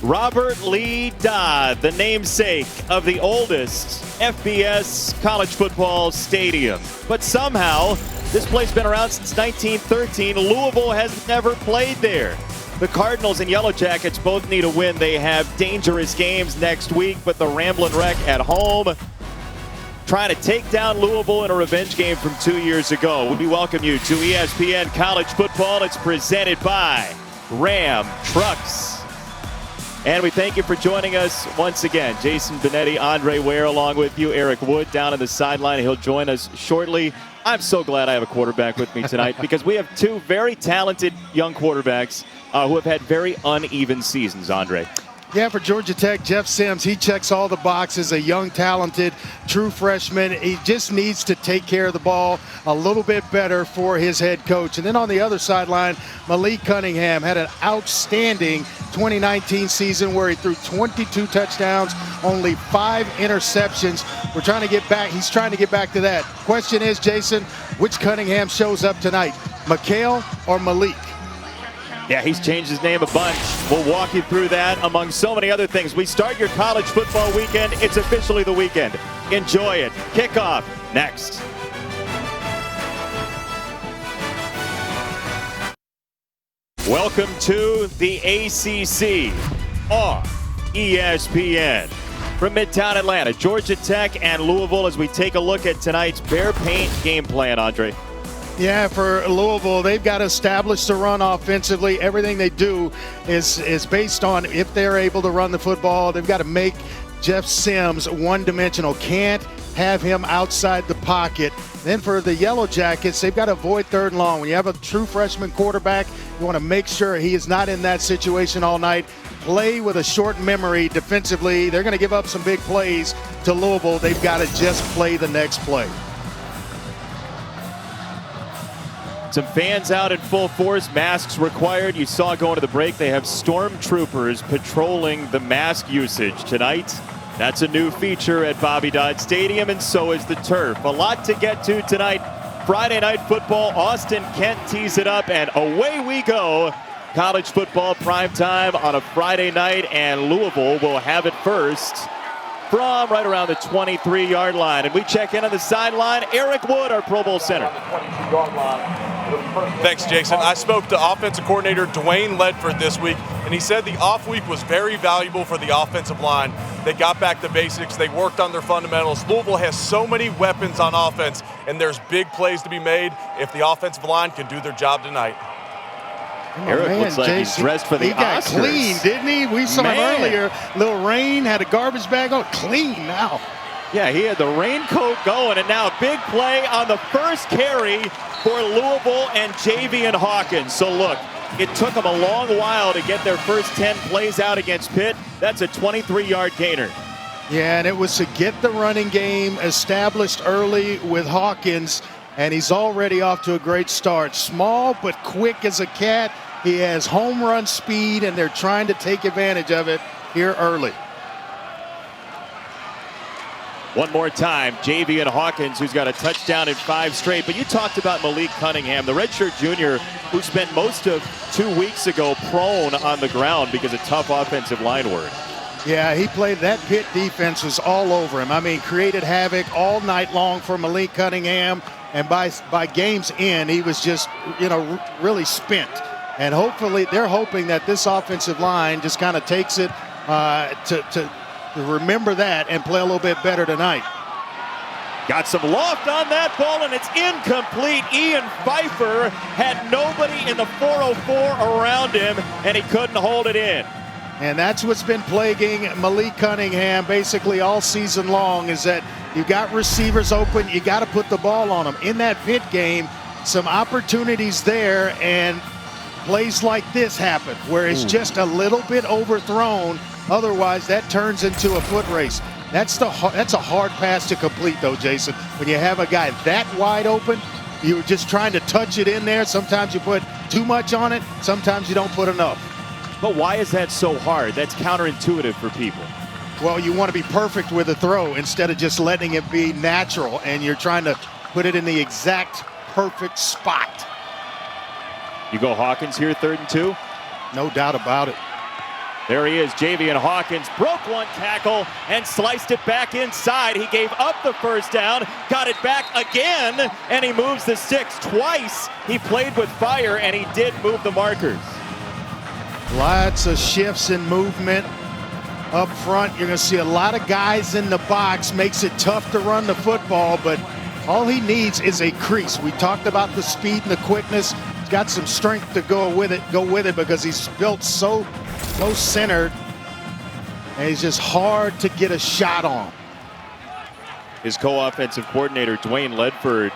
Robert Lee Dodd, the namesake of the oldest FBS college football stadium. But somehow, this place has been around since 1913. Louisville has never played there. The Cardinals and Yellow Jackets both need a win. They have dangerous games next week, but the Ramblin' Wreck at home trying to take down Louisville in a revenge game from 2 years ago. We welcome you to ESPN College Football. It's presented by Ram Trucks. And we thank you for joining us once again. Jason Benetti, Andre Ware along with you. Eric Wood down on the sideline. He'll join us shortly. I'm so glad I have a quarterback with me tonight because we have two very talented young quarterbacks who have had very uneven seasons, Andre. Yeah, for Georgia Tech, Jeff Sims, he checks all the boxes, a young, talented, true freshman. He just needs to take care of the ball a little bit better for his head coach. And then on the other sideline, Malik Cunningham had an outstanding 2019 season where he threw 22 touchdowns, only 5 interceptions. We're trying to get back. He's trying to get back to that. Question is, Jason, which Cunningham shows up tonight, Mikhail or Malik? Yeah, he's changed his name a bunch. We'll walk you through that among so many other things. We start your college football weekend. It's officially the weekend. Enjoy it. Kickoff next. Welcome to the ACC on ESPN. From Midtown Atlanta, Georgia Tech and Louisville as we take a look at tonight's Bear Paint game plan, Andre. Yeah, for Louisville, they've got to establish the run offensively. Everything they do is based on if they're able to run the football. They've got to make Jeff Sims one-dimensional. Can't have him outside the pocket. Then for the Yellow Jackets, they've got to avoid third and long. When you have a true freshman quarterback, you want to make sure he is not in that situation all night. Play with a short memory defensively. They're going to give up some big plays to Louisville. They've got to just play the next play. Some fans out in full force, masks required. You saw going to the break, they have stormtroopers patrolling the mask usage tonight. That's a new feature at Bobby Dodd Stadium, and so is the turf. A lot to get to tonight. Friday night football, Austin Kent tees it up, and away we go. College football primetime on a Friday night, and Louisville will have it first from right around the 23-yard line. And we check in on the sideline. Eric Wood, our Pro Bowl center. Thanks, Jason. I spoke to offensive coordinator Dwayne Ledford this week, and he said the off week was very valuable for the offensive line. They got back to basics. They worked on their fundamentals. Louisville has so many weapons on offense, and there's big plays to be made if the offensive line can do their job tonight. Eric looks like he's dressed for the Oscars. He got clean, didn't he? We saw him earlier. Little rain, had a garbage bag on. Clean now. Yeah, he had the raincoat going, and now a big play on the first carry for Louisville and Javian Hawkins. So look, it took them a long while to get their first 10 plays out against Pitt. That's a 23-yard gainer. Yeah, and it was to get the running game established early with Hawkins, and he's already off to a great start. Small but quick as a cat. He has home run speed, and they're trying to take advantage of it here early. One more time, Javian Hawkins, who's got a touchdown in 5 straight. But you talked about Malik Cunningham, the redshirt junior, who spent most of 2 weeks ago prone on the ground because of tough offensive line work. Yeah, he played. That Pitt defense was all over him. I mean, created havoc all night long for Malik Cunningham. And by game's end, he was just, really spent. And hopefully, they're hoping that this offensive line just kind of takes it to remember that and play a little bit better tonight. Got some loft on that ball, and it's incomplete. Ian Pfeiffer had nobody in the 404 around him, and he couldn't hold it in. And that's what's been plaguing Malik Cunningham basically all season long, is that you got receivers open, you got to put the ball on them. In that Pitt game, some opportunities there, and plays like this happen, where it's just a little bit overthrown. Otherwise, that turns into a foot race. That's a hard pass to complete, though, Jason. When you have a guy that wide open, you're just trying to touch it in there. Sometimes you put too much on it. Sometimes you don't put enough. But why is that so hard? That's counterintuitive for people. Well, you want to be perfect with a throw instead of just letting it be natural, and you're trying to put it in the exact perfect spot. You go Hawkins here, 3rd and 2? No doubt about it. There he is, Javian Hawkins broke one tackle and sliced it back inside. He gave up the first down, got it back again, and he moves the sticks twice. He played with fire, and he did move the markers. Lots of shifts in movement up front. You're going to see a lot of guys in the box. Makes it tough to run the football, but all he needs is a crease. We talked about the speed and the quickness. He's got some strength to go with it because he's built so centered, and he's just hard to get a shot on. His co-offensive coordinator, Dwayne Ledford,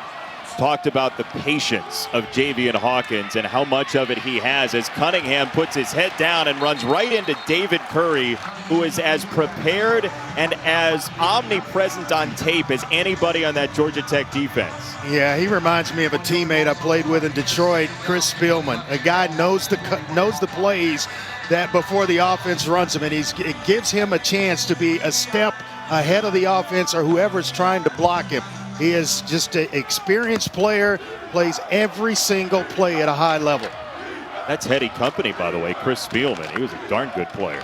talked about the patience of Javian Hawkins and how much of it he has as Cunningham puts his head down and runs right into David Curry, who is as prepared and as omnipresent on tape as anybody on that Georgia Tech defense. Yeah, he reminds me of a teammate I played with in Detroit, Chris Spielman. A guy knows the plays that before the offense runs them, and it gives him a chance to be a step ahead of the offense or whoever's trying to block him. He is just an experienced player, plays every single play at a high level. That's heady company, by the way, Chris Spielman. He was a darn good player.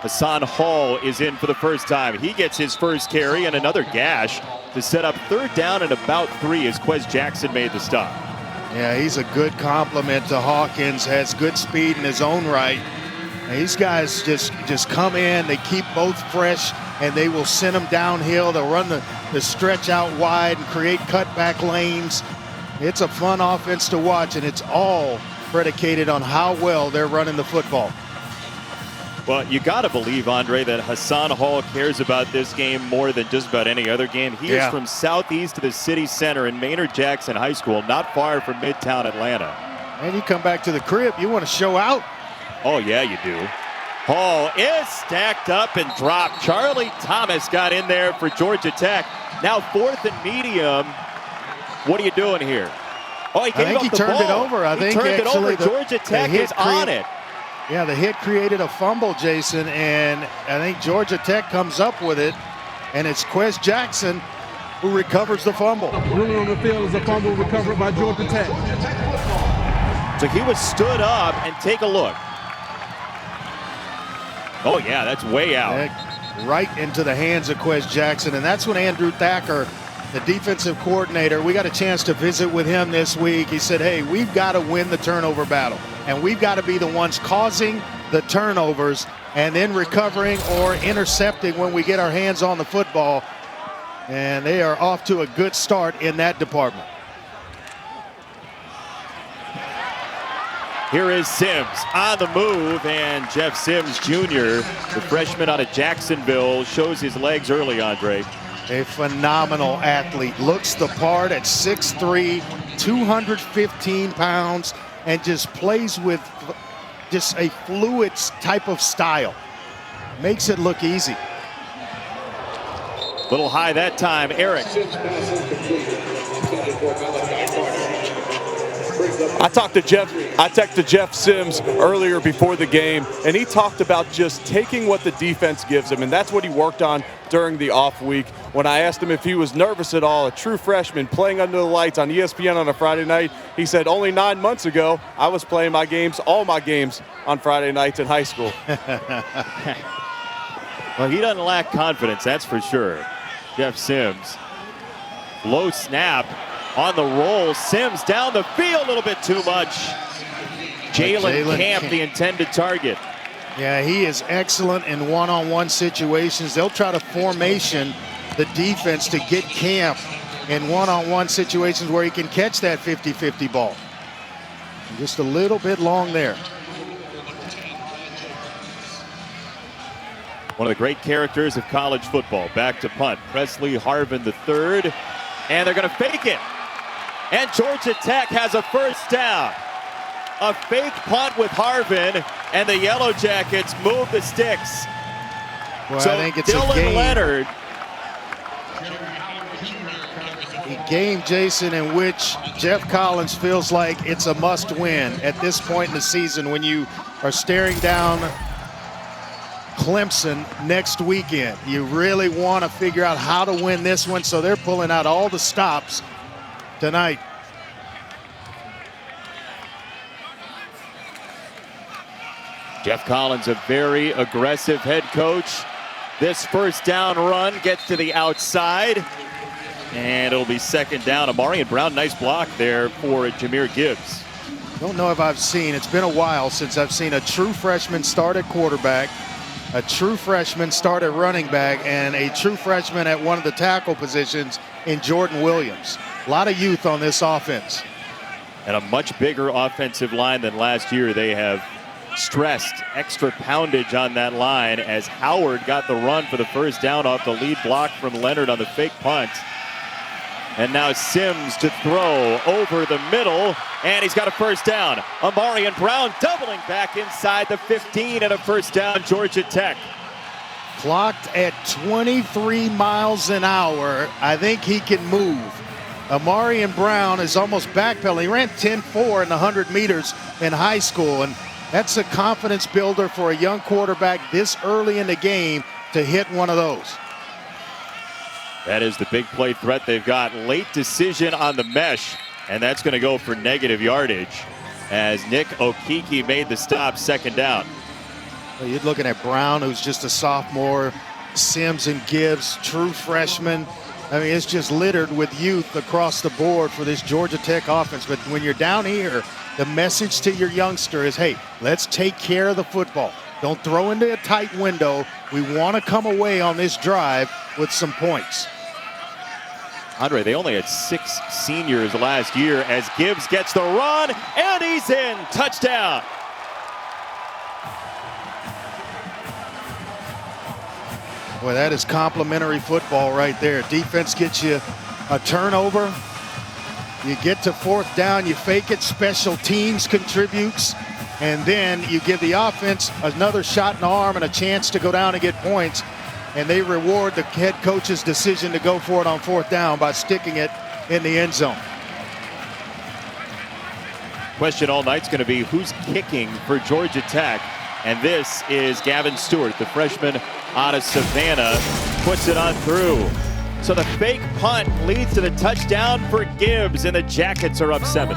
Hassan Hall is in for the first time. He gets his first carry and another gash to set up third down and about 3 as Quez Jackson made the stop. Yeah, he's a good complement to Hawkins, has good speed in his own right. And these guys just come in, they keep both fresh, and they will send them downhill. They'll run the stretch out wide and create cutback lanes. It's a fun offense to watch, and it's all predicated on how well they're running the football. Well, you got to believe, Andre, that Hassan Hall cares about this game more than just about any other game. He is from southeast to the city center in Maynard Jackson High School, not far from Midtown Atlanta. And you come back to the crib, you want to show out? Oh, yeah, you do. Hall is stacked up and dropped. Charlie Thomas got in there for Georgia Tech. Now 4th and medium. What are you doing here? Oh, he gave up the ball. Turned it over. I think turned it over. Georgia Tech is on it. Yeah, the hit created a fumble, Jason, and I think Georgia Tech comes up with it, and it's Quez Jackson who recovers the fumble. Running on the field is a fumble recovered by Georgia Tech. So he was stood up, and take a look. Oh, yeah, that's way out. Right into the hands of Quez Jackson, and that's when Andrew Thacker, the defensive coordinator, we got a chance to visit with him this week. He said, hey, we've got to win the turnover battle, and we've got to be the ones causing the turnovers and then recovering or intercepting when we get our hands on the football. And they are off to a good start in that department. Here is Sims on the move, and Jeff Sims Jr., the freshman out of Jacksonville, shows his legs early, Andre. A phenomenal athlete, looks the part at 6'3", 215 pounds, and just plays with just a fluid type of style. Makes it look easy. Little high that time, Eric. I texted Jeff Sims earlier before the game, and he talked about just taking what the defense gives him, and that's what he worked on during the off week. When I asked him if he was nervous at all, a true freshman playing under the lights on ESPN on a Friday night, he said only 9 months ago I was playing all my games on Friday nights in high school. Well, he doesn't lack confidence, that's for sure. Jeff Sims. Low snap. On the roll, Sims down the field a little bit too much. Jalen Camp, the intended target. Yeah, he is excellent in one-on-one situations. They'll try to formation the defense to get Camp in one-on-one situations where he can catch that 50-50 ball. Just a little bit long there. One of the great characters of college football. Back to punt. Presley Harvin III, and they're going to fake it. And Georgia Tech has a first down. A fake punt with Harvin, and the Yellow Jackets move the sticks. Well, so I think it's Dylan a game. Leonard. A game, Jason, in which Jeff Collins feels like it's a must-win at this point in the season when you are staring down Clemson next weekend. You really want to figure out how to win this one, so they're pulling out all the stops tonight. Jeff Collins, a very aggressive head coach. This first down run gets to the outside, and it'll be second down. Amari and Brown, nice block there for Jahmyr Gibbs. Don't know if I've seen, it's been a while since I've seen a true freshman start at quarterback, a true freshman start at running back, and a true freshman at one of the tackle positions in Jordan Williams. A lot of youth on this offense. And a much bigger offensive line than last year. They have stressed extra poundage on that line as Howard got the run for the first down off the lead block from Leonard on the fake punt. And now Sims to throw over the middle, and he's got a first down. Amari and Brown doubling back inside the 15 and a first down, Georgia Tech. Clocked at 23 miles an hour. I think he can move. Amari and Brown is almost backpedaling. He ran 10.4 in the 100 meters in high school, and that's a confidence builder for a young quarterback this early in the game to hit one of those. That is the big play threat they've got. Late decision on the mesh, and that's going to go for negative yardage as Nick Okeke made the stop, second down. Well, you're looking at Brown, who's just a sophomore, Sims and Gibbs, true freshmen. I mean, it's just littered with youth across the board for this Georgia Tech offense. But when you're down here, the message to your youngster is, hey, let's take care of the football. Don't throw into a tight window. We want to come away on this drive with some points. Andre, they only had 6 seniors last year as Gibbs gets the run, and he's in. Touchdown. Boy, that is complimentary football right there. Defense gets you a turnover. You get to fourth down, you fake it, special teams contributes, and then you give the offense another shot in the arm and a chance to go down and get points, and they reward the head coach's decision to go for it on fourth down by sticking it in the end zone. Question all night's going to be who's kicking for Georgia Tech, and this is Gavin Stewart, the freshman out of Savannah, puts it on through. So the fake punt leads to the touchdown for Gibbs, and the Jackets are up 7.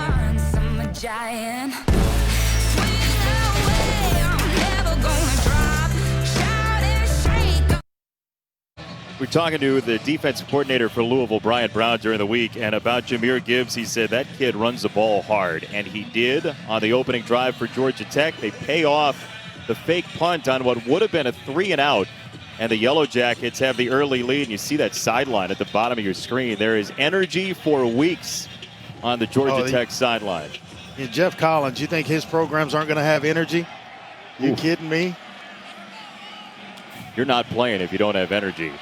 We're talking to the defensive coordinator for Louisville, Brian Brown, during the week, and about Jahmyr Gibbs, he said that kid runs the ball hard, and he did on the opening drive for Georgia Tech. They pay off the fake punt on what would have been a 3-and-out. And the Yellow Jackets have the early lead, and you see that sideline at the bottom of your screen. There is energy for weeks on the Georgia Tech sideline. Yeah, Jeff Collins, you think his programs aren't going to have energy? You kidding me? You're not playing if you don't have energy.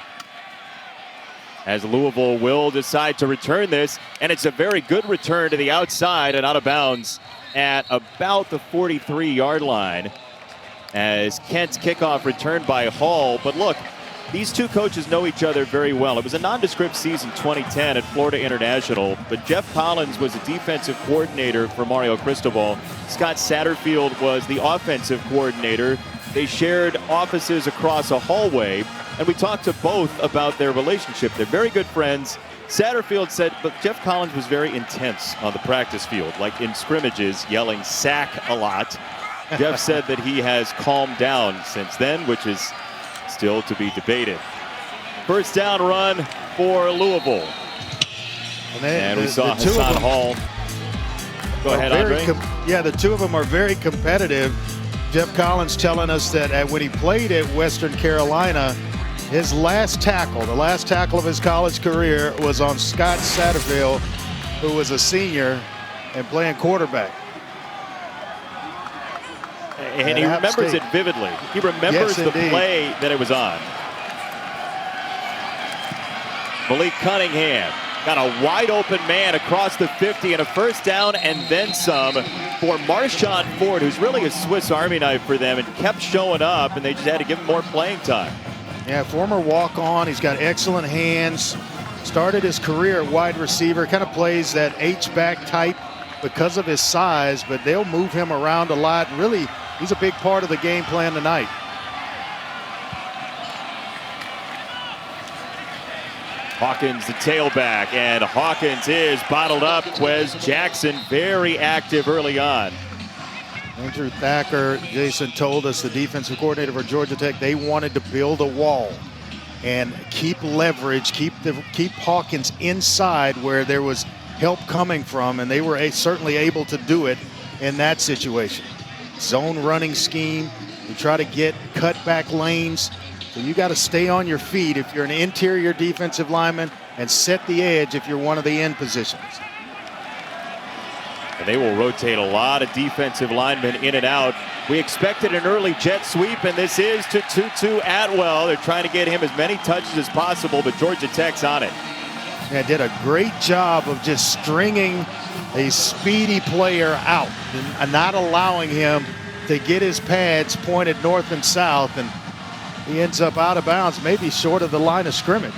As Louisville will decide to return this, and it's a very good return to the outside and out of bounds at about the 43-yard line. As Kent's kickoff returned by Hall. But look, these two coaches know each other very well. It was a nondescript season 2010 at Florida International, but Jeff Collins was a defensive coordinator for Mario Cristobal. Scott Satterfield was the offensive coordinator. They shared offices across a hallway, and we talked to both about their relationship. They're very good friends. Satterfield said, but Jeff Collins was very intense on the practice field, like in scrimmages, yelling sack a lot. Jeff said that he has calmed down since then, which is still to be debated. First down run for Louisville. And we saw Hassan Hall. Go ahead, Andre. Yeah, the two of them are very competitive. Jeff Collins telling us that when he played at Western Carolina, his last tackle, the last tackle of his college career, was on Scott Satterfield, who was a senior and playing quarterback. And he remembers it vividly. He remembers the play that it was on. Malik Cunningham got a wide open man across the 50 and a first down and then some for Marshawn Ford, who's really a Swiss Army knife for them and kept showing up, and they just had to give him more playing time. Yeah, former walk-on. He's got excellent hands. Started his career at wide receiver. Kind of plays that H-back type because of his size, but they'll move him around a lot. Really, he's a big part of the game plan tonight. Hawkins, the tailback, and Hawkins is bottled up. Quez Jackson very active early on. Andrew Thacker, Jason told us, the defensive coordinator for Georgia Tech, they wanted to build a wall and keep leverage, keep Hawkins inside where there was help coming from, and they were certainly able to do it in that situation. Zone running scheme, you try to get cutback lanes, so you got to stay on your feet if you're an interior defensive lineman and set the edge if you're one of the end positions. And they will rotate a lot of defensive linemen in and out. We expected an early jet sweep, and this is to Tutu Atwell. They're trying to get him as many touches as possible, but Georgia Tech's on it. Yeah, did a great job of just stringing a speedy player out and not allowing him to get his pads pointed north and south, and he ends up out of bounds, maybe short of the line of scrimmage.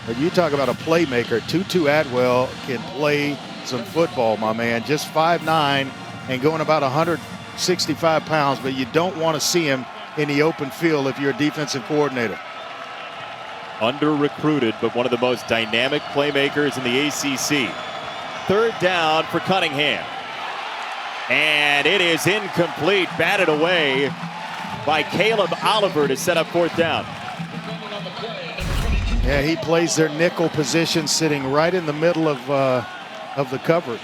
But you talk about a playmaker. Tutu Atwell can play some football, my man. Just 5'9" and going about 165 pounds, but you don't want to see him in the open field if you're a defensive coordinator. Under-recruited, but one of the most dynamic playmakers in the ACC. Third down for Cunningham. And it is incomplete, batted away by Caleb Oliver to set up fourth down. Yeah, he plays their nickel position, sitting right in the middle of the coverage.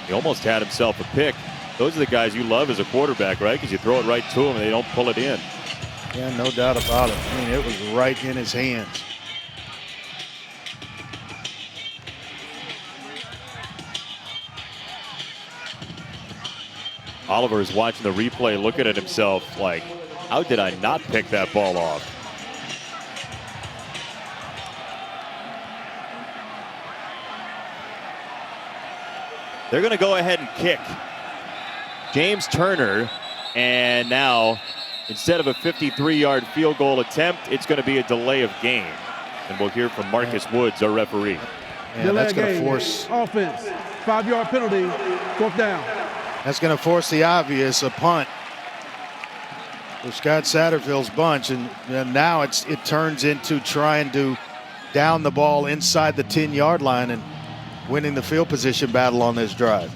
He almost had himself a pick. Those are the guys you love as a quarterback, right? Because you throw it right to them and they don't pull it in. Yeah, no doubt about it. I mean, it was right in his hands. Oliver is watching the replay, looking at himself like, how did I not pick that ball off? They're going to go ahead and kick. James Turner, and now instead of a 53-yard field goal attempt, it's going to be a delay of game. And we'll hear from Marcus Woods, our referee. Yeah, that's going to force offense. 5-yard penalty, fourth down. That's going to force the obvious, a punt for Scott Satterfield's bunch, and now it turns into trying to down the ball inside the 10-yard line and winning the field position battle on this drive.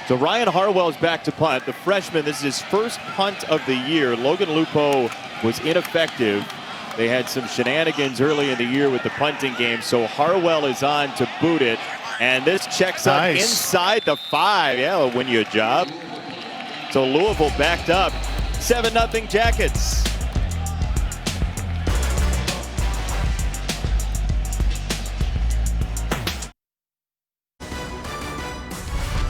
So Ryan Harwell's back to punt. The freshman, this is his first punt of the year. Logan Lupo was ineffective. They had some shenanigans early in the year with the punting game, so Harwell is on to boot it. And this checks out inside the 5. Yeah, it'll win you a job. So Louisville backed up. 7-0 Jackets.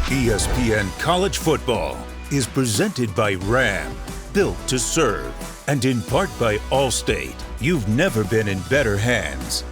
ESPN College Football is presented by Ram, built to serve, and in part by Allstate. You've never been in better hands.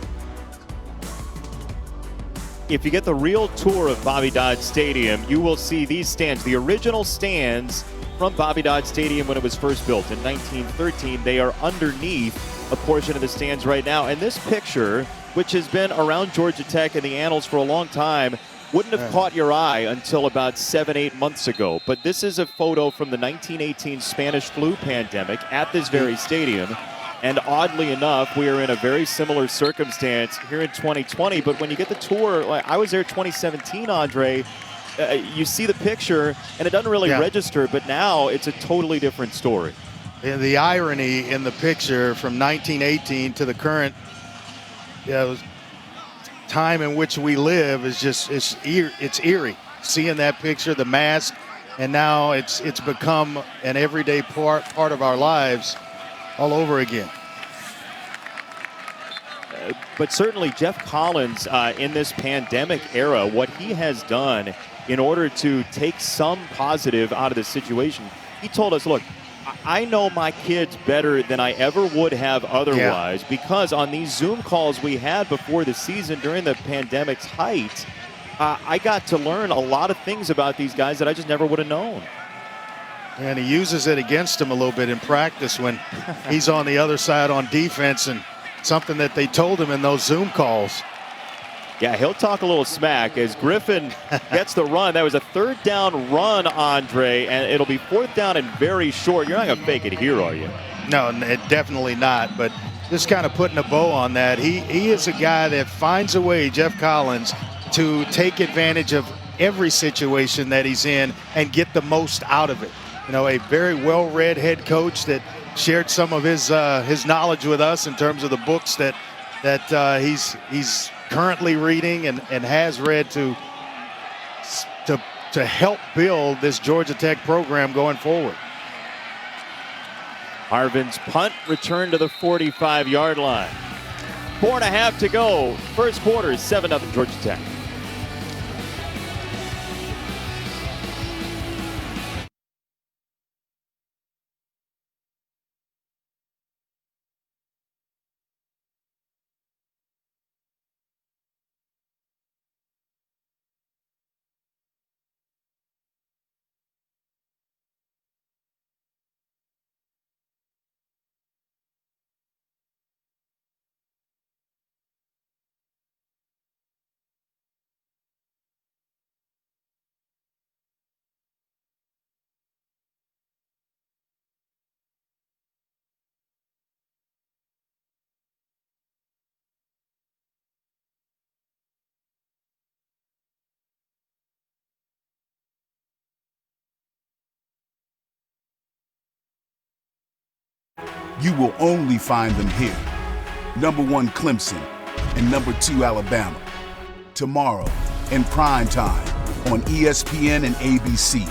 If you get the real tour of Bobby Dodd Stadium, you will see these stands, the original stands from Bobby Dodd Stadium when it was first built in 1913. They are underneath a portion of the stands right now. And this picture, which has been around Georgia Tech in the annals for a long time, wouldn't have caught your eye until about 7-8 months ago. But this is a photo from the 1918 Spanish flu pandemic at this very stadium. And oddly enough, we are in a very similar circumstance here in 2020. But when you get the tour, like I was there 2017, Andre, you see the picture and it doesn't really register. But now it's a totally different story. And the irony in the picture from 1918 to the current time in which we live is just it's eerie. Seeing that picture, the mask, and now it's become an everyday part of our lives all over again. But certainly Jeff Collins in this pandemic era, what he has done in order to take some positive out of the situation, he told us, look, I know my kids better than I ever would have otherwise because on these Zoom calls we had before the season during the pandemic's height, I got to learn a lot of things about these guys that I just never would have known. And he uses it against him a little bit in practice when he's on the other side on defense, and something that they told him in those Zoom calls. Yeah, he'll talk a little smack as Griffin gets the run. That was a 3rd down run, Andre, and it'll be 4th down and very short. You're not going to fake it here, are you? No, definitely not. But just kind of putting a bow on that. He is a guy that finds a way, Jeff Collins, to take advantage of every situation that he's in and get the most out of it. You know, a very well-read head coach that shared some of his knowledge with us in terms of the books that he's currently reading and has read to help build this Georgia Tech program going forward. Harvin's punt returned to the 45-yard line. 4.5 to go. First quarter is 7-0 Georgia Tech. You will only find them here. Number 1 Clemson and number 2 Alabama. Tomorrow in prime time on ESPN and ABC.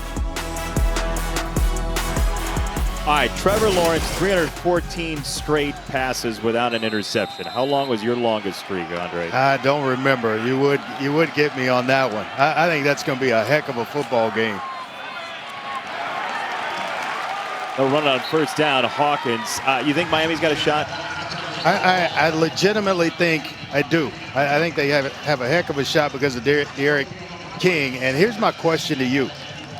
All right, Trevor Lawrence, 314 straight passes without an interception. How long was your longest streak, Andre? I don't remember. You would get me on that one. I think that's going to be a heck of a football game. They'll run it on 1st down. Hawkins. You think Miami's got a shot? I legitimately think I do. I think they have a heck of a shot because of D'Eriq King. And here's my question to you.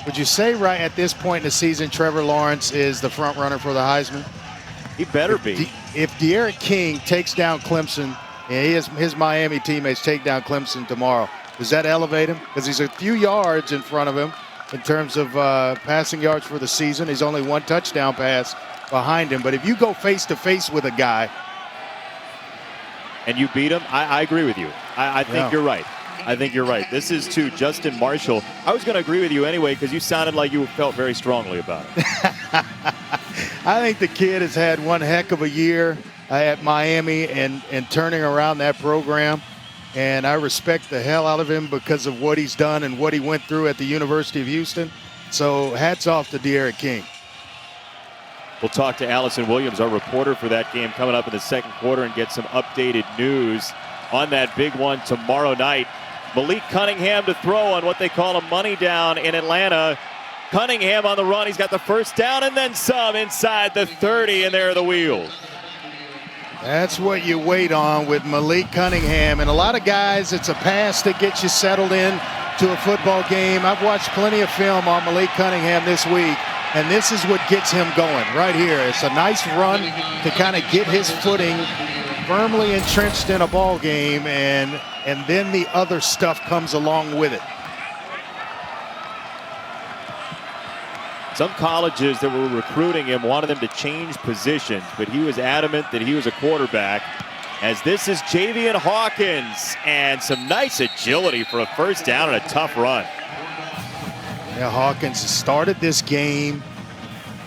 Would you say right at this point in the season Trevor Lawrence is the front runner for the Heisman? He better be. If D'Eriq King takes down Clemson and his Miami teammates take down Clemson tomorrow, does that elevate him? Because he's a few yards in front of him in terms of passing yards for the season. He's only 1 touchdown pass behind him. But if you go face-to-face with a guy and you beat him, I agree with you. I think you're right. I think you're right. This is to Justin Marshall. I was going to agree with you anyway because you sounded like you felt very strongly about it. I think the kid has had one heck of a year at Miami and turning around that program. And I respect the hell out of him because of what he's done and what he went through at the University of Houston. So hats off to D'Eriq King. We'll talk to Allison Williams, our reporter for that game, coming up in the 2nd quarter and get some updated news on that big one tomorrow night. Malik Cunningham to throw on what they call a money down in Atlanta. Cunningham on the run. He's got the 1st down and then some inside the 30, and there are the wheels. That's what you wait on with Malik Cunningham. And a lot of guys, it's a pass that gets you settled in to a football game. I've watched plenty of film on Malik Cunningham this week, and this is what gets him going right here. It's a nice run to kind of get his footing firmly entrenched in a ball game, and then the other stuff comes along with it. Some colleges that were recruiting him wanted him to change positions, but he was adamant that he was a quarterback. As this is Javian Hawkins, and some nice agility for a 1st down and a tough run. Yeah, Hawkins started this game,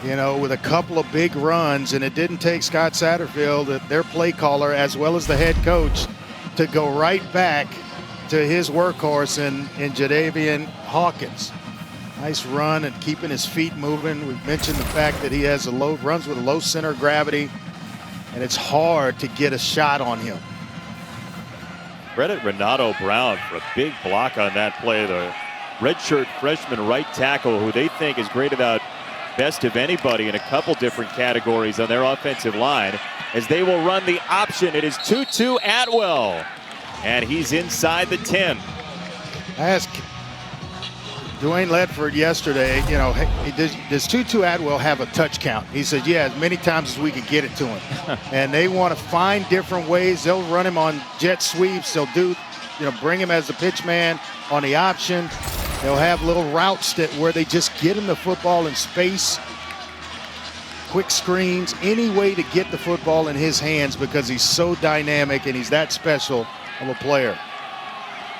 you know, with a couple of big runs, and it didn't take Scott Satterfield, their play caller, as well as the head coach, to go right back to his workhorse in Jadeveon Hawkins. Nice run and keeping his feet moving. We've mentioned the fact that he has runs with a low center of gravity, and it's hard to get a shot on him. Credit Renato Brown for a big block on that play. The redshirt freshman right tackle, who they think is graded out best of anybody in a couple different categories on their offensive line, as they will run the option. It is Tutu Atwell, and he's inside the 10. I asked Dwayne Ledford yesterday, you know, hey, does Tutu Atwell have a touch count? He said, yeah, as many times as we can get it to him. And they want to find different ways. They'll run him on jet sweeps. They'll do bring him as the pitch man on the option. They'll have little routes where they just get him the football in space, quick screens, any way to get the football in his hands because he's so dynamic and he's that special of a player.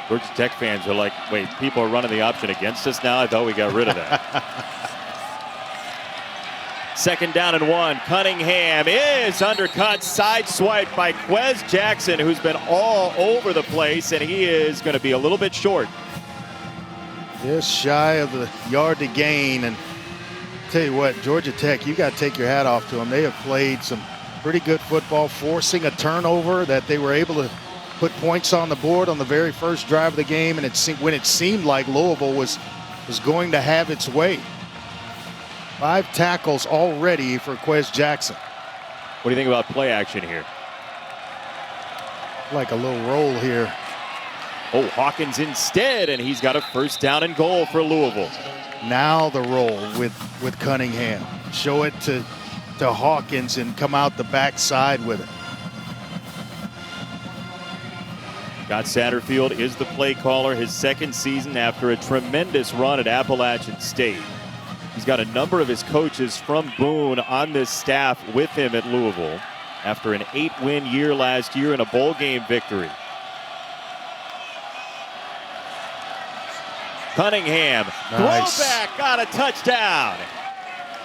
Georgia Tech fans are like, wait, people are running the option against us now? I thought we got rid of that. 2nd down and 1. Cunningham is undercut, side swipe by Quez Jackson, who's been all over the place, and he is going to be a little bit short. Just shy of the yard to gain. And tell you what, Georgia Tech, you got to take your hat off to them. They have played some pretty good football, forcing a turnover that they were able to put points on the board on the very first drive of the game, and when it seemed like Louisville was going to have its way. 5 tackles already for Quez Jackson. What do you think about play action here? Like a little roll here. Oh, Hawkins instead, and he's got a 1st down and goal for Louisville. Now the roll with Cunningham. Show it to Hawkins and come out the backside with it. Scott Satterfield is the play caller, his 2nd season after a tremendous run at Appalachian State. He's got a number of his coaches from Boone on this staff with him at Louisville after an 8-win year last year and a bowl game victory. Cunningham, nice. Throwback, got a touchdown.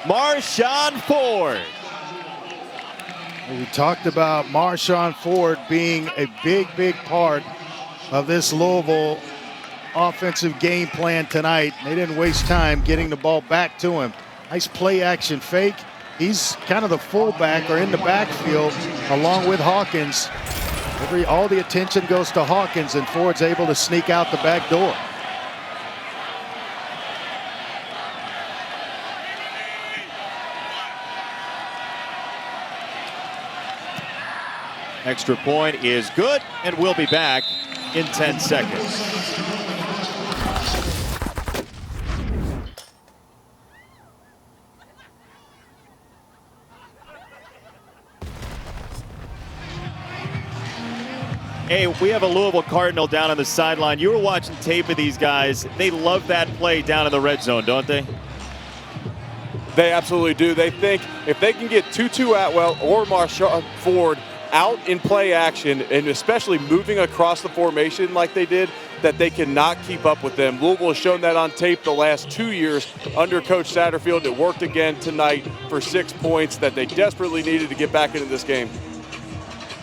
Marshawn Ford. We talked about Marshawn Ford being a big part of this Louisville offensive game plan tonight. They didn't waste time getting the ball back to him. Nice play action fake. He's kind of the fullback or in the backfield along with Hawkins. All the attention goes to Hawkins, and Ford's able to sneak out the back door. Extra point is good, and we'll be back in 10 seconds. Hey, we have a Louisville Cardinal down on the sideline. You were watching tape of these guys. They love that play down in the red zone, don't they? They absolutely do. They think if they can get Tutu Atwell or Marshawn Ford out in play action, and especially moving across the formation like they did, that they cannot keep up with them. Louisville has shown that on tape the last 2 years under Coach Satterfield. It worked again tonight for 6 points that they desperately needed to get back into this game.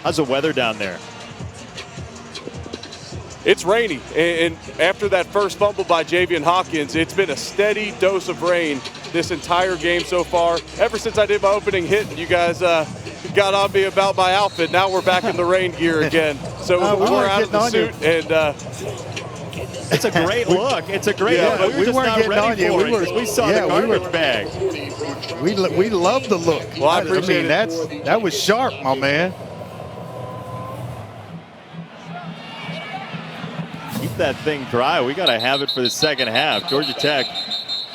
How's the weather down there? It's rainy, and after that first fumble by Javian Hawkins, it's been a steady dose of rain this entire game so far. Ever since I did my opening hit, you guys got on me about my outfit. Now we're back in the rain gear again. So we're out of the suit, and it's a great look. It's a great look. But we were just not ready for it. We saw the garbage bag. We love the look. Well, I appreciate it. That was sharp, my man. Keep that thing dry. We got to have it for the second half. Georgia Tech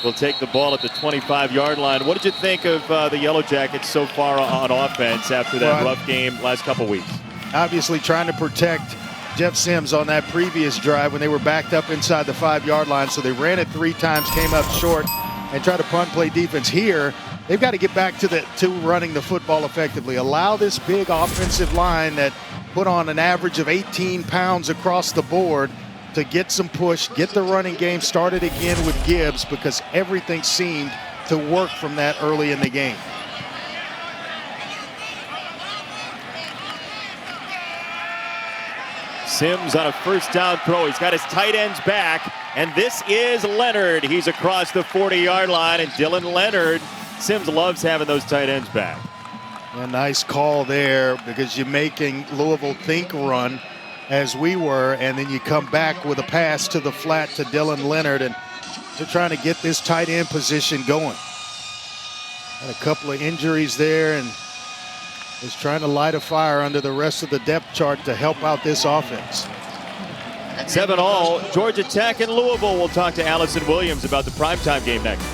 will take the ball at the 25-yard line. What did you think of the Yellow Jackets so far on offense after that rough game last couple weeks? Obviously trying to protect Jeff Sims on that previous drive when they were backed up inside the 5-yard line. So they ran it 3 times, came up short, and tried to punt play defense here. They've got to get back to running the football effectively. Allow this big offensive line that put on an average of 18 pounds across the board to get some push, get the running game started again with Gibbs, because everything seemed to work from that early in the game. Sims on a 1st down throw. He's got his tight ends back, and this is Leonard. He's across the 40-yard line, and Dylan Leonard, Sims loves having those tight ends back. A nice call there, because you're making Louisville think run, as we were, and then you come back with a pass to the flat to Dylan Leonard, and they're trying to get this tight end position going. Had a couple of injuries there, and is trying to light a fire under the rest of the depth chart to help out this offense. 7-all, Georgia Tech and Louisville. We'll talk to Allison Williams about the primetime game next.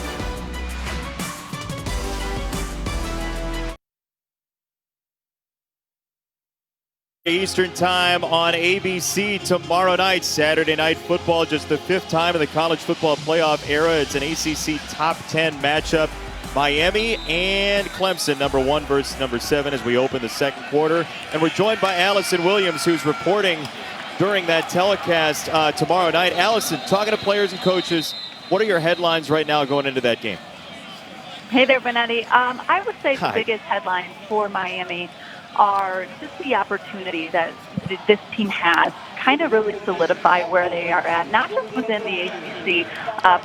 Eastern time on ABC tomorrow night. Saturday Night Football, just the 5th time in the college football playoff era. It's an ACC top 10 matchup. Miami and Clemson, number 1 versus number 7, as we open the second quarter. And we're joined by Allison Williams, who's reporting during that telecast tomorrow night. Allison, talking to players and coaches, what are your headlines right now going into that game? Hey there, Benetti. I would say the biggest headlines for Miami are just the opportunity that this team has kind of really solidify where they are at, not just within the ACC,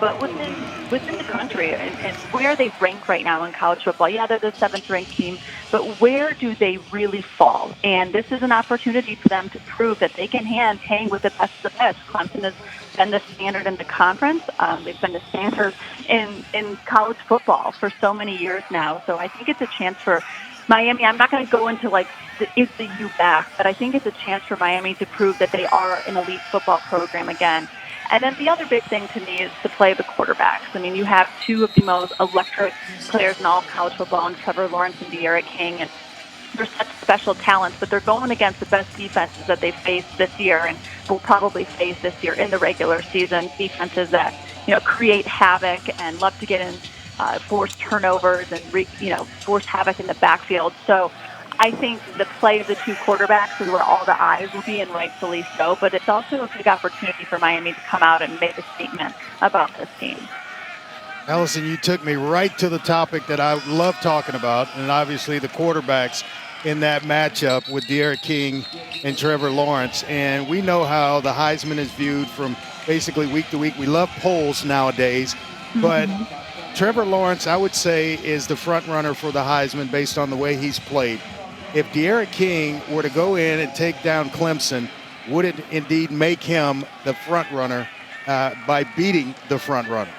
but within the country and where they rank right now in college football. Yeah, they're the 7th-ranked team, but where do they really fall? And this is an opportunity for them to prove that they can hang with the best of the best. Clemson has been the standard in the conference. They've been the standard in college football for so many years now. So I think it's a chance for Miami. I'm not going to go into is the U back, but I think it's a chance for Miami to prove that they are an elite football program again. And then the other big thing to me is the play of the quarterbacks. I mean, you have 2 of the most electric players in all of college football, in Trevor Lawrence and De'Ara King, and they're such special talents, but they're going against the best defenses that they've faced this year and will probably face this year in the regular season. Defenses that create havoc and love to get in, force turnovers and force havoc in the backfield. So I think the play of the 2 quarterbacks is where all the eyes will be, and rightfully so. But it's also a big opportunity for Miami to come out and make a statement about this team. Allison, you took me right to the topic that I love talking about, and obviously the quarterbacks in that matchup with De'Ara King and Trevor Lawrence. And we know how the Heisman is viewed from basically week to week. We love polls nowadays, but Trevor Lawrence, I would say, is the front runner for the Heisman based on the way he's played. If De'Ara King were to go in and take down Clemson, would it indeed make him the front runner by beating the front runner?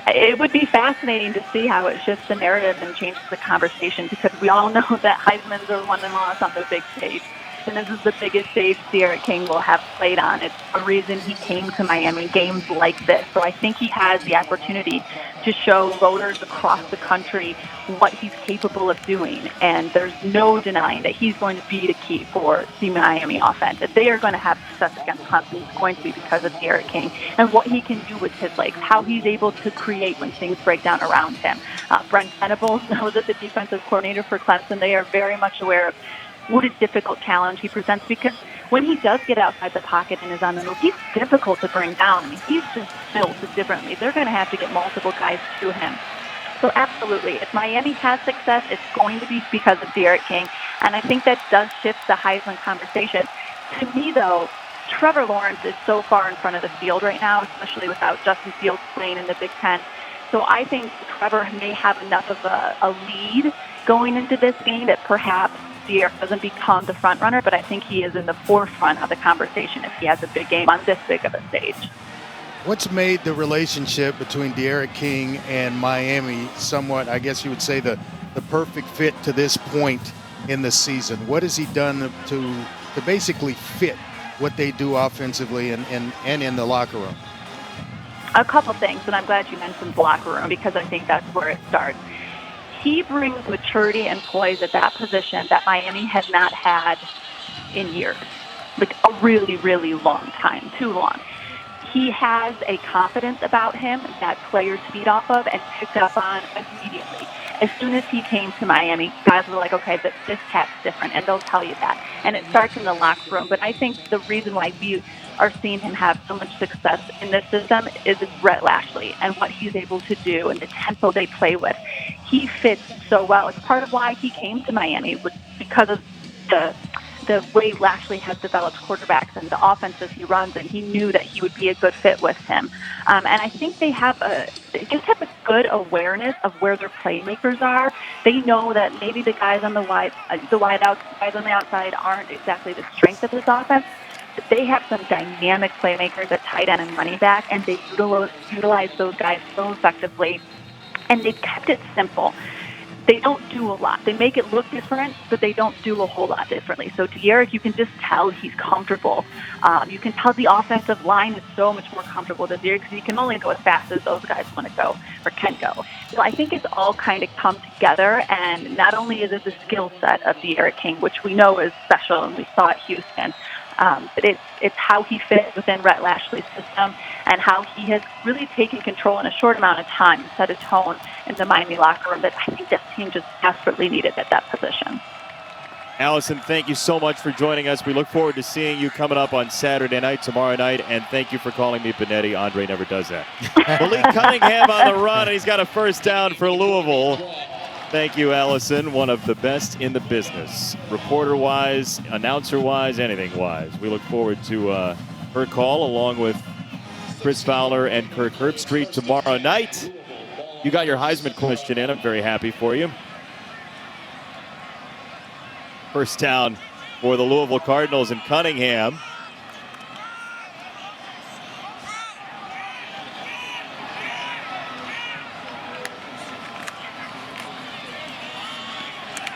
It would be fascinating to see how it shifts the narrative and changes the conversation, because we all know that Heismans are won and lost on the big stage. And this is the biggest stage De'Ara King will have played on. It's a reason he came to Miami, games like this. So I think he has the opportunity to show voters across the country what he's capable of doing. And there's no denying that he's going to be the key for the Miami offense. If they are going to have success against Clemson, it's going to be because of De'Ara King and what he can do with his legs, how he's able to create when things break down around him. Brent Venables knows that the defensive coordinator for Clemson, they are very much aware of what a difficult challenge he presents, because when he does get outside the pocket and is on the move, he's difficult to bring down. I mean, he's just built differently. They're going to have to get multiple guys to him. So absolutely, if Miami has success, it's going to be because of De'Ara King, and I think that does shift the Heisman conversation. To me, though, Trevor Lawrence is so far in front of the field right now, especially without Justin Fields playing in the Big Ten. So I think Trevor may have enough of a lead going into this game that perhaps De'Ara doesn't become the front runner, but I think he is in the forefront of the conversation if he has a big game on this big of a stage. What's made the relationship between De'Ara King and Miami somewhat, I guess you would say, the perfect fit to this point in the season? What has he done to basically fit what they do offensively and in the locker room? A couple things, and I'm glad you mentioned the locker room, because I think that's where it starts. He brings maturity and poise at that position that Miami has not had in years, like a really, really long time, too long. He has a confidence about him that players feed off of and picked up on immediately. As soon as he came to Miami, guys were like, okay, this cat's different, and they'll tell you that. And it starts in the locker room. But I think the reason why we are seeing him have so much success in this system is Brett Lashley and what he's able to do and the tempo they play with. He fits so well. It's part of why he came to Miami, was because of the way Lashley has developed quarterbacks and the offenses he runs, and he knew that he would be a good fit with him. And I think they just have a good awareness of where their playmakers are. They know that maybe the guys on the wide out guys on the outside aren't exactly the strength of this offense, but they have some dynamic playmakers at tight end and running back, and they utilize those guys so effectively. And they've kept it simple. they don't do a lot. They make it look different, but they don't do a whole lot differently. So De'Eric, you can just tell he's comfortable. You can tell the offensive line is so much more comfortable than De'Eric because he can only go as fast as those guys want to go or can go. So I think it's all kind of come together, and not only is it the skill set of De'Eric King, which we know is special, and we saw at Houston, but it's how he fits within Rhett Lashley's system and how he has really taken control in a short amount of time and set a tone in the Miami locker room that I think this team just desperately needed at that position. Allison, thank you so much for joining us. We look forward to seeing you coming up on Saturday night, tomorrow night, and thank you for calling me Benetti. Andre never does that. Malik Cunningham on the run, and he's got a first down for Louisville. Thank you, Allison, one of the best in the business. Reporter-wise, announcer-wise, anything-wise. We look forward to her call along with Chris Fowler and Kirk Herbstreit tomorrow night. You got your Heisman question in. I'm very happy for you. First down for the Louisville Cardinals and Cunningham.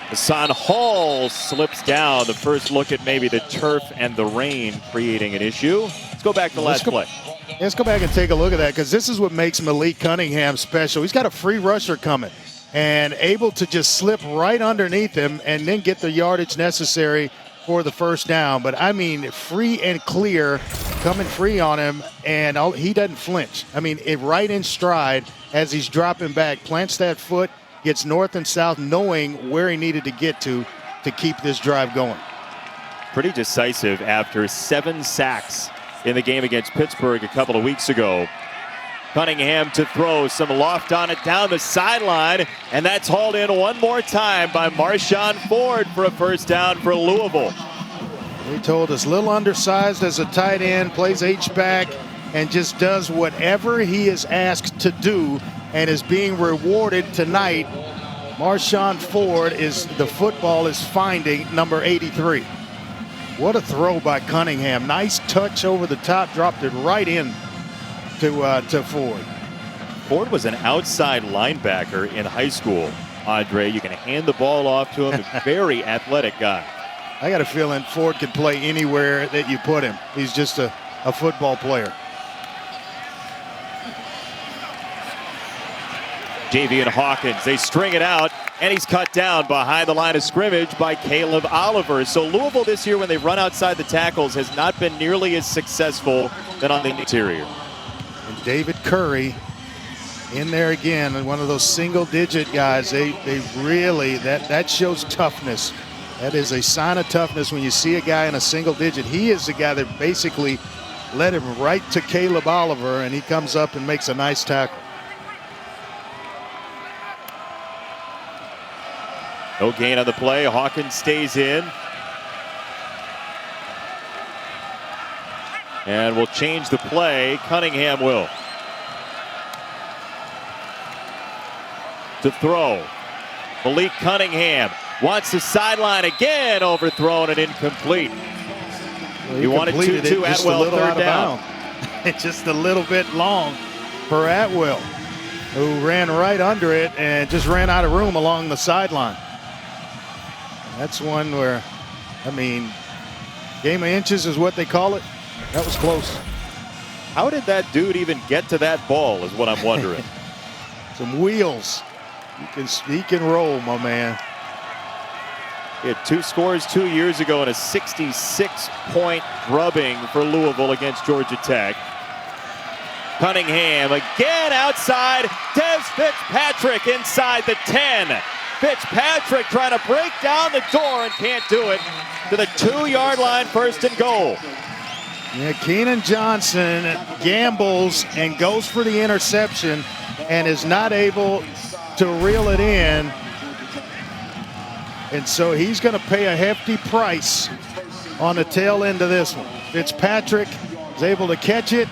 Hassan Hall slips down. The first look at maybe the turf and the rain creating an issue. Let's go back to last play. Let's go back and take a look at that, because this is what makes Malik Cunningham special. He's got a free rusher coming and able to just slip right underneath him and then get the yardage necessary for the first down. But I mean, free and clear, coming free on him, and he doesn't flinch. I mean, right in stride as he's dropping back, plants that foot, gets north and south, knowing where he needed to get to keep this drive going. Pretty decisive after 7 sacks in the game against Pittsburgh a couple of weeks ago. Cunningham to throw, some loft on it down the sideline, and that's hauled in one more time by Marshawn Ford for a first down for Louisville. He told us, little undersized as a tight end, plays H-back, and just does whatever he is asked to do and is being rewarded tonight. Marshawn Ford the football is finding number 83. What a throw by Cunningham. Nice touch over the top, dropped it right in to Ford. Ford was an outside linebacker in high school, Andre. You can hand the ball off to him. A very athletic guy. I got a feeling Ford could play anywhere that you put him. He's just a football player. Davian Hawkins, they string it out, and he's cut down behind the line of scrimmage by Caleb Oliver. So Louisville this year, when they run outside the tackles, has not been nearly as successful than on the interior. And David Curry in there again, and one of those single-digit guys. They really, that shows toughness. That is a sign of toughness when you see a guy in a single digit. He is the guy that basically led him right to Caleb Oliver, and he comes up and makes a nice tackle. No gain on the play. Hawkins stays in. And will change the play. Cunningham will. To throw. Malik Cunningham wants the sideline again. Overthrown and incomplete. Well, he wanted 2-2. Atwell third down. It's just a little bit long for Atwell, who ran right under it and just ran out of room along the sideline. That's one where, I mean, game of inches is what they call it. That was close. How did that dude even get to that ball is what I'm wondering. Some wheels. He can roll, my man. He had 2 scores 2 years ago and a 66-point drubbing for Louisville against Georgia Tech. Cunningham again outside. Des Fitzpatrick inside the 10. Fitzpatrick trying to break down the door and can't do it. To the 2-yard line, first and goal. Yeah, Keenan Johnson gambles and goes for the interception and is not able to reel it in. And so he's going to pay a hefty price on the tail end of this one. Fitzpatrick is able to catch it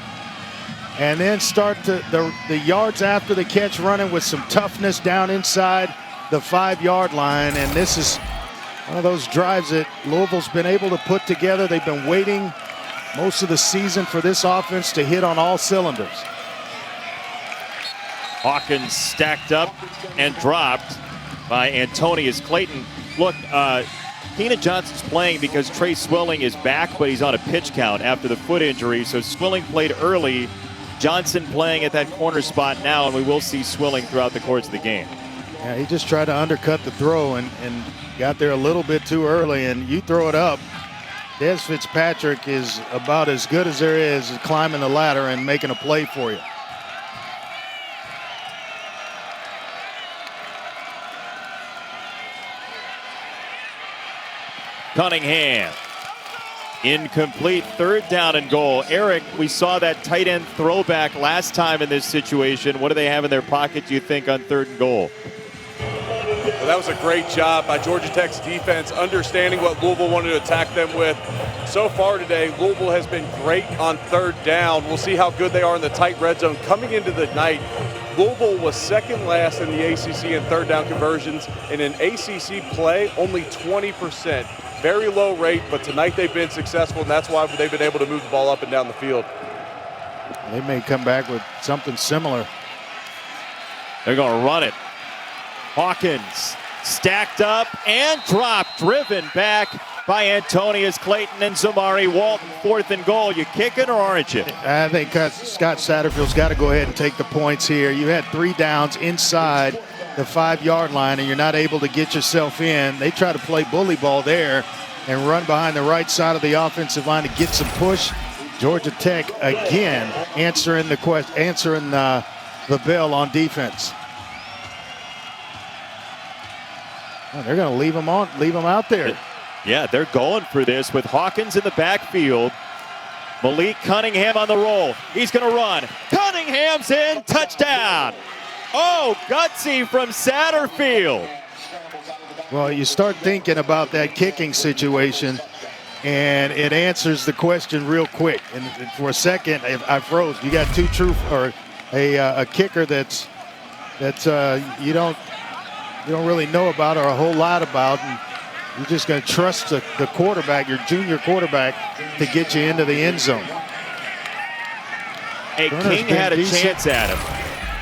and then start the yards after the catch running with some toughness down inside the 5-yard line. And this is one of those drives that Louisville's been able to put together. They've been waiting most of the season for this offense to hit on all cylinders. Hawkins stacked up and dropped. by Antonius Clayton. Look, Keenan Johnson's playing because Trey Swilling is back, but he's on a pitch count after the foot injury. So Swilling played early. Johnson playing at that corner spot now, and we will see Swilling throughout the course of the game. Yeah, he just tried to undercut the throw and got there a little bit too early, and you throw it up. Des Fitzpatrick is about as good as there is at climbing the ladder and making a play for you. Cunningham. Incomplete, 3rd down and goal. Eric, we saw that tight end throwback last time in this situation. What do they have in their pocket, do you think, on 3rd and goal? Well, that was a great job by Georgia Tech's defense, understanding what Louisville wanted to attack them with. So far today, Louisville has been great on 3rd down. We'll see how good they are in the tight red zone. Coming into the night, Louisville was 2nd last in the ACC in 3rd down conversions. In an ACC play, only 20%. Very low rate, but tonight they've been successful, and that's why they've been able to move the ball up and down the field. They may come back with something similar. They're going to run it. Hawkins stacked up and dropped, driven back by Antonius Clayton and Zamari Walton. 4th and goal. You kicking or aren't you? I think Scott Satterfield's got to go ahead and take the points here. You had 3 downs inside the 5-yard line, and you're not able to get yourself in. They try to play bully ball there and run behind the right side of the offensive line to get some push. Georgia Tech again answering the bell on defense. Oh, they're going to leave him out there. Yeah, they're going for this with Hawkins in the backfield. Malik Cunningham on the roll. He's going to run. Cunningham's in. Touchdown. Oh, gutsy from Satterfield. Well, you start thinking about that kicking situation, and it answers the question real quick. And for a second, I froze. You got a kicker that's you don't really know about or a whole lot about, and you're just going to trust the quarterback, your junior quarterback, to get you into the end zone. Hey, King had a chance at him.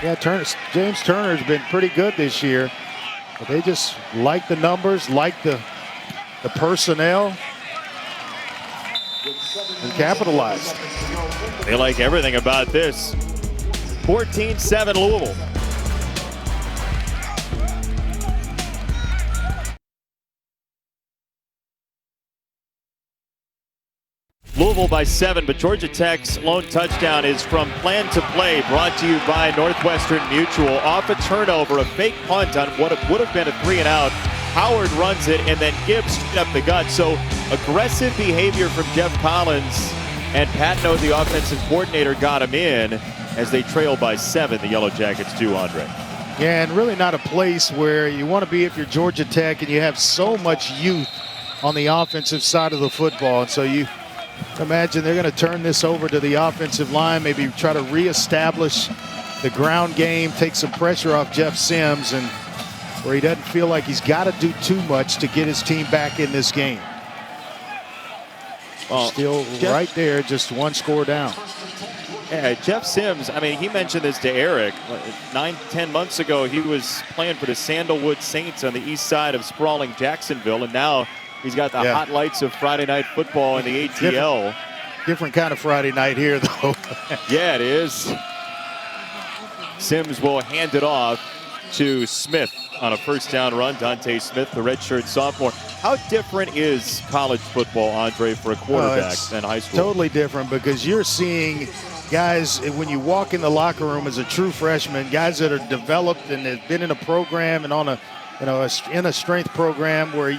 Yeah, James Turner's been pretty good this year. But they just like the numbers, like the personnel, and capitalized. They like everything about this. 14-7 Louisville. Louisville by 7, but Georgia Tech's lone touchdown is from Plan to Play, brought to you by Northwestern Mutual. Off a turnover, a fake punt on what would have been a 3-and-out. Howard runs it, and then Gibbs up the gut. So aggressive behavior from Jeff Collins, and Patno, the offensive coordinator, got him in as they trail by 7. The Yellow Jackets do, Andre. Yeah, and really not a place where you want to be if you're Georgia Tech and you have so much youth on the offensive side of the football. And so you imagine they're going to turn this over to the offensive line, maybe try to reestablish the ground game, take some pressure off Jeff Sims, and where he doesn't feel like he's got to do too much to get his team back in this game. Well, still right there, just 1 score down. Yeah, Jeff Sims, I mean, he mentioned this to Eric. 9-10 months ago, he was playing for the Sandalwood Saints on the east side of sprawling Jacksonville, and now he's got the hot lights of Friday Night Football in the ATL. Different kind of Friday night here, though. Yeah, it is. Sims will hand it off to Smith on a 1st down run. Dante Smith, the redshirt sophomore. How different is college football, Andre, for a quarterback than high school? Totally different, because you're seeing guys, when you walk in the locker room as a true freshman, guys that are developed and have been in a program and on in a strength program where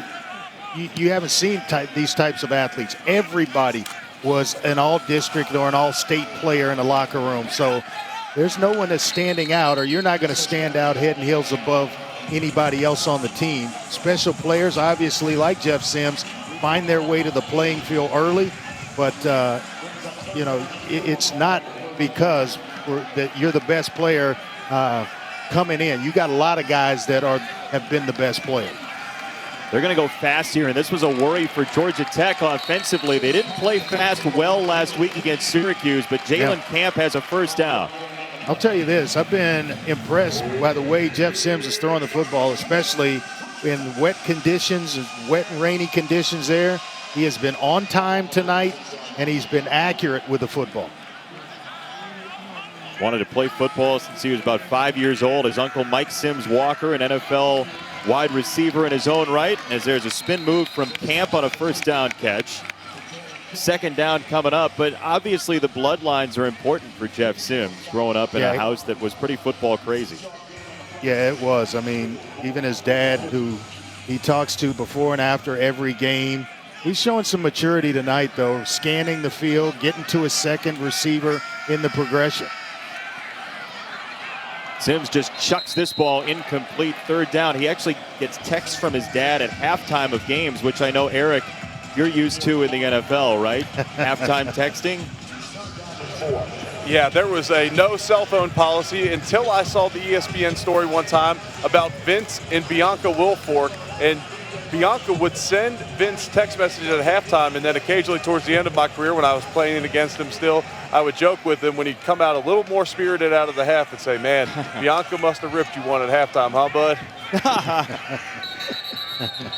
you haven't seen these types of athletes. Everybody was an all-district or an all-state player in the locker room. So there's no one that's standing out, or you're not going to stand out head and heels above anybody else on the team. Special players, obviously, like Jeff Sims, find their way to the playing field early. But, it's not because that you're the best player coming in. You got a lot of guys that have been the best player. They're going to go fast here, and this was a worry for Georgia Tech offensively. They didn't play fast well last week against Syracuse, but Jalen Camp has a 1st down. I'll tell you this, I've been impressed by the way Jeff Sims is throwing the football, especially in wet conditions, wet and rainy conditions there. He has been on time tonight, and he's been accurate with the football. Wanted to play football since he was about 5 years old. His uncle Mike Sims Walker, an NFL wide receiver in his own right, as there's a spin move from Camp on a first down catch. Second down coming up, but obviously the bloodlines are important for Jeff Sims, growing up in a house that was pretty football crazy. Yeah, it was. I mean, even his dad, who he talks to before and after every game, he's showing some maturity tonight, though, scanning the field, getting to his second receiver in the progression. Sims just chucks this ball incomplete, third down. He actually gets texts from his dad at halftime of games, which I know, Eric, you're used to in the NFL, right? Halftime texting? Yeah, there was a no cell phone policy until I saw the ESPN story one time about Vince and Bianca Wilfork, and Bianca would send Vince text messages at halftime, and then occasionally towards the end of my career when I was playing against him still, I would joke with him when he'd come out a little more spirited out of the half and say, man, Bianca must have ripped you one at halftime, huh, bud?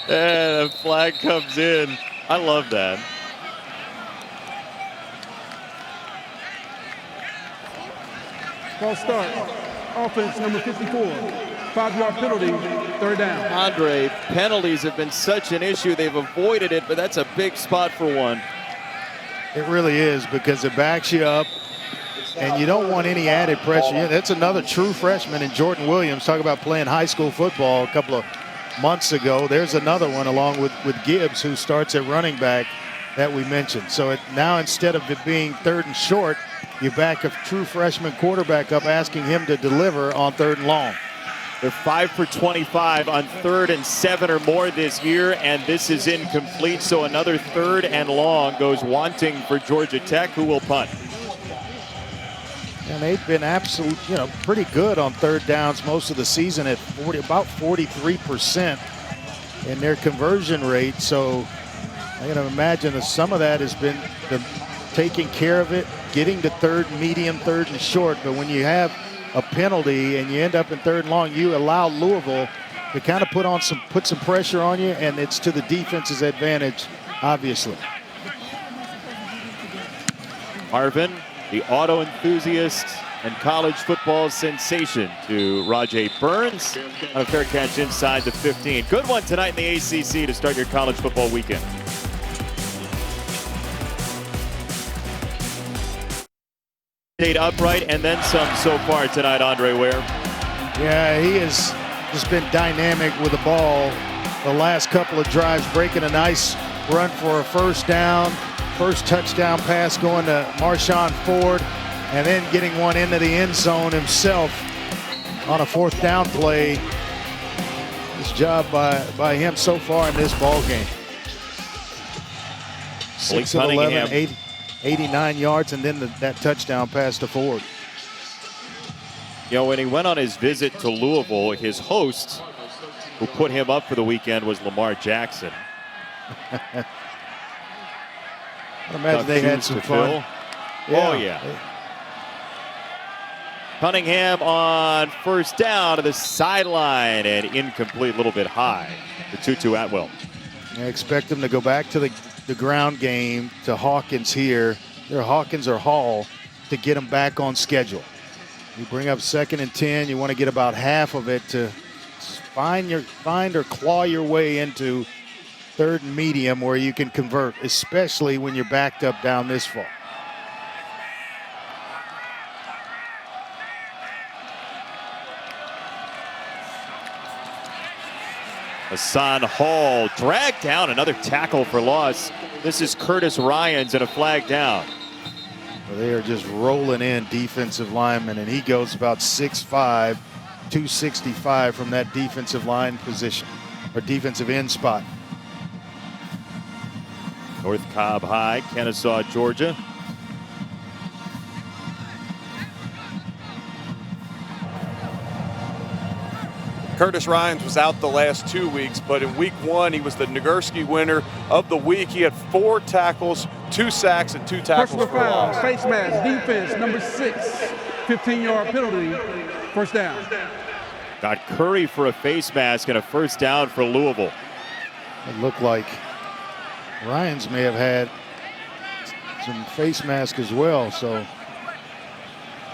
And the flag comes in. I love that. False start. Offense number 54. 5-yard penalty, third down. Andre, penalties have been such an issue. They've avoided it, but that's a big spot for one. It really is, because it backs you up, and you don't want any added pressure. Yeah, that's another true freshman in Jordan Williams. Talk about playing high school football a couple of months ago. There's another one along with Gibbs, who starts at running back that we mentioned. So now instead of it being third and short, you back a true freshman quarterback up, asking him to deliver on third and long. They're 5 for 25 on 3rd and 7 or more this year, and this is incomplete. So another 3rd and long goes wanting for Georgia Tech, who will punt. And they've been pretty good on third downs most of the season at about 43% in their conversion rate. So I can imagine that some of that has been taking care of it, getting to third, medium, third and short. But when you have a penalty and you end up in third and long, you allow Louisville to kind of put some pressure on you, and it's to the defense's advantage, obviously. Marvin, the auto enthusiast and college football sensation, to Rajay Burns on a fair catch inside the 15. Good one tonight in the ACC to start your college football weekend. Stayed upright and then some so far tonight, Andre Ware. Yeah, he has just been dynamic with the ball the last couple of drives, breaking a nice run for a first down, first touchdown pass going to Marshawn Ford, and then getting one into the end zone himself on a fourth down play. Nice job by him so far in this ball game. 6 of 11, 89 yards, and then that touchdown pass to Ford. You know, when he went on his visit to Louisville, his host, who put him up for the weekend, was Lamar Jackson. I imagine they had some fun. Yeah. Oh, yeah. Cunningham on first down to the sideline and incomplete, a little bit high. The 2-2 Atwell. I expect them to go back to the ground game to Hawkins here. They're Hawkins or Hall to get them back on schedule. You bring up 2nd and 10. You want to get about half of it to find or claw your way into 3rd and medium where you can convert, especially when you're backed up down this far. Hassan Hall dragged down, another tackle for loss. This is Curtis Ryans and a flag down. Well, they are just rolling in defensive linemen, and he goes about 6'5", 265 from that defensive line position, or defensive end spot. North Cobb High, Kennesaw, Georgia. Curtis Ryans was out the last 2 weeks, but in week 1, he was the Nagurski winner of the week. He had 4 tackles, 2 sacks, and 2 tackles Personal for foul, loss. face mask, defense, number 6. 15-yard penalty, first down. Got Curry for a face mask and a first down for Louisville. It looked like Ryans may have had some face mask as well, so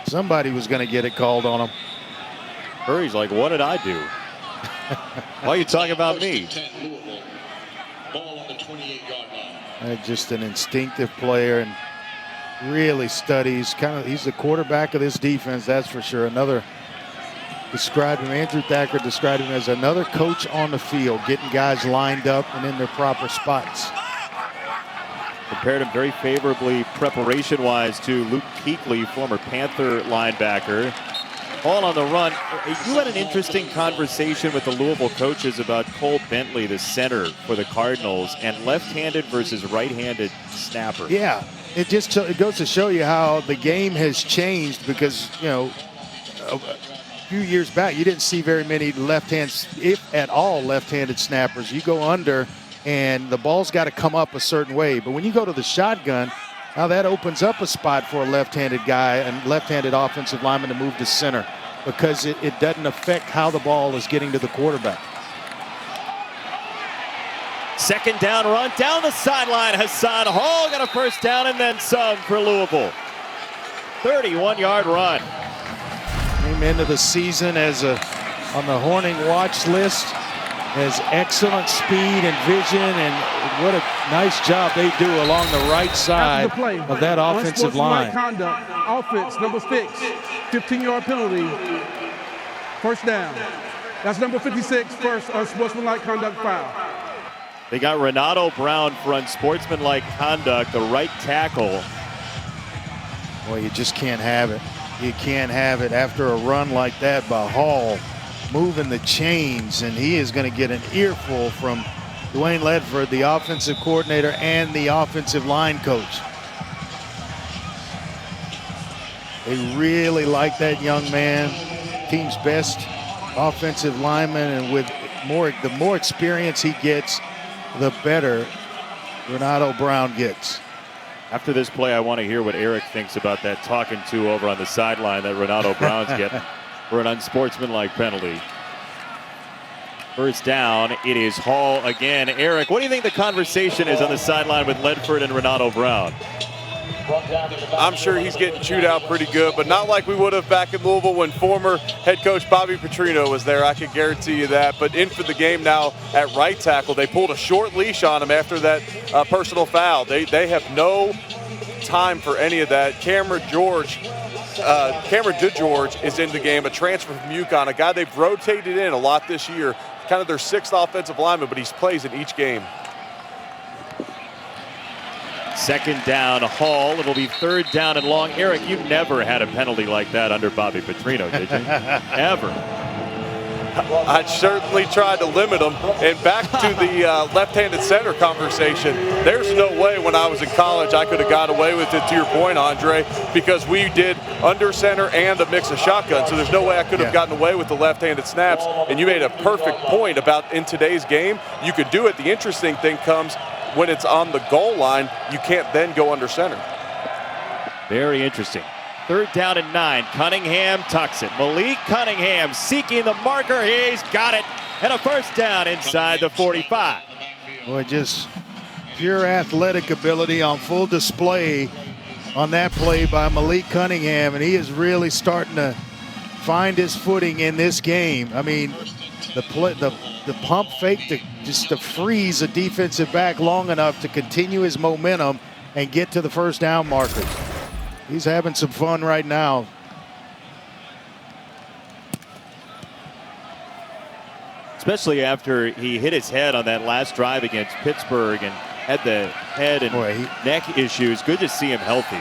somebody was going to get it called on him. Curry's like, what did I do? Why are you talking about me? Just an instinctive player and really studies. He's the quarterback of this defense, that's for sure. Andrew Thacker described him as another coach on the field, getting guys lined up and in their proper spots. Compared him very favorably preparation-wise to Luke Kuechly, former Panther linebacker. All on the run. You had an interesting conversation with the Louisville coaches about Cole Bentley, the center for the Cardinals, and left-handed versus right-handed snapper. Yeah, it goes to show you how the game has changed because, you know, a few years back you didn't see very many left-hand, if at all, left-handed snappers. You go under and the ball's got to come up a certain way. But when you go to the shotgun, now that opens up a spot for a left-handed guy and left-handed offensive lineman to move to center because it doesn't affect how the ball is getting to the quarterback. Second down run down the sideline. Hassan Hall got a first down and then some for Louisville. 31-yard run. Came into the season as on the Horning watch list. Has excellent speed and vision, and what a nice job they do along the right side of that offensive line. Conduct, offense, number 6, 15-yard penalty, first down. That's number 56, first unsportsmanlike conduct foul. They got Renato Brown for unsportsmanlike conduct, the right tackle. Boy, you just can't have it. You can't have it after a run like that by Hall. Moving the chains, and he is going to get an earful from Dwayne Ledford, the offensive coordinator and the offensive line coach. They really like that young man, team's best offensive lineman, and with the more experience he gets, the better Renato Brown gets. After this play, I want to hear what Eric thinks about that talking to over on the sideline that Renato Brown's getting for an unsportsmanlike penalty. First down, it is Hall again. Eric, what do you think the conversation is on the sideline with Ledford and Renato Brown? I'm sure he's getting chewed out pretty good, but not like we would have back in Louisville when former head coach Bobby Petrino was there. I can guarantee you that. But in for the game now at right tackle. They pulled a short leash on him after that personal foul. They have no time for any of that. Cameron DeGeorge is in the game, a transfer from UConn, a guy they've rotated in a lot this year, kind of their 6th offensive lineman, but he plays in each game. Second down, Hall. It'll be third down and long. Eric, you never had a penalty like that under Bobby Petrino, did you? Ever. I certainly tried to limit them. And back to the left-handed center conversation, there's no way when I was in college I could have got away with it, to your point, Andre, because we did under center and a mix of shotgun. So there's no way I could have gotten away with the left-handed snaps. And you made a perfect point about in today's game, you could do it. The interesting thing comes when it's on the goal line, you can't then go under center. Very interesting. Third down and 9. Cunningham tucks it. Malik Cunningham seeking the marker. He's got it. And a first down inside the 45. Boy, just pure athletic ability on full display on that play by Malik Cunningham. And he is really starting to find his footing in this game. I mean, the pump fake to freeze a defensive back long enough to continue his momentum and get to the first down markers. He's having some fun right now. Especially after he hit his head on that last drive against Pittsburgh and had the head and neck issues. Good to see him healthy.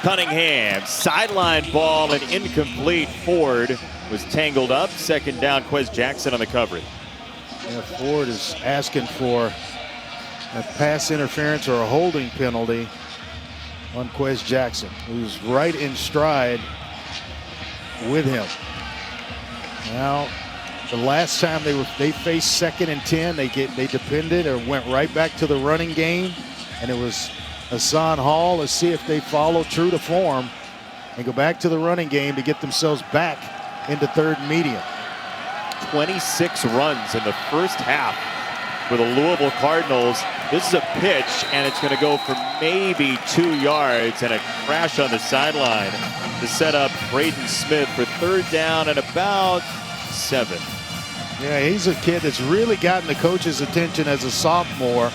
Cunningham, sideline ball and incomplete. Ford was tangled up. Second down, Quez Jackson on the coverage. Yeah, Ford is asking for a pass interference or a holding penalty on Quez Jackson, who's right in stride with him. Now, the last time they faced 2nd and 10, they depended or went right back to the running game, and it was Hassan Hall. Let's see if they follow true to form and go back to the running game to get themselves back into third and medium. 26 runs in the first half for the Louisville Cardinals. This is a pitch, and it's going to go for maybe 2 yards, and a crash on the sideline to set up Braden Smith for third down and about 7. Yeah, he's a kid that's really gotten the coach's attention as a sophomore,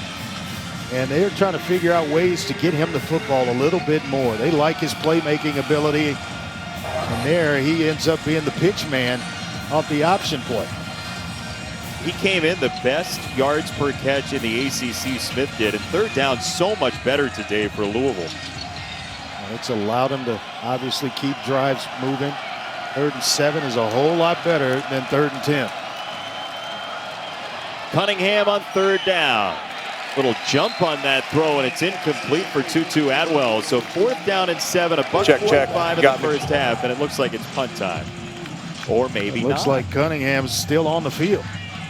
and they're trying to figure out ways to get him the football a little bit more. They like his playmaking ability, and there he ends up being the pitch man off the option play. He came in the best yards per catch in the ACC, Smith did, and third down so much better today for Louisville. It's allowed him to obviously keep drives moving. 3rd and 7 is a whole lot better than 3rd and 10. Cunningham on third down. Little jump on that throw, and it's incomplete for Tutu Atwell. So 4th down and 7, a buck 45 in the first half, and it looks like it's punt time. Or maybe not. Looks like Cunningham's still on the field.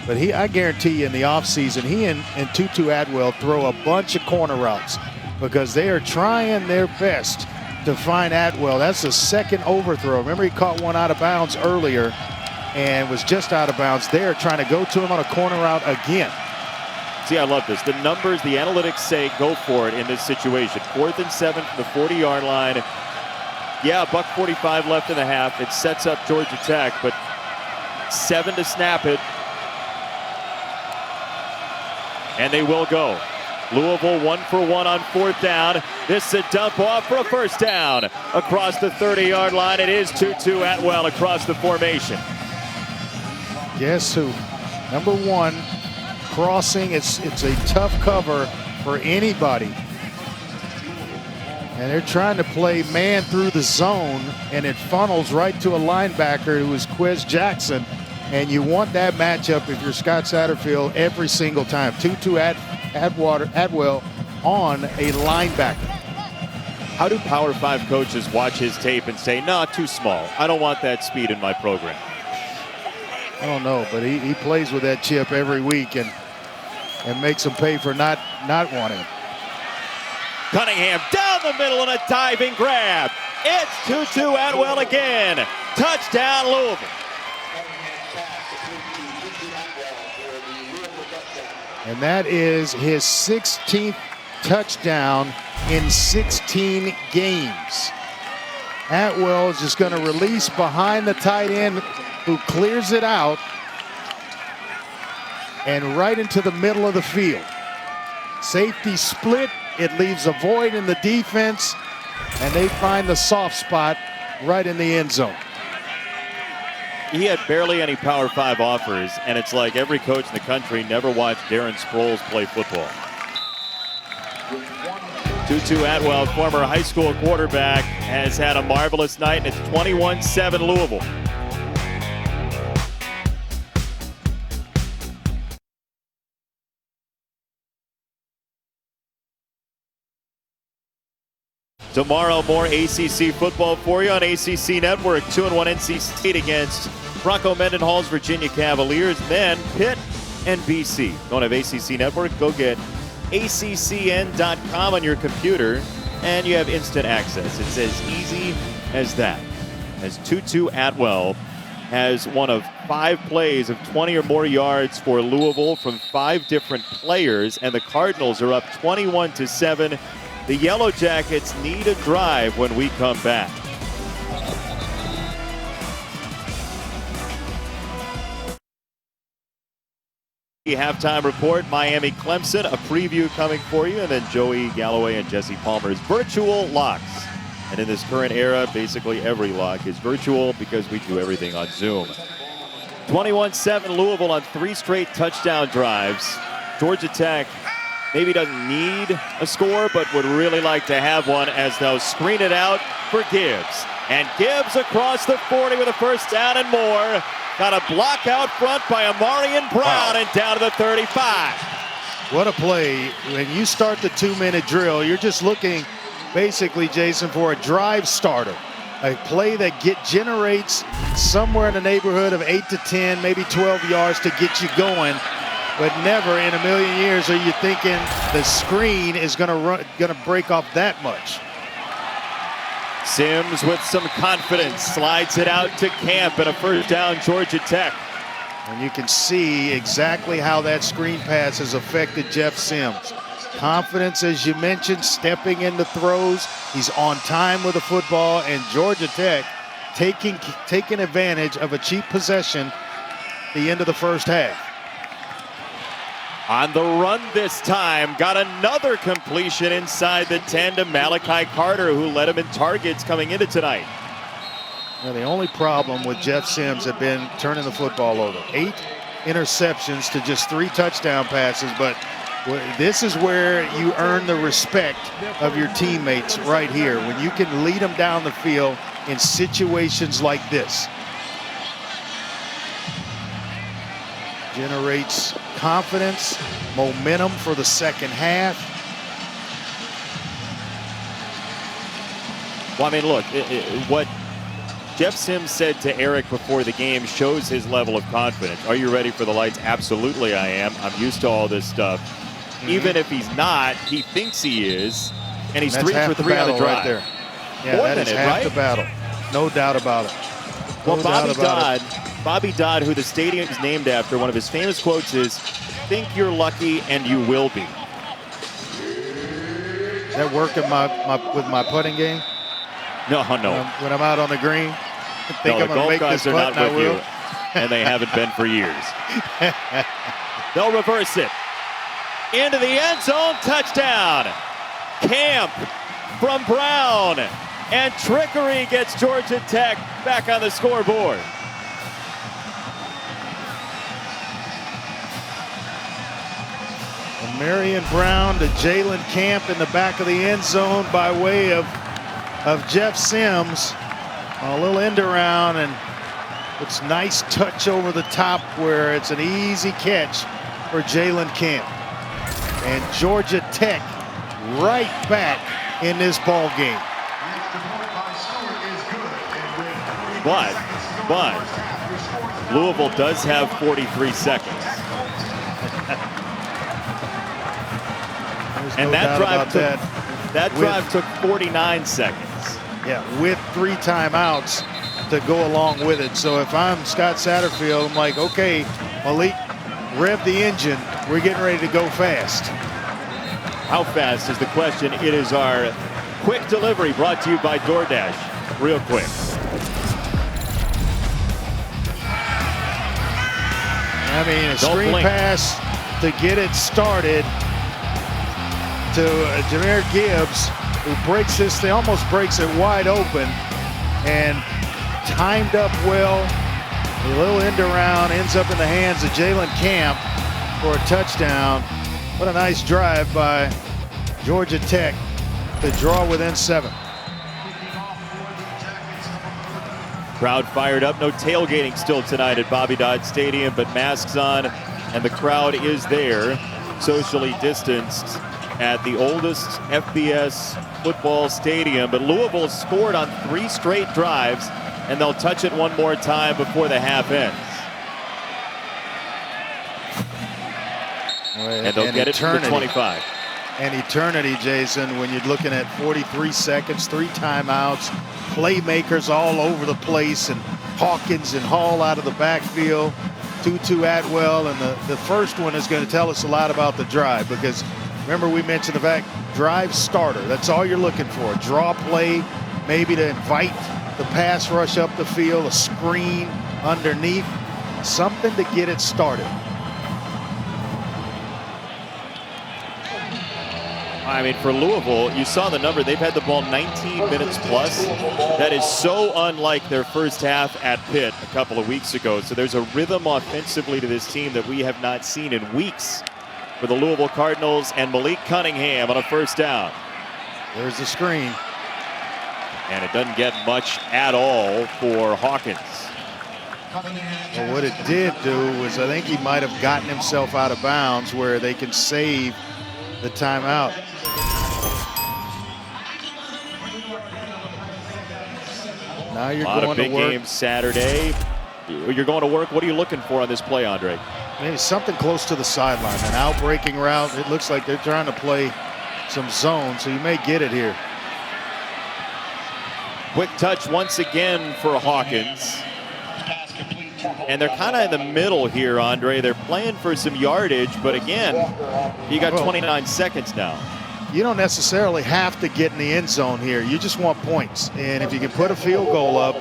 But I guarantee you in the offseason, he and Tutu Atwell throw a bunch of corner routes because they are trying their best to find Atwell. That's the second overthrow. Remember, he caught one out of bounds earlier and was just out of bounds. They're trying to go to him on a corner route again. See, I love this. The numbers, the analytics say go for it in this situation. 4th and 7 from the 40-yard line. Yeah, a buck 45 left in the half. It sets up Georgia Tech, but 7 to snap it. And they will go. Louisville 1 for 1 on 4th down. This is a dump off for a first down. Across the 30-yard line, it is Tutu Atwell across the formation. Guess who? Number 1, crossing. It's a tough cover for anybody. And they're trying to play man through the zone, and it funnels right to a linebacker who is Quiz Jackson. And you want that matchup if you're Scott Satterfield every single time. Tutu Atwell on a linebacker. How do Power 5 coaches watch his tape and say, no, too small. I don't want that speed in my program? I don't know, but he plays with that chip every week and makes them pay for not wanting it. Cunningham down the middle and a diving grab. It's Tutu Atwell again. Touchdown, Louisville. And that is his 16th touchdown in 16 games. Atwell is just going to release behind the tight end who clears it out and right into the middle of the field. Safety split. It leaves a void in the defense, and they find the soft spot right in the end zone. He had barely any Power 5 offers, and it's like every coach in the country never watched Darren Sproles play football. Tutu Atwell, former high school quarterback, has had a marvelous night, and it's 21-7 Louisville. Tomorrow, more ACC football for you on ACC Network. 2-1 NC State against Bronco Mendenhall's Virginia Cavaliers. Then Pitt and BC. Don't have ACC Network? Go get ACCN.com on your computer, and you have instant access. It's as easy as that. As Tutu Atwell has one of 5 plays of 20 or more yards for Louisville from 5 different players, and the Cardinals are up 21-7. The Yellow Jackets need a drive when we come back. Halftime report, Miami Clemson, a preview coming for you, and then Joey Galloway and Jesse Palmer's virtual locks. And in this current era, basically every lock is virtual because we do everything on Zoom. 21-7 Louisville on 3 straight touchdown drives. Georgia Tech maybe doesn't need a score, but would really like to have one as they'll screen it out for Gibbs. And Gibbs across the 40 with a first down and more. Got a block out front by Amarian Brown and down to the 35. What a play. When you start the 2-minute drill, you're just looking basically, Jason, for a drive starter. A play that generates somewhere in the neighborhood of 8 to 10, maybe 12 yards to get you going. But never in a million years are you thinking the screen is going to break off that much. Sims with some confidence slides it out to Camp, and a first down, Georgia Tech. And you can see exactly how that screen pass has affected Jeff Sims. Confidence, as you mentioned, stepping into throws. He's on time with the football, and Georgia Tech taking advantage of a cheap possession at the end of the first half. On the run this time, got another completion inside the 10 to Malachi Carter, who led him in targets coming into tonight. Now, the only problem with Jeff Sims had been turning the football over. 8 interceptions to just 3 touchdown passes, but this is where you earn the respect of your teammates right here, when you can lead them down the field in situations like this. Generates confidence, momentum for the second half. Well, I mean, look, what Jeff Sims said to Eric before the game shows his level of confidence. Are you ready for the lights? Absolutely I am. I'm used to all this stuff. Even if he's not, he thinks he is. And he's 3 for 3 on the drive. Right there. Yeah, More that than is it, half right? the battle. No doubt about it. No Well, doubt Bobby Dodd, who the stadium is named after, one of his famous quotes is, "Think you're lucky and you will be." Is that working with my putting game? No. When I'm out on the green, I think No, I'm the going to golf make guys this are putt, not and I with will. you, and they haven't been for years. They'll reverse it. Into the end zone, touchdown. Camp from Brown. And Trickery gets Georgia Tech back on the scoreboard. Marion Brown to Jalen Camp in the back of the end zone by way of Jeff Sims. A little end around, and it's nice touch over the top where it's an easy catch for Jalen Camp. And Georgia Tech right back in this ball game. But Louisville does have 43 seconds. And that drive took 49 seconds. Yeah, with 3 timeouts to go along with it. So if I'm Scott Satterfield, I'm like, okay, Malik, rev the engine. We're getting ready to go fast. How fast is the question? It is our quick delivery brought to you by DoorDash. Real quick. I mean, a screen pass to get it started to Jahmyr Gibbs, who breaks this thing, almost breaks it wide open, and timed up well. A little end around, ends up in the hands of Jalen Camp for a touchdown. What a nice drive by Georgia Tech to draw within 7. Crowd fired up. No tailgating still tonight at Bobby Dodd Stadium, but masks on, and the crowd is there, socially distanced, at the oldest FBS football stadium. But Louisville scored on 3 straight drives, and they'll touch it one more time before the half ends. And they'll get it to the 25. An eternity, Jason, when you're looking at 43 seconds, 3 timeouts, playmakers all over the place, and Hawkins and Hall out of the backfield, Tutu Atwell, and the first one is going to tell us a lot about the drive, because remember we mentioned the fact, drive starter, that's all you're looking for. A draw play, maybe to invite the pass rush up the field, a screen underneath, something to get it started. I mean, for Louisville, you saw the number. They've had the ball 19 minutes plus. That is so unlike their first half at Pitt a couple of weeks ago. So there's a rhythm offensively to this team that we have not seen in weeks for the Louisville Cardinals, and Malik Cunningham on a first down. There's the screen. And it doesn't get much at all for Hawkins. Well, what it did do was I think he might have gotten himself out of bounds where they can save the timeout. Now you're going to work. A lot of big games Saturday. You're going to work. What are you looking for on this play, Andre? Maybe something close to the sideline, an out-breaking route. It looks like they're trying to play some zone, so you may get it here. Quick touch once again for Hawkins. And they're kind of in the middle here, Andre. They're playing for some yardage, but again, you got 29 seconds now. You don't necessarily have to get in the end zone here. You just want points. And if you can put a field goal up,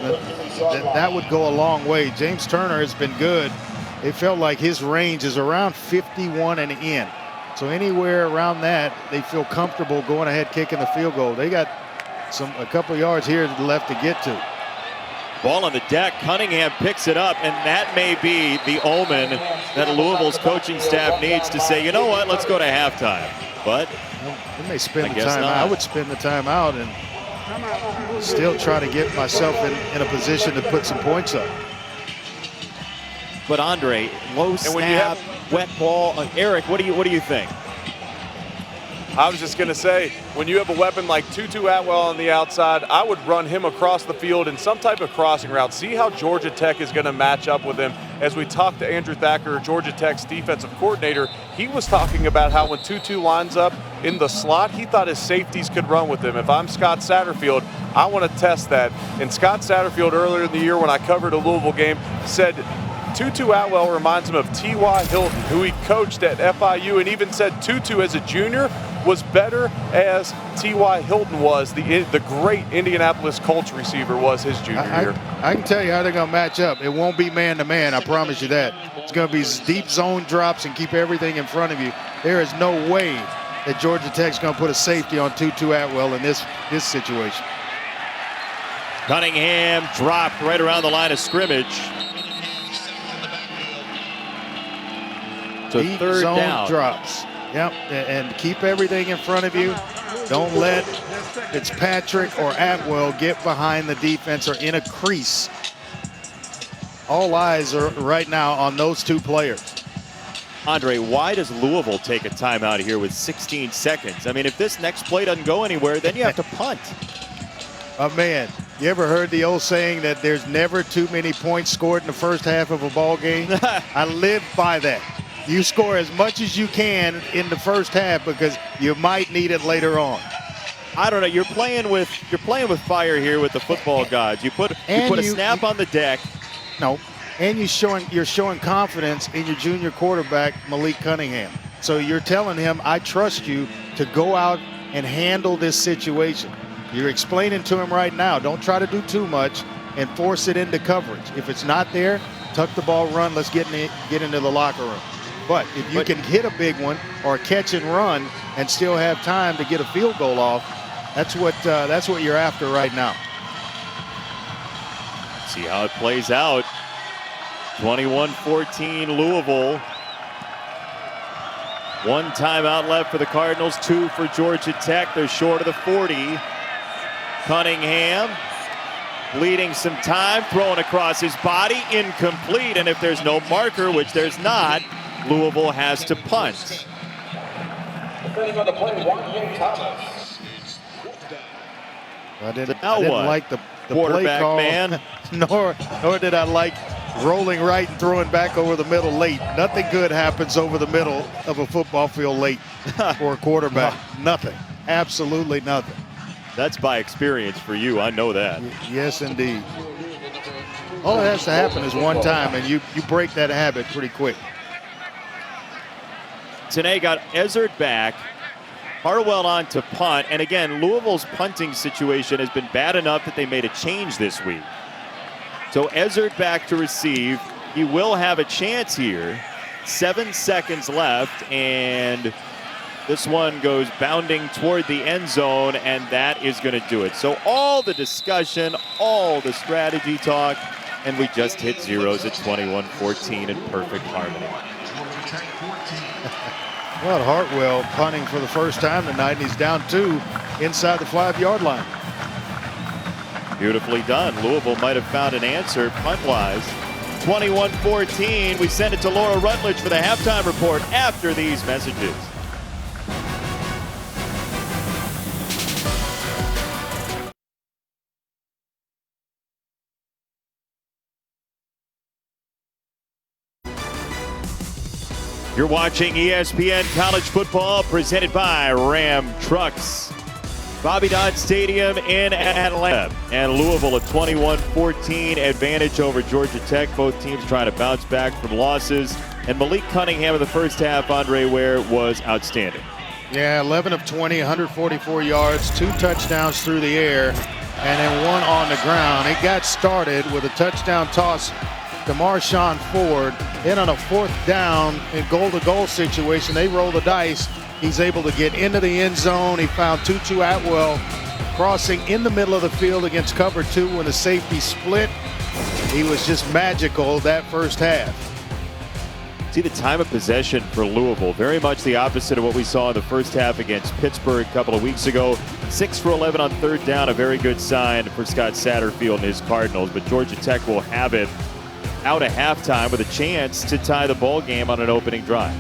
that would go a long way. James Turner has been good. It felt like his range is around 51 and in. So anywhere around that, they feel comfortable going ahead kicking the field goal. They got a couple yards here left to get to. Ball on the deck. Cunningham picks it up, and that may be the omen that Louisville's coaching staff needs to say, you know what, let's go to halftime. But they may spend the timeout. I would spend the timeout and still try to get myself in a position to put some points up. But Andre, low snap, wet ball. Eric, what do you think? I was just going to say, when you have a weapon like Tutu Atwell on the outside, I would run him across the field in some type of crossing route. See how Georgia Tech is going to match up with him. As we talked to Andrew Thacker, Georgia Tech's defensive coordinator, he was talking about how when Tutu lines up in the slot, he thought his safeties could run with him. If I'm Scott Satterfield, I want to test that. And Scott Satterfield earlier in the year when I covered a Louisville game said Tutu Atwell reminds him of T.Y. Hilton, who he coached at FIU, and even said Tutu as a junior was better as T.Y. Hilton was, the great Indianapolis Colts receiver was his junior year. I can tell you how they're going to match up. It won't be man-to-man, I promise you that. It's going to be deep zone drops and keep everything in front of you. There is no way that Georgia Tech's going to put a safety on Tutu Atwell in this situation. Cunningham dropped right around the line of scrimmage. So deep third zone down. Drops. Yep, and keep everything in front of you. Don't let Fitzpatrick or Atwell get behind the defense or in a crease. All eyes are right now on those two players. Andre, why does Louisville take a timeout here with 16 seconds? I mean, if this next play doesn't go anywhere, then you have to punt. Man, you ever heard the old saying that there's never too many points scored in the first half of a ball game? I live by that. You score as much as you can in the first half because you might need it later on. I don't know. You're playing with fire here with the football gods. You put a snap on the deck. No, and you're showing confidence in your junior quarterback Malik Cunningham. So you're telling him, I trust you to go out and handle this situation. You're explaining to him right now, don't try to do too much and force it into coverage. If it's not there, tuck the ball, run. Let's get into the locker room. But if you can hit a big one or catch and run and still have time to get a field goal off, that's what you're after right now. See how it plays out. 21-14 Louisville. One timeout left for the Cardinals, 2 for Georgia Tech. They're short of the 40. Cunningham bleeding some time, throwing across his body, incomplete. And if there's no marker, which there's not, Louisville has to punt. I didn't like the play call, man. nor did I like rolling right and throwing back over the middle late. Nothing good happens over the middle of a football field late for a quarterback. Nothing. Absolutely nothing. That's by experience for you. I know that. Yes, indeed. All that has to happen is one time, and you break that habit pretty quick. Tanae got Ezzard back. Harwell on to punt. And again, Louisville's punting situation has been bad enough that they made a change this week. So Ezzard back to receive. He will have a chance here. 7 seconds left, and this one goes bounding toward the end zone, and that is going to do it. So all the discussion, all the strategy talk, and we just hit zeros at 21-14 in perfect harmony. Well, Hartwell punting for the first time tonight, and he's down 2 inside the 5-yard line. Beautifully done. Louisville might have found an answer punt-wise. 21-14. We send it to Laura Rutledge for the halftime report after these messages. You're watching ESPN College Football presented by Ram Trucks. Bobby Dodd Stadium in Atlanta. And Louisville a 21-14 advantage over Georgia Tech. Both teams trying to bounce back from losses. And Malik Cunningham in the first half, Andre Ware, was outstanding. Yeah, 11 of 20, 144 yards, 2 touchdowns through the air, and then 1 on the ground. It got started with a touchdown toss to Marshawn Ford. Then on a 4th down and goal-to-goal situation, they roll the dice. He's able to get into the end zone. He found Tutu Atwell crossing in the middle of the field against cover 2 when the safety split. He was just magical that first half. See the time of possession for Louisville, very much the opposite of what we saw in the first half against Pittsburgh a couple of weeks ago. 6 for 11 on 3rd down, a very good sign for Scott Satterfield and his Cardinals. But Georgia Tech will have it out at halftime with a chance to tie the ball game on an opening drive.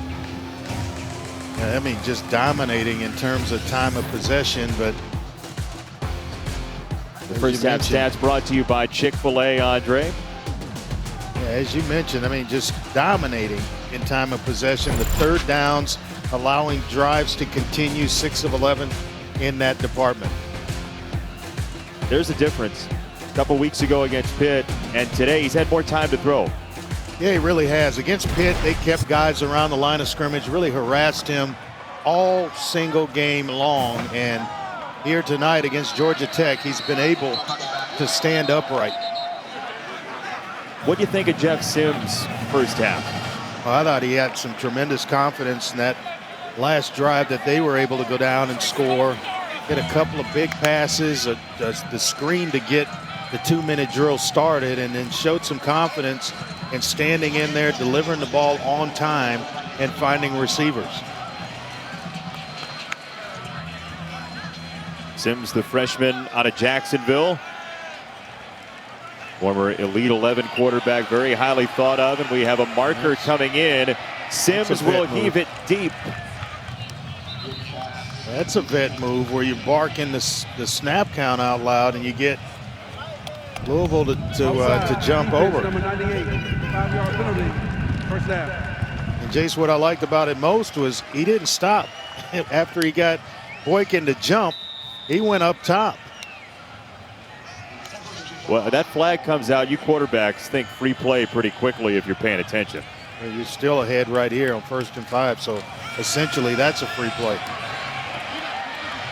I mean, just dominating in terms of time of possession, but the first half stats brought to you by Chick-fil-A, Andre. Yeah, as you mentioned, I mean, just dominating in time of possession. The 3rd downs, allowing drives to continue, 6 of 11 in that department. There's a difference. A couple weeks ago against Pitt, and today he's had more time to throw. Yeah, he really has. Against Pitt, they kept guys around the line of scrimmage, really harassed him all single game long. And here tonight against Georgia Tech, he's been able to stand upright. What do you think of Jeff Sims' first half? Well, I thought he had some tremendous confidence in that last drive that they were able to go down and score. Hit a couple of big passes, the screen to get the 2-minute drill started, and then showed some confidence in standing in there, delivering the ball on time, and finding receivers. Sims, the freshman out of Jacksonville. Former Elite 11 quarterback, very highly thought of, and we have a marker coming in. Sims will heave it deep. That's a vet move where you bark in the snap count out loud and you get Louisville to jump over. Number 98, 5-yard penalty, first down. And Jace, what I liked about it most was he didn't stop. After he got Boykin to jump, he went up top. Well, that flag comes out. You quarterbacks think free play pretty quickly if you're paying attention. You're still ahead right here on 1st and 5, so essentially that's a free play.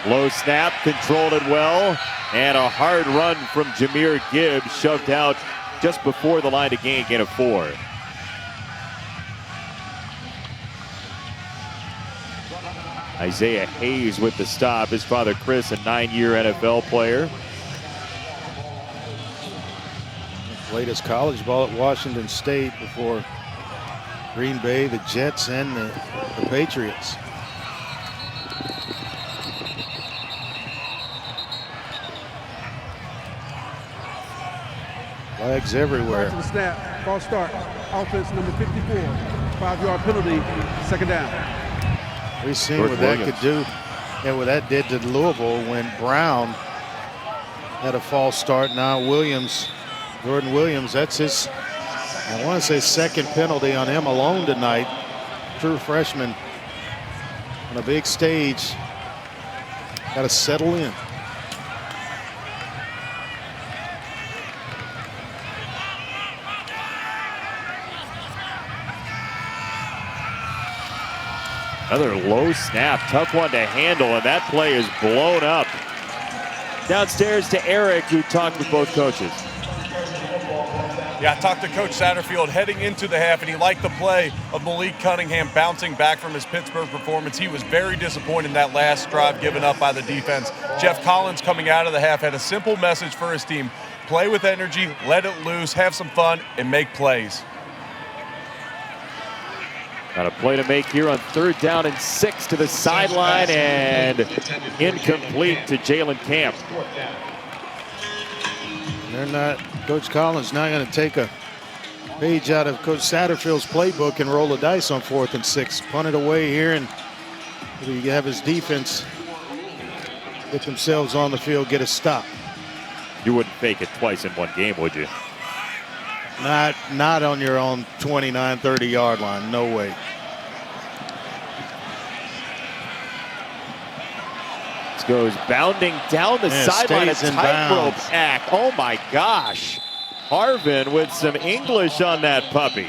Low snap, controlled it well, and a hard run from Jahmyr Gibbs, shoved out just before the line to gain of 4. Isaiah Hayes with the stop. His father Chris, a 9-year NFL player. Played his college ball at Washington State before Green Bay, the Jets, and the Patriots. Flags everywhere. To the snap, false start, offense number 54, 5-yard penalty, 2nd down. We've seen what that could do, and what that did to Louisville when Brown had a false start. Now Williams, Jordan Williams, that's his, I want to say, 2nd penalty on him alone tonight. True freshman on a big stage. Got to settle in. Another low snap, tough one to handle, and that play is blown up. Downstairs to Eric, who talked with both coaches. Yeah, I talked to Coach Satterfield heading into the half, and he liked the play of Malik Cunningham bouncing back from his Pittsburgh performance. He was very disappointed in that last drive given up by the defense. Jeff Collins coming out of the half had a simple message for his team. Play with energy, let it loose, have some fun, and make plays. Got a play to make here on 3rd down and 6 to the sideline, and incomplete to Jalen Camp. They're not, Coach Collins not going to take a page out of Coach Satterfield's playbook and roll the dice on 4th and 6. Punt it away here, and you have his defense get themselves on the field, get a stop. You wouldn't fake it twice in one game, would you? Not on your own 29, 30-yard line. No way. goes bounding down the sideline. A stays in tightrope bounds. act. Oh my gosh. Harvin with some English on that puppy.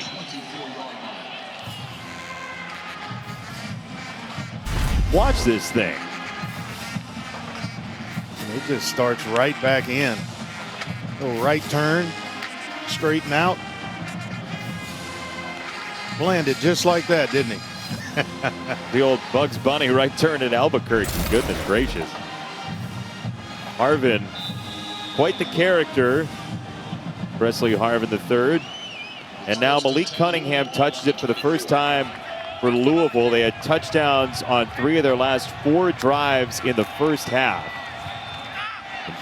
Watch this thing. It just starts right back in. Little right turn, straighten out. Landed just like that, didn't he? The old Bugs Bunny right turn at Albuquerque. Goodness gracious. Harvin, quite the character. Presley Harvin III. And now Malik Cunningham touches it for the first time for Louisville. They had touchdowns on 3 of their last 4 drives in the first half.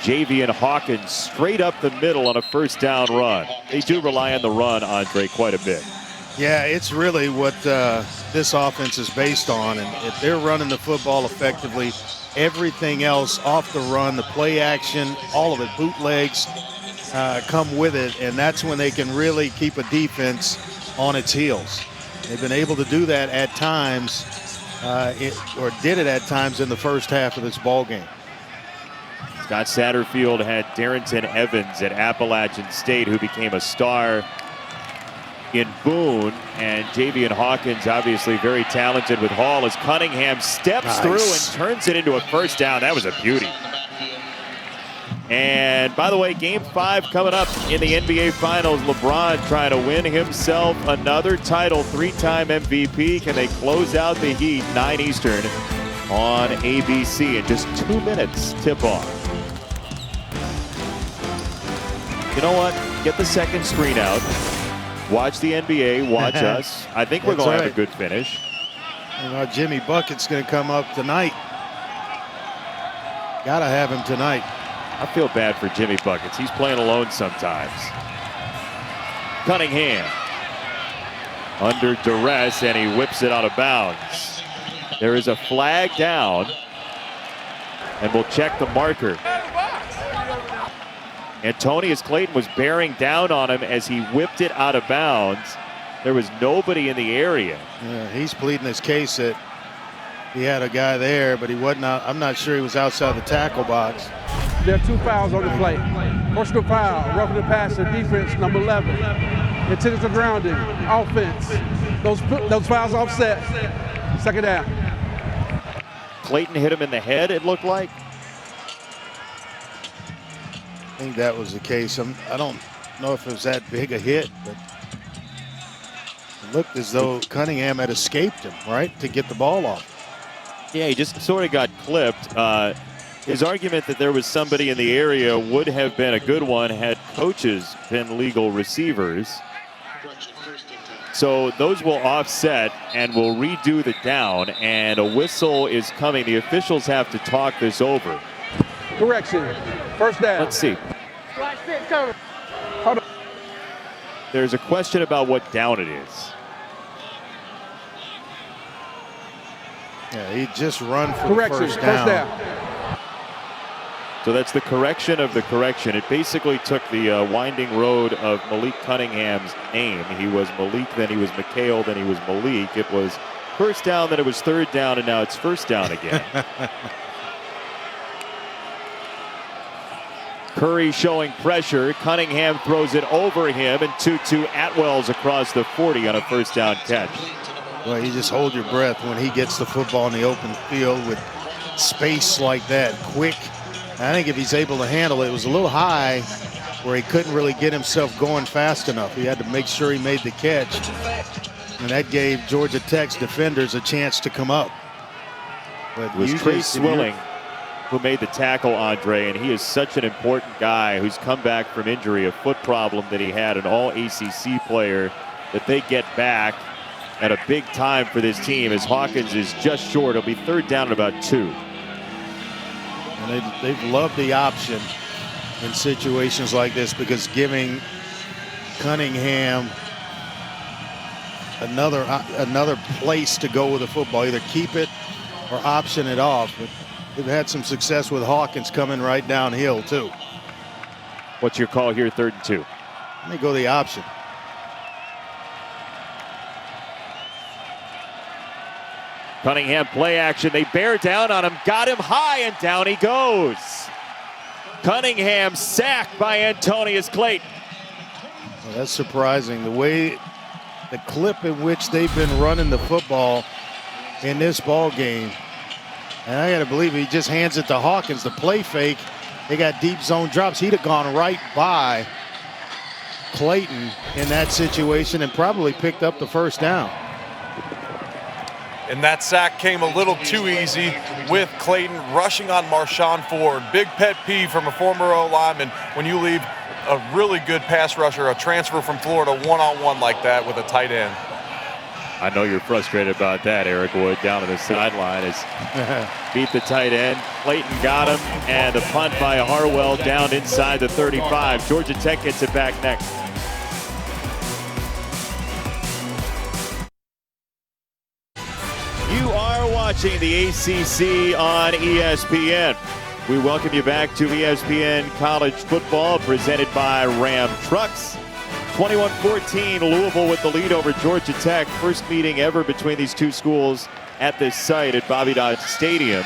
Javian Hawkins straight up the middle on a first down run. They do rely on the run, Andre, quite a bit. Yeah, it's really what this offense is based on. And if they're running the football effectively, everything else off the run, the play action, all of it, bootlegs, come with it. And that's when they can really keep a defense on its heels. They've been able to do that at times, or did it at times in the first half of this ball game. Scott Satterfield had Darrington Evans at Appalachian State, who became a star in Boone, and Javian Hawkins obviously very talented with Hall as Cunningham steps through and turns it into a first down. That was a beauty. And by the way, game 5 coming up in the NBA Finals. LeBron trying to win himself another title, 3-time MVP. Can they close out the Heat? 9 Eastern on ABC in just 2 minutes tip-off. You know what? Get the second screen out. Watch the NBA, watch us. I think we're going to have a good finish. You know, Jimmy Bucket's going to come up tonight. Got to have him tonight. I feel bad for Jimmy Buckets. He's playing alone sometimes. Cunningham under duress, and he whips it out of bounds. There is a flag down, and we'll check the marker. Antonius Clayton was bearing down on him as he whipped it out of bounds. There was nobody in the area. Yeah, he's pleading his case that he had a guy there, but he wasn't. I'm not sure he was outside the tackle box. There are 2 fouls on the play. Personal foul, roughing the passer, defense, number 11. Intentional grounding, offense. Those fouls offset. Second down. Clayton hit him in the head, it looked like. I think that was the case. I don't know if it was that big a hit, but it looked as though Cunningham had escaped him, right, to get the ball off. Yeah, he just sort of got clipped. His argument that there was somebody in the area would have been a good one had coaches been legal receivers. So those will offset and will redo the down, and a whistle is coming. The officials have to talk this over. Correction. First down. Let's see. Hold on. There's a question about what down it is. Yeah, he just run for Correction. the first down. So that's the correction of the correction. It basically took the winding road of Malik Cunningham's name. He was Malik, then he was McHale, then he was Malik. It was first down, then it was third down, and now it's first down again. Curry showing pressure. Cunningham throws it over him, and Tutu Atwell's across the 40 on a first down catch. Well, you just hold your breath when he gets the football in the open field with space like that, quick. I think if he's able to handle it, it was a little high where he couldn't really get himself going fast enough. He had to make sure he made the catch, and that gave Georgia Tech's defenders a chance to come up. But it was Trey Swilling who made the tackle, Andre, and he is such an important guy who's come back from injury, a foot problem that he had, an all-ACC player that they get back at a big time for this team as Hawkins is just short. It'll be third down at about 2. And they've loved the option in situations like this because giving Cunningham another place to go with the football, either keep it or option it off. But they've had some success with Hawkins coming right downhill too. What's your call here, third and 2? Let me go the option. Cunningham play action. They bear down on him. Got him high, and down he goes. Cunningham sacked by Antonius Clayton. Well, that's surprising. The clip in which they've been running the football in this ball game. And I got to believe he just hands it to Hawkins. The play fake. They got deep zone drops. He'd have gone right by Clayton in that situation and probably picked up the first down. And that sack came a little too easy with Clayton rushing on Marshawn Ford. Big pet peeve from a former O-lineman when you leave a really good pass rusher, a transfer from Florida, one-on-one like that with a tight end. I know you're frustrated about that, Eric Wood, down on the sideline as beat the tight end. Clayton got him, and the punt by Harwell down inside the 35. Georgia Tech gets it back next. You are watching the ACC on ESPN. We welcome you back to ESPN College Football, presented by Ram Trucks. 21-14, Louisville with the lead over Georgia Tech. First meeting ever between these two schools at this site at Bobby Dodd Stadium.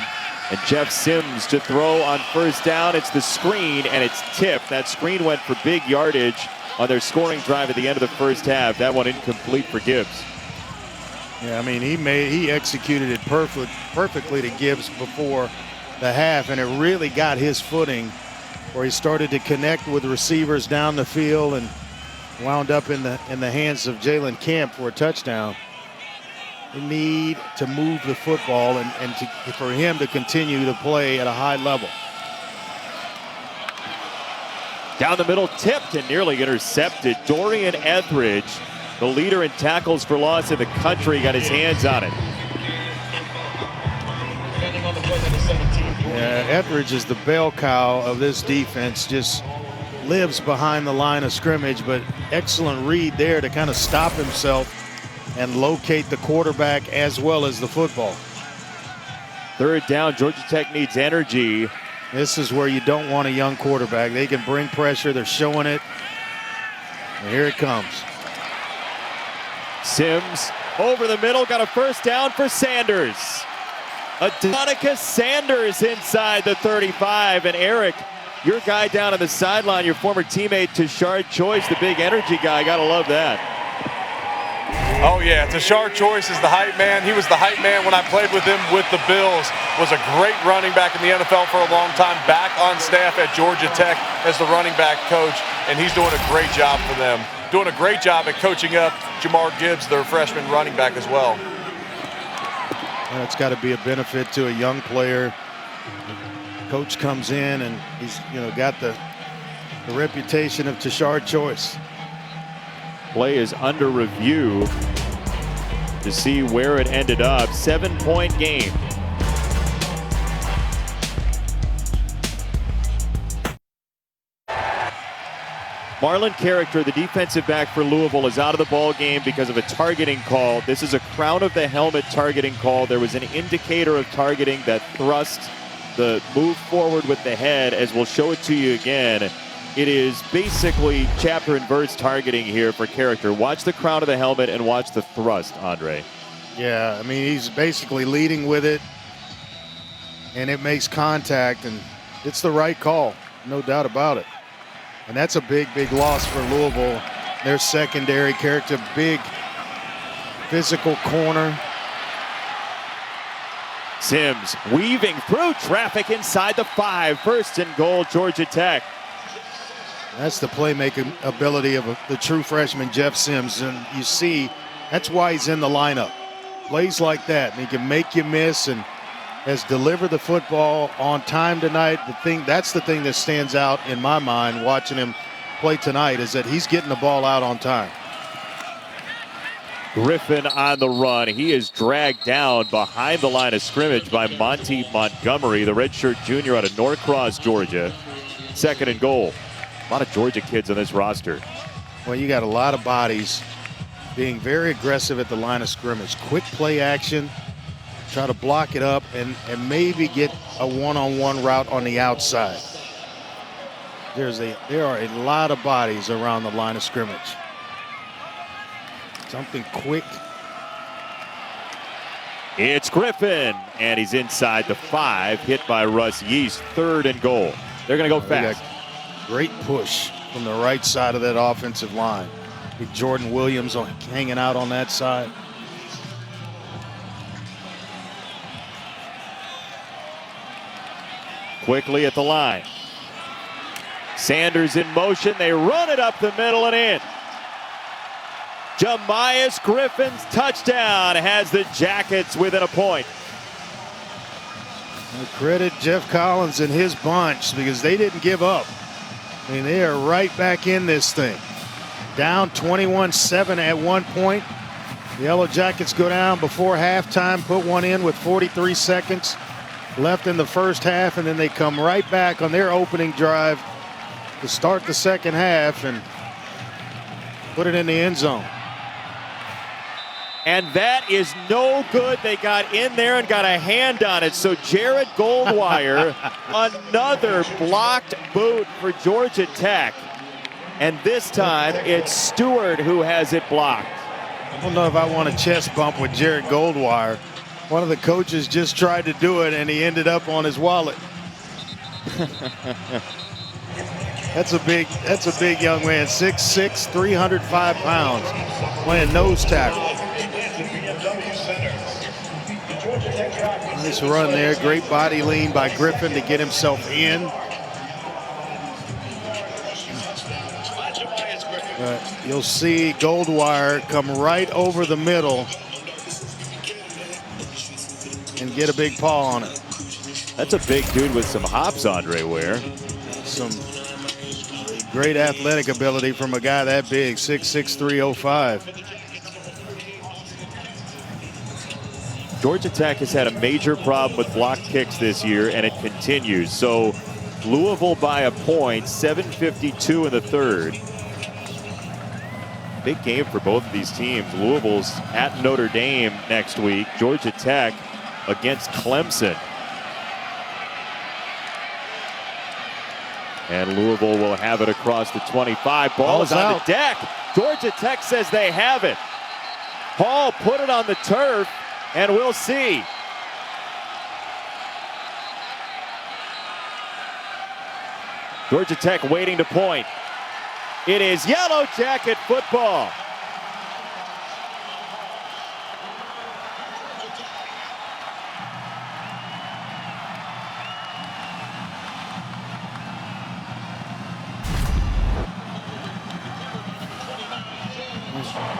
And Jeff Sims to throw on first down. It's the screen, and it's tipped. That screen went for big yardage on their scoring drive at the end of the first half. That one incomplete for Gibbs. Yeah, I mean, he executed it perfectly to Gibbs before the half, and it really got his footing where he started to connect with receivers down the field and wound up in the hands of Jalen Camp for a touchdown. They need to move the football and for him to continue to play at a high level. Down the middle, tipped and nearly intercepted. Dorian Etheridge, the leader in tackles for loss in the country, got his hands on it. Yeah, Etheridge is the bell cow of this defense. Just lives behind the line of scrimmage, but excellent read there to kind of stop himself and locate the quarterback as well as the football. Third down, Georgia Tech needs energy. This is where you don't want a young quarterback. They can bring pressure. They're showing it. And here it comes. Sims over the middle, got a first down for Sanders. Adonicus Sanders inside the 35. And Eric, your guy down on the sideline, your former teammate Tashard Choice, the big energy guy. Gotta love that. Oh yeah, Tashard Choice is the hype man. He was the hype man when I played with him with the Bills. Was a great running back in the NFL for a long time. Back on staff at Georgia Tech as the running back coach, and he's doing a great job for them. Doing a great job at coaching up Jamar Gibbs, their freshman running back as well. Well, it's got to be a benefit to a young player. Coach comes in and he's got the reputation of Tashard Choice. Play is under review to see where it ended up. 7-point game. Marlon Character, the defensive back for Louisville, is out of the ball game because of a targeting call. This is a crown of the helmet targeting call. There was an indicator of targeting that thrust the move forward with the head, as we'll show it to you again. It is basically chapter and verse targeting here for Character. Watch the crown of the helmet and watch the thrust, Andre. Yeah, I mean, he's basically leading with it, and it makes contact, and it's the right call, no doubt about it. And that's a big, big loss for Louisville. Their secondary. Character, big physical corner. Sims weaving through traffic inside the 5. First and goal, Georgia Tech. That's the playmaking ability of the true freshman, Jeff Sims. And you see, that's why he's in the lineup. Plays like that, and he can make you miss and has delivered the football on time tonight. That's the thing that stands out in my mind watching him play tonight, is that he's getting the ball out on time. Griffin on the run. He is dragged down behind the line of scrimmage by Monty Montgomery, the redshirt junior out of Norcross, Georgia. Second and goal. A lot of Georgia kids on this roster. Well, you got a lot of bodies being very aggressive at the line of scrimmage. Quick play action. Try to block it up and maybe get a one-on-one route on the outside. There are a lot of bodies around the line of scrimmage. Something quick. It's Griffin, and he's inside the 5, hit by Russ Yeast, 3rd and goal. They're going to go fast. Great push from the right side of that offensive line. With Jordan Williams hanging out on that side. Quickly at the line. Sanders in motion. They run it up the middle and in. Jamias Griffin's touchdown has the Jackets within a point. I credit Jeff Collins and his bunch because they didn't give up. I mean, they are right back in this thing. Down 21-7 at one point. The Yellow Jackets go down before halftime, put one in with 43 seconds left in the first half, and then they come right back on their opening drive to start the second half and put it in the end zone. And that is no good. They got in there and got a hand on it. So Jared Goldwire, another blocked boot for Georgia Tech. And this time it's Stewart who has it blocked. I don't know if I want a chest bump with Jared Goldwire. One of the coaches just tried to do it and he ended up on his wallet. That's a big young man, 6'6", 305 pounds, playing nose tackle. Nice run there, great body lean by Griffin to get himself in. You'll see Goldwire come right over the middle and get a big paw on it. That's a big dude with some hops, Andre Ware. Some great athletic ability from a guy that big, 6'6", 305. Georgia Tech has had a major problem with block kicks this year, and it continues. So Louisville by a point, 7:52 in the third. Big game for both of these teams. Louisville's at Notre Dame next week. Georgia Tech against Clemson. And Louisville will have it across the 25. Ball is on the deck. Georgia Tech says they have it. Hall put it on the turf, and we'll see. Georgia Tech waiting to point. It is Yellow Jacket football.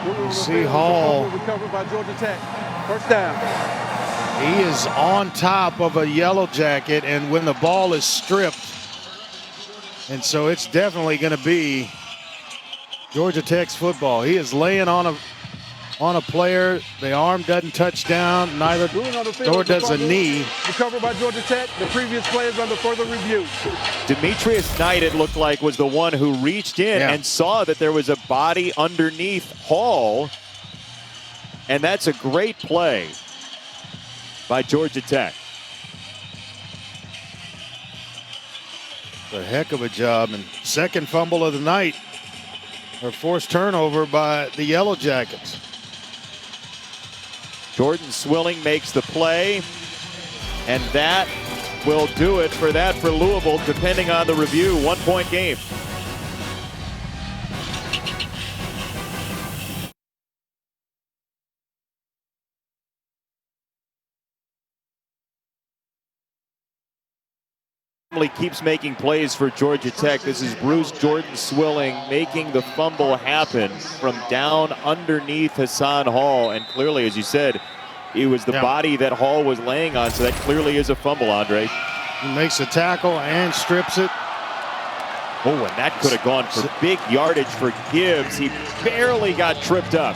You see Hall. Recovered by Georgia Tech. First down. He is on top of a Yellow Jacket, and when the ball is stripped, and so it's definitely going to be Georgia Tech's football. He is laying on a player. The arm doesn't touch down. Neither nor does a knee. Recovered by Georgia Tech. The previous play is under further review. Demetrius Knight, it looked like, was the one who reached in and saw that there was a body underneath Hall. And that's a great play by Georgia Tech. A heck of a job. And second fumble of the night. Or forced turnover by the Yellow Jackets. Jordan Swilling makes the play, and that will do it for Louisville, depending on the review. 1 point game. Keeps making plays for Georgia Tech. This is Bruce Jordan Swilling making the fumble happen from down underneath Hassan Hall. And clearly, as you said, it was the body that Hall was laying on, so that clearly is a fumble, Andre. He makes a tackle and strips it. Oh, and that could have gone for big yardage for Gibbs. He barely got tripped up.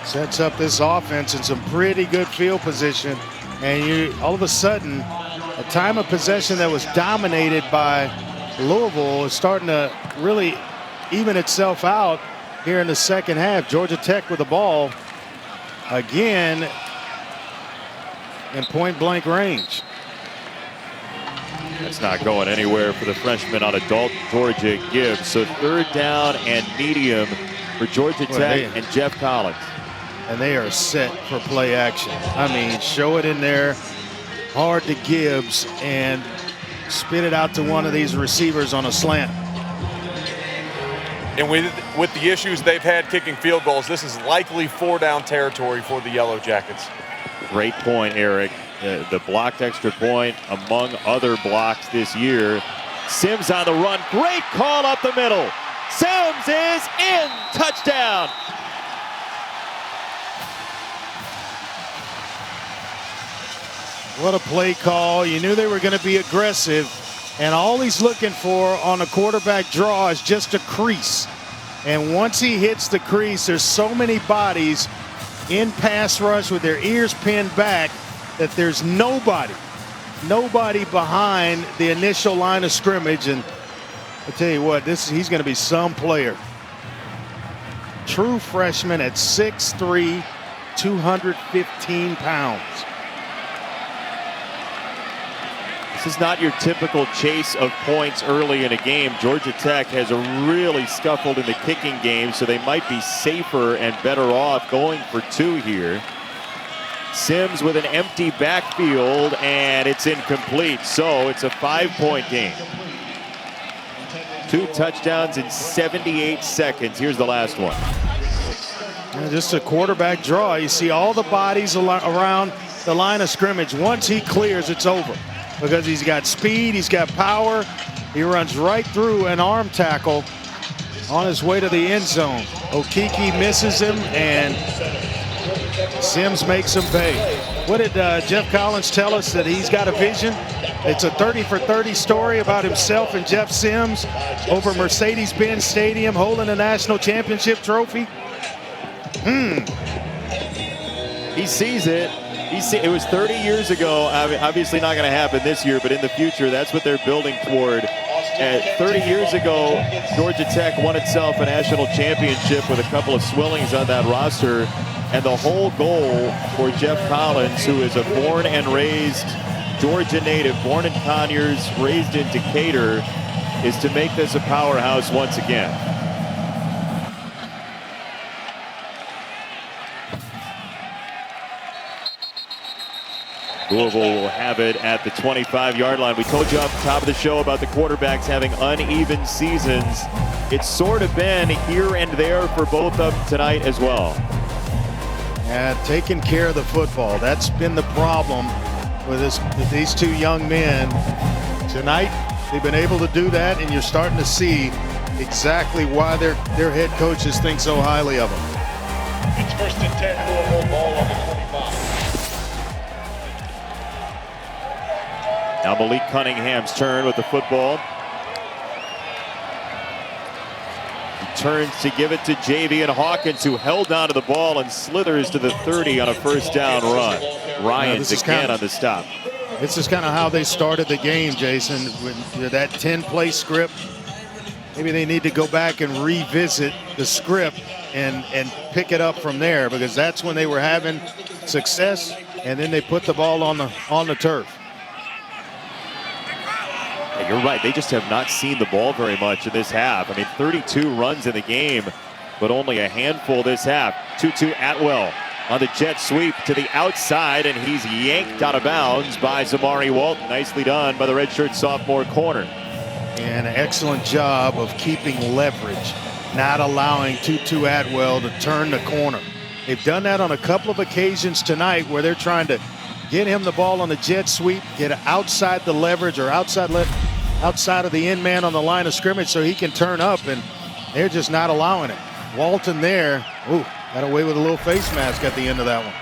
Sets up this offense in some pretty good field position. And you all of a sudden, a time of possession that was dominated by Louisville is starting to really even itself out here in the second half. Georgia Tech with the ball again in point-blank range. That's not going anywhere for the freshman out of Dalton, Georgia, Gibbs. So third down and medium for Georgia Tech and Jeff Collins. and they are set for play action. I mean, show it in there, hard to Gibbs, and spit it out to one of these receivers on a slant. And with the issues they've had kicking field goals, this is likely 4-down territory for the Yellow Jackets. Great point, Eric. The blocked extra point among other blocks this year. Sims on the run. Great call up the middle. Sims is in. Touchdown. What a play call. You knew they were going to be aggressive, and all he's looking for on a quarterback draw is just a crease. And once he hits the crease, there's so many bodies in pass rush with their ears pinned back that there's nobody behind the initial line of scrimmage. And I tell you what, he's going to be some player. True freshman at 6'3", 215 pounds. This is not your typical chase of points early in a game. Georgia Tech has really scuffled in the kicking game, so they might be safer and better off going for 2 here. Sims with an empty backfield, and it's incomplete, so it's a 5-point game. 2 touchdowns in 78 seconds. Here's the last one. Just a quarterback draw. You see all the bodies around the line of scrimmage. Once he clears, it's over, because he's got speed, he's got power. He runs right through an arm tackle on his way to the end zone. Okeke misses him, and Sims makes him pay. What did Jeff Collins tell us? That he's got a vision? It's a 30-for-30 story about himself and Jeff Sims over Mercedes-Benz Stadium holding a national championship trophy. He sees it. It was 30 years ago. Obviously not going to happen this year, but in the future, that's what they're building toward. 30 years ago, Georgia Tech won itself a national championship with a couple of Swillings on that roster. And the whole goal for Jeff Collins, who is a born and raised Georgia native, born in Conyers, raised in Decatur, is to make this a powerhouse once again. Louisville will have it at the 25-yard line. We told you off the top of the show about the quarterbacks having uneven seasons. It's sort of been here and there for both of them tonight as well. Taking care of the football. That's been the problem with these 2 young men. Tonight, they've been able to do that, and you're starting to see exactly why their head coaches think so highly of them. It's 1st and 10, Louisville, ball on the 25. Now Malik Cunningham's turn with the football. He turns to give it to Javian Hawkins, who held on to the ball and slithers to the 30 on a 1st down run. Ryans again on the stop. This is kind of how they started the game, Jason, with that 10-play script. Maybe they need to go back and revisit the script and pick it up from there, because that's when they were having success, and then they put the ball on the turf. You're right. They just have not seen the ball very much in this half. I mean, 32 runs in the game, but only a handful this half. 2-2 Atwell on the jet sweep to the outside, and he's yanked out of bounds by Zamari Walton. Nicely done by the redshirt sophomore corner. And an excellent job of keeping leverage, not allowing Tutu Atwell to turn the corner. They've done that on a couple of occasions tonight, where they're trying to get him the ball on the jet sweep, get outside the leverage or outside of the end man on the line of scrimmage so he can turn up, and they're just not allowing it. Walton there, got away with a little face mask at the end of that one.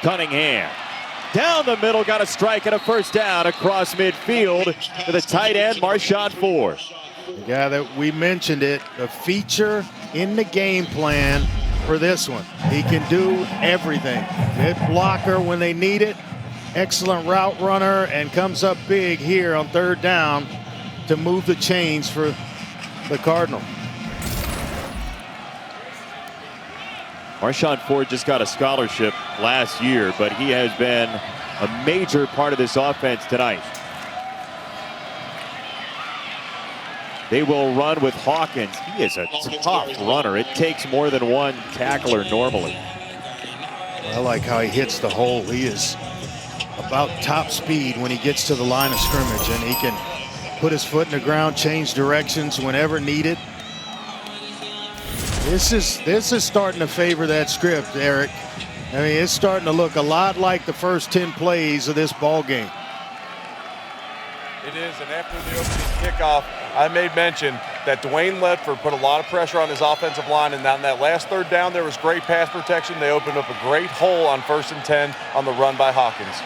Cunningham down the middle, got a strike and a 1st down across midfield to the tight end, Marshawn Ford. The guy that we mentioned a feature in the game plan for this one. He can do everything. Good blocker when they need it. Excellent route runner, and comes up big here on 3rd down to move the chains for the Cardinal. Marshawn Ford just got a scholarship last year, but he has been a major part of this offense tonight. They will run with Hawkins. He is a tough runner. It takes more than one tackler normally. I like how he hits the hole. He is about top speed when he gets to the line of scrimmage, and he can put his foot in the ground, change directions whenever needed. This is starting to favor that script, Eric. I mean, it's starting to look a lot like the first 10 plays of this ball game. It is, and after the opening kickoff, I made mention that Dwayne Ledford put a lot of pressure on his offensive line, and on that last third down, there was great pass protection. They opened up a great hole on 1st and 10 on the run by Hawkins.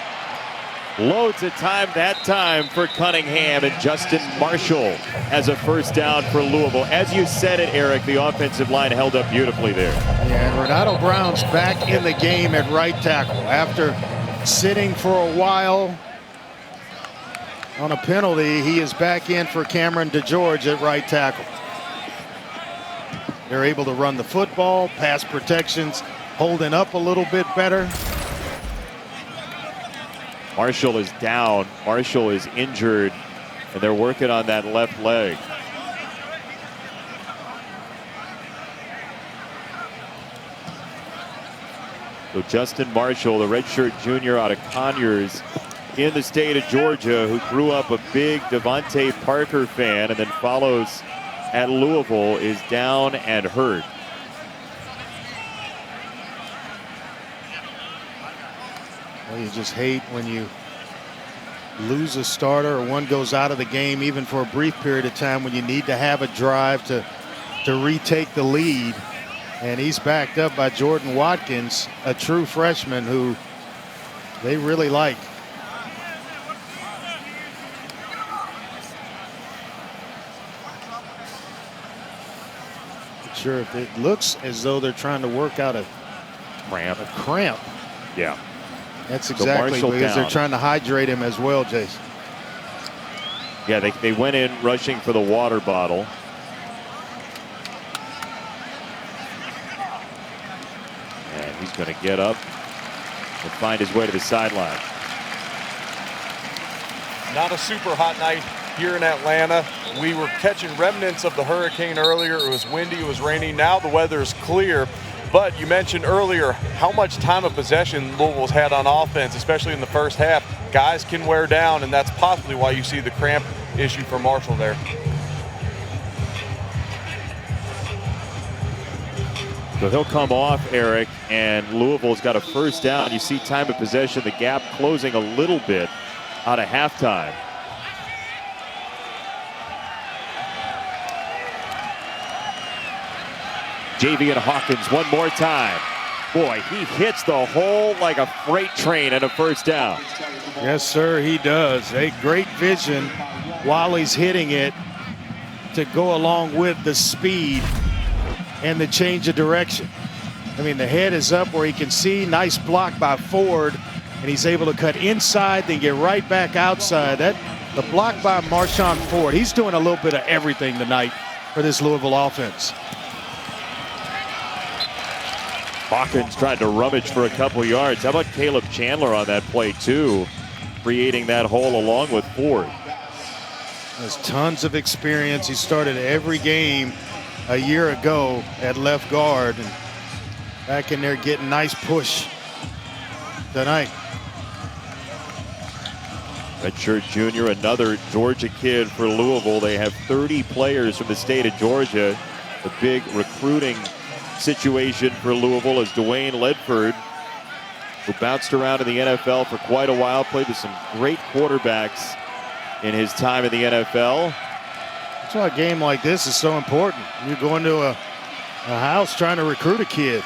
Loads of time that time for Cunningham, and Justin Marshall as a first down for Louisville. As you said it, Eric, the offensive line held up beautifully there. Yeah, and Renato Brown's back in the game at right tackle after sitting for a while on a penalty. He is back in for Cameron DeGeorge at right tackle. They're able to run the football, pass protections, holding up a little bit better. Marshall is down. Marshall is injured, and they're working on that left leg. So Justin Marshall, the redshirt junior out of Conyers in the state of Georgia, who grew up a big Devontae Parker fan and then follows at Louisville, is down and hurt. Well, you just hate when you lose a starter or one goes out of the game, even for a brief period of time, when you need to have a drive to retake the lead. And he's backed up by Jordan Watkins, a true freshman who they really like. Not sure if it looks as though they're trying to work out a cramp. Yeah. That's exactly because they're trying to hydrate him as well, Jason. Yeah, they went in rushing for the water bottle. And he's going to get up and find his way to the sideline. Not a super hot night here in Atlanta. We were catching remnants of the hurricane earlier. It was windy, it was rainy. Now the weather is clear. But you mentioned earlier how much time of possession Louisville's had on offense, especially in the first half. Guys can wear down, and that's possibly why you see the cramp issue for Marshall there. So he'll come off, Eric, and Louisville's got a first down. You see time of possession, the gap closing a little bit out of halftime. Javian Hawkins one more time. Boy, he hits the hole like a freight train and a first down. Yes, sir, he does. A great vision while he's hitting it to go along with the speed and the change of direction. I mean, the head is up where he can see. Nice block by Ford, and he's able to cut inside, then get right back outside. The block by Marshawn Ford. He's doing a little bit of everything tonight for this Louisville offense. Hawkins tried to rummage for a couple yards. How about Caleb Chandler on that play too, creating that hole along with Ford? Has tons of experience. He started every game a year ago at left guard, and back in there getting nice push tonight. Redshirt junior, another Georgia kid for Louisville. They have 30 players from the state of Georgia. The big recruiting situation for Louisville is Dwayne Ledford, who bounced around in the NFL for quite a while, played with some great quarterbacks in his time in the NFL. That's why a game like this is so important. You go into a house trying to recruit a kid,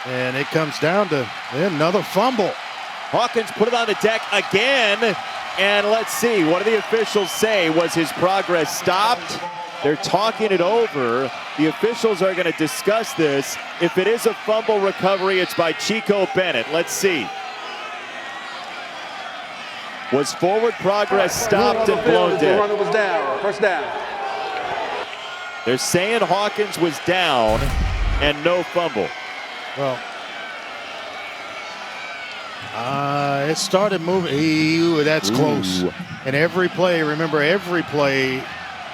and it comes down to another fumble. Hawkins put it on the deck again, and let's see, what do the officials say? Was his progress stopped? They're talking it over. The officials are going to discuss this. If it is a fumble recovery, it's by Chico Bennett. Let's see. Was forward progress stopped and blown dead? The runner was down. First down. They're saying Hawkins was down and no fumble. Well, it started moving. That's close. And every play, remember, every play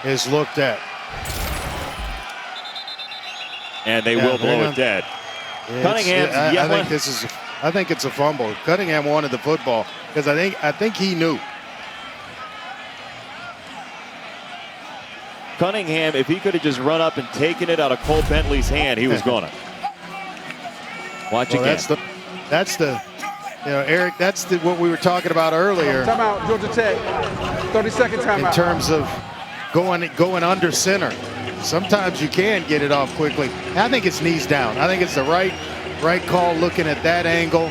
is looked at. And they will blow it dead. Cunningham's I think it's a fumble. Cunningham wanted the football because I think he knew. Cunningham, if he could have just run up and taken it out of Cole Bentley's hand, he was gonna. Watch again. That's the Eric, that's what we were talking about earlier. Timeout, Georgia Tech. 30-second timeout. In terms of going under center. Sometimes you can get it off quickly. I think it's knees down. I think it's the right call. Looking at that angle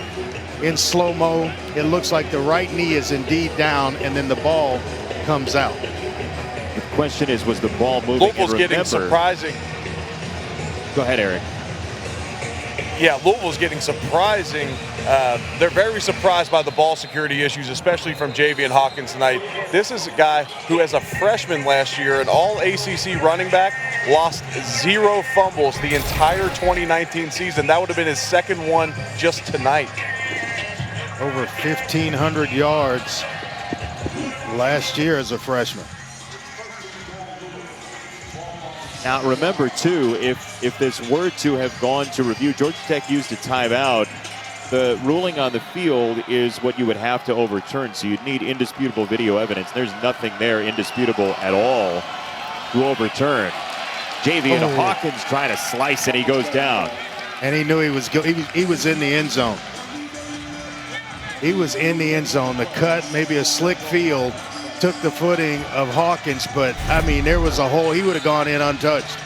in slow-mo, it looks like the right knee is indeed down, and then the ball comes out. The question is, was the ball moving? Louisville's getting surprising. Go ahead, Eric. Yeah, Louisville's getting surprising. They're very surprised by the ball security issues, especially from Javian Hawkins tonight. This is a guy who, as a freshman last year, an all-ACC running back, lost 0 fumbles the entire 2019 season. That would have been his second one just tonight. Over 1,500 yards last year as a freshman. Now remember too, if this were to have gone to review, Georgia Tech used a timeout. The ruling on the field is what you would have to overturn, so you'd need indisputable video evidence. There's nothing there indisputable at all to overturn. Javian Hawkins trying to slice, and he goes down. And he knew he was in the end zone. He was in the end zone. The cut, maybe a slick field, took the footing of Hawkins, but I mean, there was a hole. He would have gone in untouched.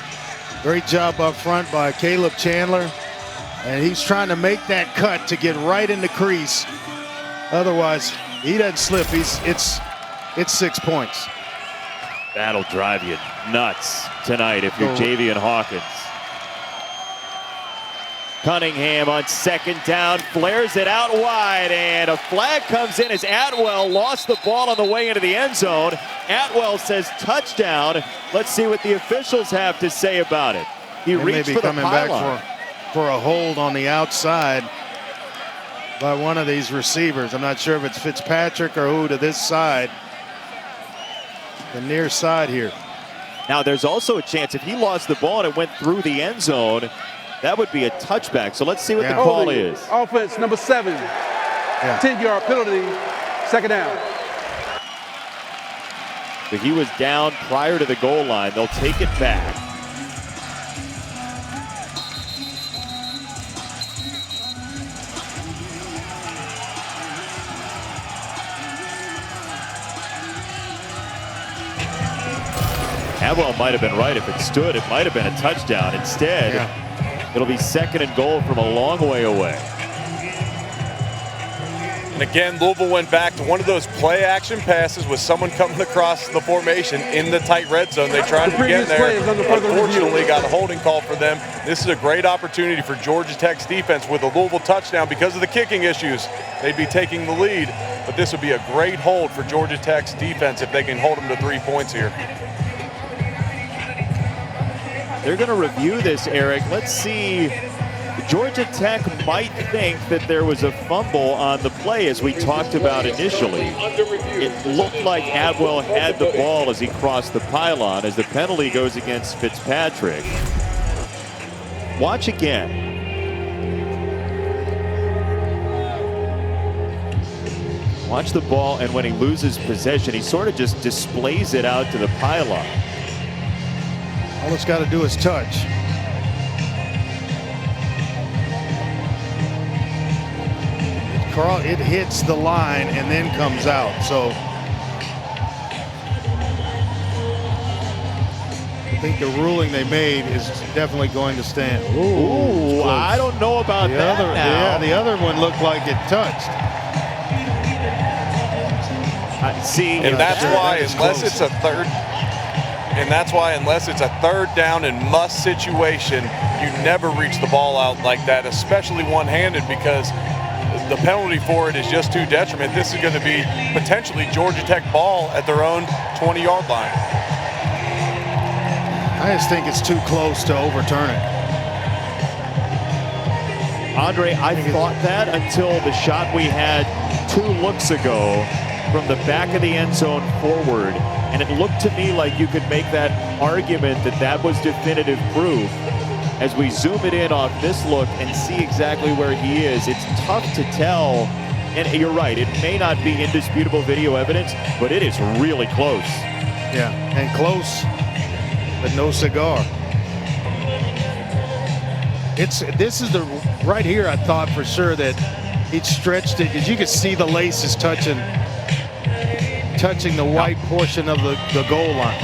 Great job up front by Caleb Chandler. And he's trying to make that cut to get right in the crease. Otherwise, he doesn't slip. It's 6 points. That'll drive you nuts tonight if you're Javian Hawkins. Cunningham on second down, flares it out wide, and a flag comes in as Atwell lost the ball on the way into the end zone. Atwell says touchdown. Let's see what the officials have to say about it. He reached for the pylon. Back for a hold on the outside by one of these receivers. I'm not sure if it's Fitzpatrick or who to this side. The near side here. Now there's also a chance if he lost the ball and it went through the end zone, that would be a touchback. So let's see what the call is. Offense number 7. 10-yard penalty, second down. But he was down prior to the goal line. They'll take it back. Atwell might have been right. If it stood, it might have been a touchdown. Instead, it'll be second and goal from a long way away. And again, Louisville went back to one of those play action passes with someone coming across the formation in the tight red zone. They tried it again there. Unfortunately, got a holding call for them. This is a great opportunity for Georgia Tech's defense with a Louisville touchdown. Because of the kicking issues, they'd be taking the lead. But this would be a great hold for Georgia Tech's defense if they can hold them to 3 points here. They're going to review this, Eric. Let's see. Georgia Tech might think that there was a fumble on the play, as we talked about initially. It looked like Atwell had the ball as he crossed the pylon, as the penalty goes against Fitzpatrick. Watch again. Watch the ball, and when he loses possession, he sort of just displays it out to the pylon. All it's got to do is touch. It hits the line and then comes out. So I think the ruling they made is definitely going to stand. Ooh, I don't know about that now. Yeah, the other one looked like it touched. And that's why, unless it's a third. And that's why, unless it's a third down and must situation, you never reach the ball out like that, especially one-handed, because the penalty for it is just too detriment. This is going to be potentially Georgia Tech ball at their own 20-yard line. I just think it's too close to overturn it. Andre, I thought that until the shot we had 2 looks ago from the back of the end zone forward. And it looked to me like you could make that argument that that was definitive proof. As we zoom it in off this look and see exactly where he is, it's tough to tell. And you're right, it may not be indisputable video evidence, but it is really close. Yeah, and close, but no cigar. This is the right here. I thought for sure that he'd stretched it because you could see the laces touching the white portion of the goal line.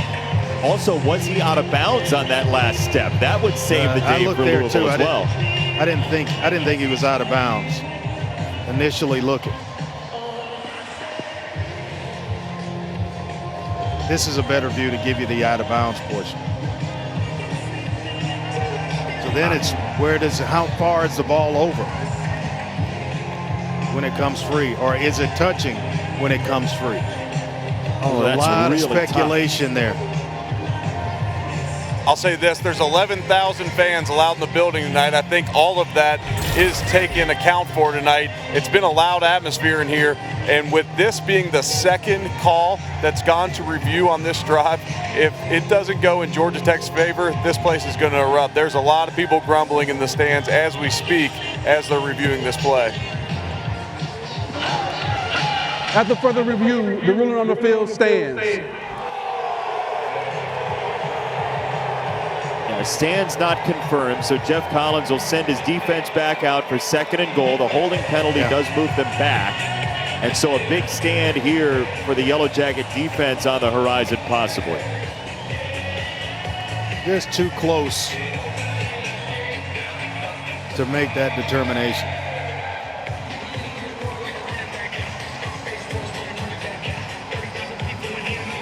Also, was he out of bounds on that last step? That would save the day for Louisville as well. I didn't think he was out of bounds initially looking. This is a better view to give you the out of bounds portion. So then it's how far is the ball over when it comes free, or is it touching when it comes free? Oh, there's that's a lot really of speculation there. I'll say this, there's 11,000 fans allowed in the building tonight. I think all of that is taken account for tonight. It's been a loud atmosphere in here, and with this being the second call that's gone to review on this drive, if it doesn't go in Georgia Tech's favor, this place is going to erupt. There's a lot of people grumbling in the stands as we speak, as they're reviewing this play. After further review, the ruling on the field stands. Stands not confirmed, so Jeff Collins will send his defense back out for 2nd and goal. The holding penalty does move them back, and so a big stand here for the Yellow Jacket defense on the horizon possibly. Just too close to make that determination.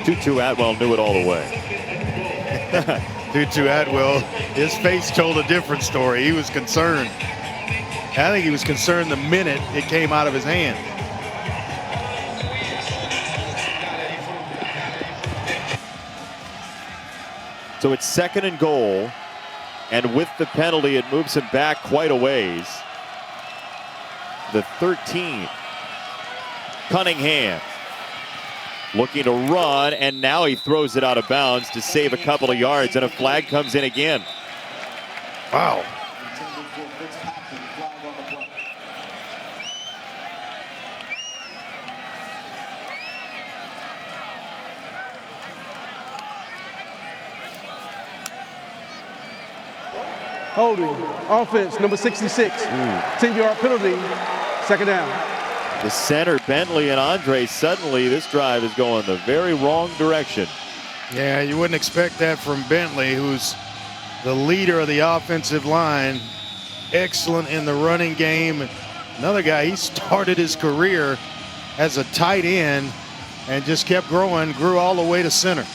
Tutu Atwell knew it all the way. Tutu Atwell, his face told a different story. He was concerned. I think he was concerned the minute it came out of his hand. So it's 2nd and goal, and with the penalty, it moves him back quite a ways. The 13. Cunningham looking to run, and now he throws it out of bounds to save a couple of yards, and a flag comes in again. Wow. Holding, offense, number 66. 10-yard penalty, 2nd down. The center, Bentley and Andre, suddenly this drive is going the very wrong direction. Yeah, you wouldn't expect that from Bentley, who's the leader of the offensive line. Excellent in the running game. Another guy, he started his career as a tight end and just kept growing, grew all the way to center.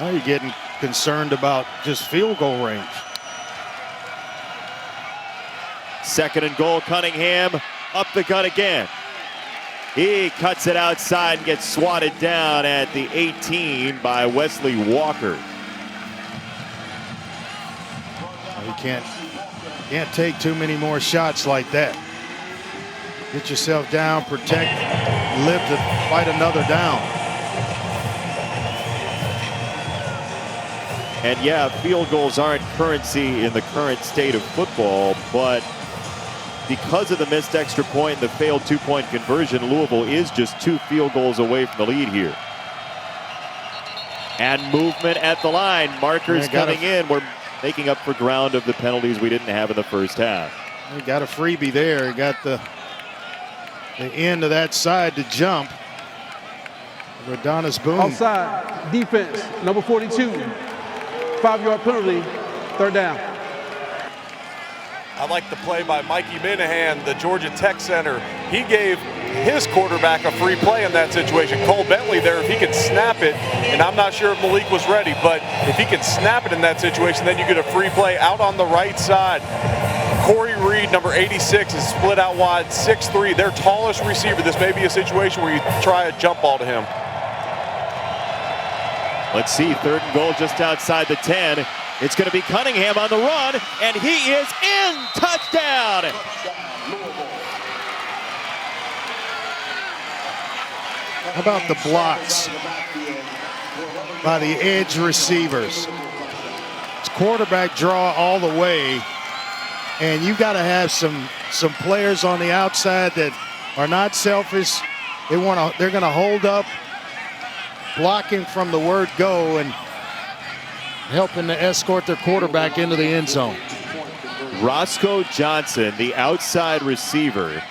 Now you're getting concerned about just field goal range. 2nd and goal, Cunningham up the gut again. He cuts it outside and gets swatted down at the 18 by Wesley Walker. You can't take too many more shots like that. Get yourself down, protect, live to fight another down. And yeah, field goals aren't currency in the current state of football, but because of the missed extra point and the failed 2-point conversion, Louisville is just 2 field goals away from the lead here. And movement at the line. Markers coming in. We're making up for ground of the penalties we didn't have in the first half. We got a freebie there. You got the end of that side to jump. Radonis Boone. Offside, defense, number 42. 5-yard penalty, 3rd down. I like the play by Mikey Minahan, the Georgia Tech center. He gave his quarterback a free play in that situation. Cole Bentley there, if he could snap it, and I'm not sure if Malik was ready, but if he could snap it in that situation, then you get a free play out on the right side. Corey Reed, number 86, is split out wide, 6'3", their tallest receiver. This may be a situation where you try a jump ball to him. Let's see, 3rd and goal just outside the 10. It's going to be Cunningham on the run, and he is in. Touchdown! How about the blocks by the edge receivers? It's quarterback draw all the way, and you got to have some players on the outside that are not selfish. They're going to hold up, blocking from the word go and helping to escort their quarterback into the end zone. Roscoe Johnson, the outside receiver,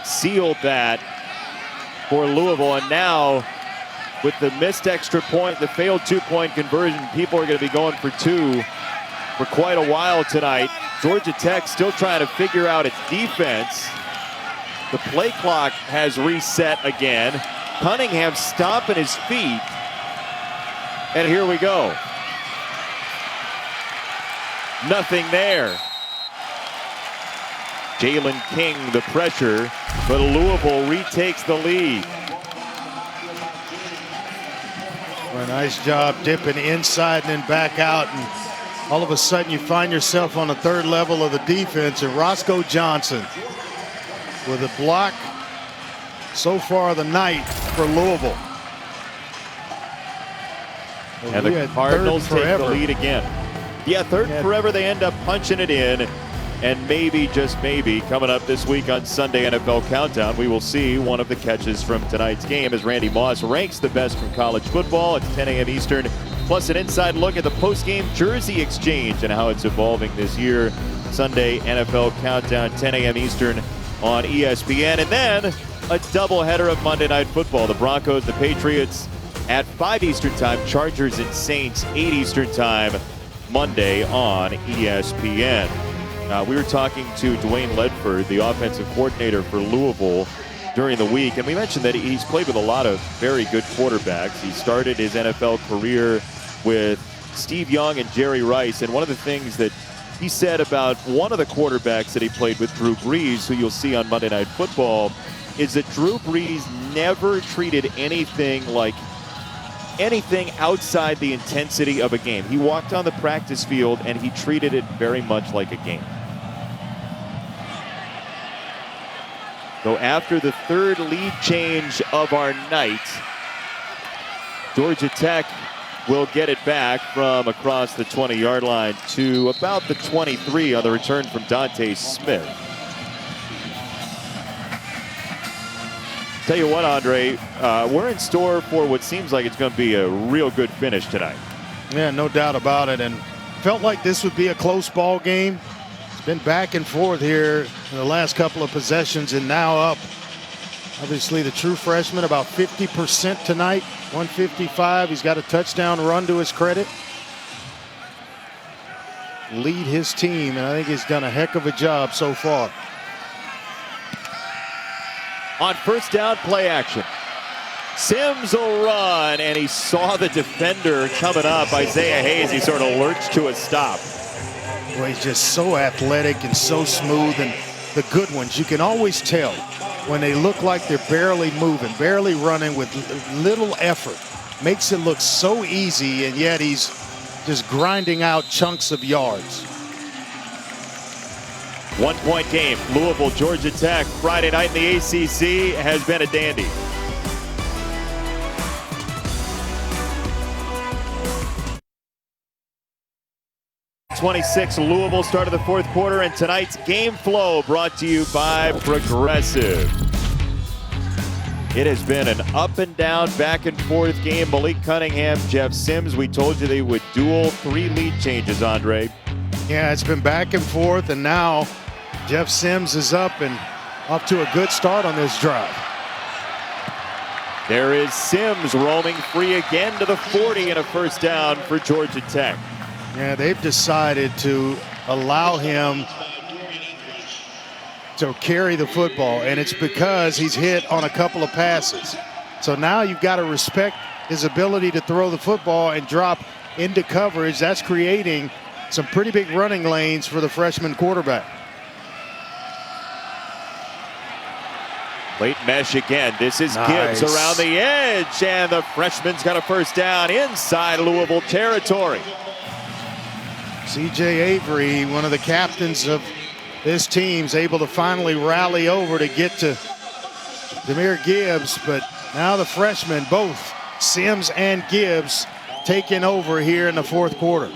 sealed that for Louisville, and now with the missed extra point, the failed 2-point conversion, people are going to be going for 2 for quite a while tonight. Georgia Tech still trying to figure out its defense. The play clock has reset again. Cunningham stomping his feet, and here we go. Nothing there. Jalen King, the pressure, but Louisville retakes the lead. Well, a nice job dipping inside and then back out, and all of a sudden you find yourself on the 3rd level of the defense, and Roscoe Johnson with a block so far of the night for Louisville. And the Cardinals take the lead again. Yeah, 3rd forever. They end up punching it in. And maybe, just maybe, coming up this week on Sunday NFL Countdown, we will see one of the catches from tonight's game as Randy Moss ranks the best from college football. It's 10 a.m. Eastern, plus an inside look at the post-game jersey exchange and how it's evolving this year. Sunday NFL Countdown, 10 a.m. Eastern on ESPN. And then a doubleheader of Monday Night Football. The Broncos, the Patriots at 5 Eastern Time. Chargers and Saints, 8 Eastern Time, Monday on ESPN. We were talking to Dwayne Ledford, the offensive coordinator for Louisville, during the week, and we mentioned that he's played with a lot of very good quarterbacks. He started his NFL career with Steve Young and Jerry Rice, and one of the things that he said about one of the quarterbacks that he played with, Drew Brees, who you'll see on Monday Night Football, is that Drew Brees never treated anything outside the intensity of a game. He walked on the practice field and he treated it very much like a game. So after the 3rd lead change of our night, Georgia Tech will get it back from across the 20-yard line to about the 23 on the return from Dante Smith. Tell you what, Andre, we're in store for what seems like it's going to be a real good finish tonight. Yeah, no doubt about it. And felt like this would be a close ball game. It's been back and forth here in the last couple of possessions, and now up. Obviously, the true freshman about 50% tonight, 155. He's got a touchdown run to his credit. Lead his team, and I think he's done a heck of a job so far. On 1st down, play action. Sims will run, and he saw the defender coming up, Isaiah Hayes. He sort of lurched to a stop. Well, he's just so athletic and so smooth, and the good ones, you can always tell when they look like they're barely moving, barely running with little effort. Makes it look so easy, and yet he's just grinding out chunks of yards. 1-point game, Louisville, Georgia Tech, Friday night in the ACC has been a dandy. .26 Louisville started the 4th quarter, and tonight's game flow brought to you by Progressive. It has been an up and down, back and forth game. Malik Cunningham, Jeff Sims, we told you they would duel 3 lead changes, Andre. Yeah, it's been back and forth, and now Jeff Sims is up and off to a good start on this drive. There is Sims roaming free again to the 40 and a 1st down for Georgia Tech. Yeah, they've decided to allow him to carry the football, and it's because he's hit on a couple of passes. So now you've got to respect his ability to throw the football and drop into coverage. That's creating some pretty big running lanes for the freshman quarterback. Late mesh again. This is Nice. Gibbs around the edge, and the freshman's got a first down inside Louisville territory. C.J. Avery, one of the captains of this team's able to finally rally over to get to Jahmyr Gibbs, but now the freshmen, both Sims and Gibbs, taking over here in the fourth quarter.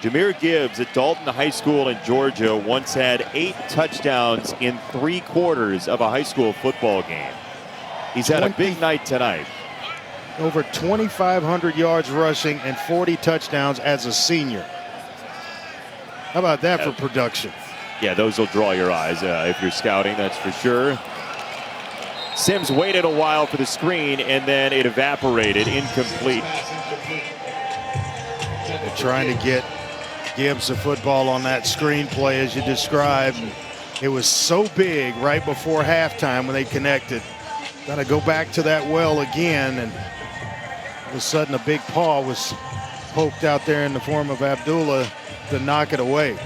Jahmyr Gibbs at Dalton High School in Georgia once had 8 touchdowns in 3 quarters of a high school football game. He's had a big night tonight. Over 2,500 yards rushing and 40 touchdowns as a senior. How about that for production? Yeah, those will draw your eyes if you're scouting, that's for sure. Sims waited a while for the screen, and then it evaporated, incomplete. They're trying to get Gibbs the football on that screen play as you described. It was so big right before halftime when they connected. Got to go back to that well again, and all of a sudden a big paw was poked out there in the form of Abdullah to knock it away.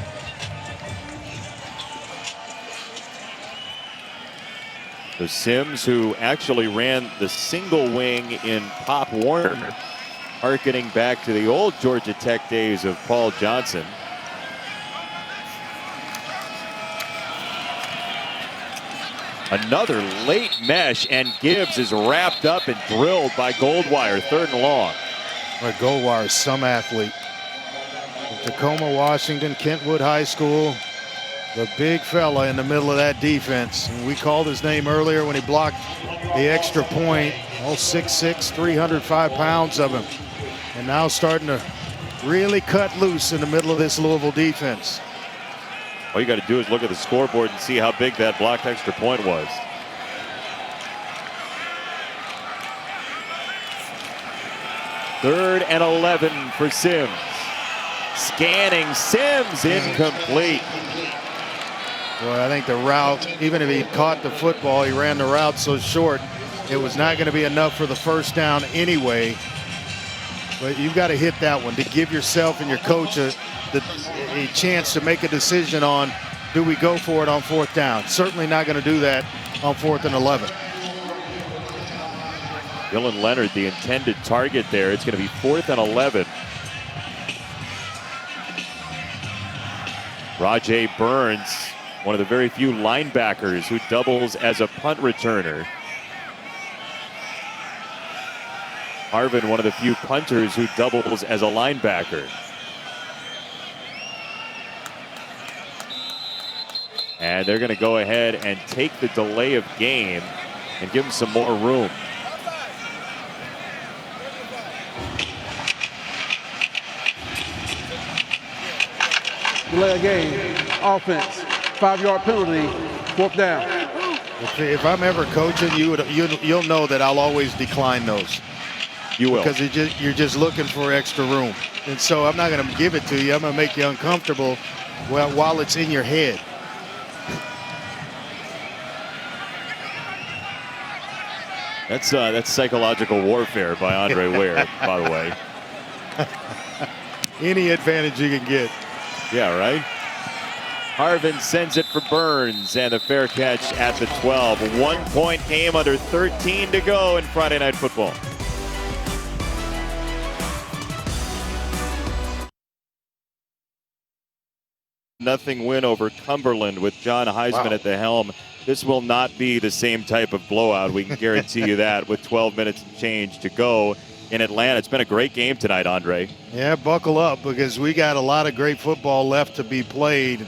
So Sims, who actually ran the single wing in Pop Warner, harkening back to the old Georgia Tech days of Paul Johnson. Another late mesh, and Gibbs is wrapped up and drilled by Goldwire, 3rd and long. Well, Goldwire is some athlete. From Tacoma, Washington, Kentwood High School. The big fella in the middle of that defense. And we called his name earlier when he blocked the extra point. All 6'6", 305 pounds of him. And now starting to really cut loose in the middle of this Louisville defense. All you got to do is look at the scoreboard and see how big that blocked extra point was. Third and 11 for Sims. Scanning Sims, incomplete. Boy, I think the route, even if he caught the football, he ran the route so short, it was not going to be enough for the first down anyway. But you've got to hit that one to give yourself and your coach a chance to make a decision on, do we go for it on 4th down? Certainly not going to do that on 4th and 11. Dylan Leonard, the intended target there. It's going to be 4th and 11. Rajay Burns, one of the very few linebackers who doubles as a punt returner. Harvin, one of the few punters who doubles as a linebacker. And they're going to go ahead and take the delay of game and give him some more room. Delay of game, offense, 5-yard penalty, 4th down. If I'm ever coaching, you'll know that I'll always decline those. You will. Because you're just looking for extra room. And so I'm not going to give it to you. I'm going to make you uncomfortable while it's in your head. That's psychological warfare by Andre Ware, by the way. Any advantage you can get. Yeah, right? Harvin sends it for Burns, and the fair catch at the 12. A 1-point game under 13 to go in Friday Night Football. Nothing win over Cumberland with John Heisman at the helm. This will not be the same type of blowout. We can guarantee you that with 12 minutes and change to go in Atlanta. It's been a great game tonight, Andre. Yeah, buckle up because we got a lot of great football left to be played.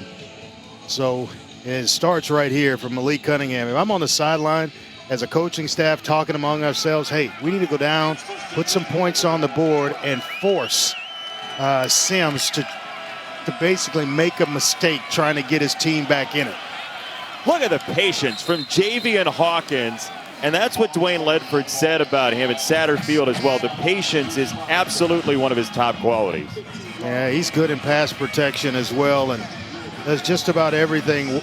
So it starts right here from Malik Cunningham. If I'm on the sideline as a coaching staff talking among ourselves, hey, we need to go down, put some points on the board, and force Sims to basically make a mistake trying to get his team back in it. Look at the patience from Javian Hawkins. And that's what Dwayne Ledford said about him at Satterfield as well. The patience is absolutely one of his top qualities. Yeah, he's good in pass protection as well, and does just about everything,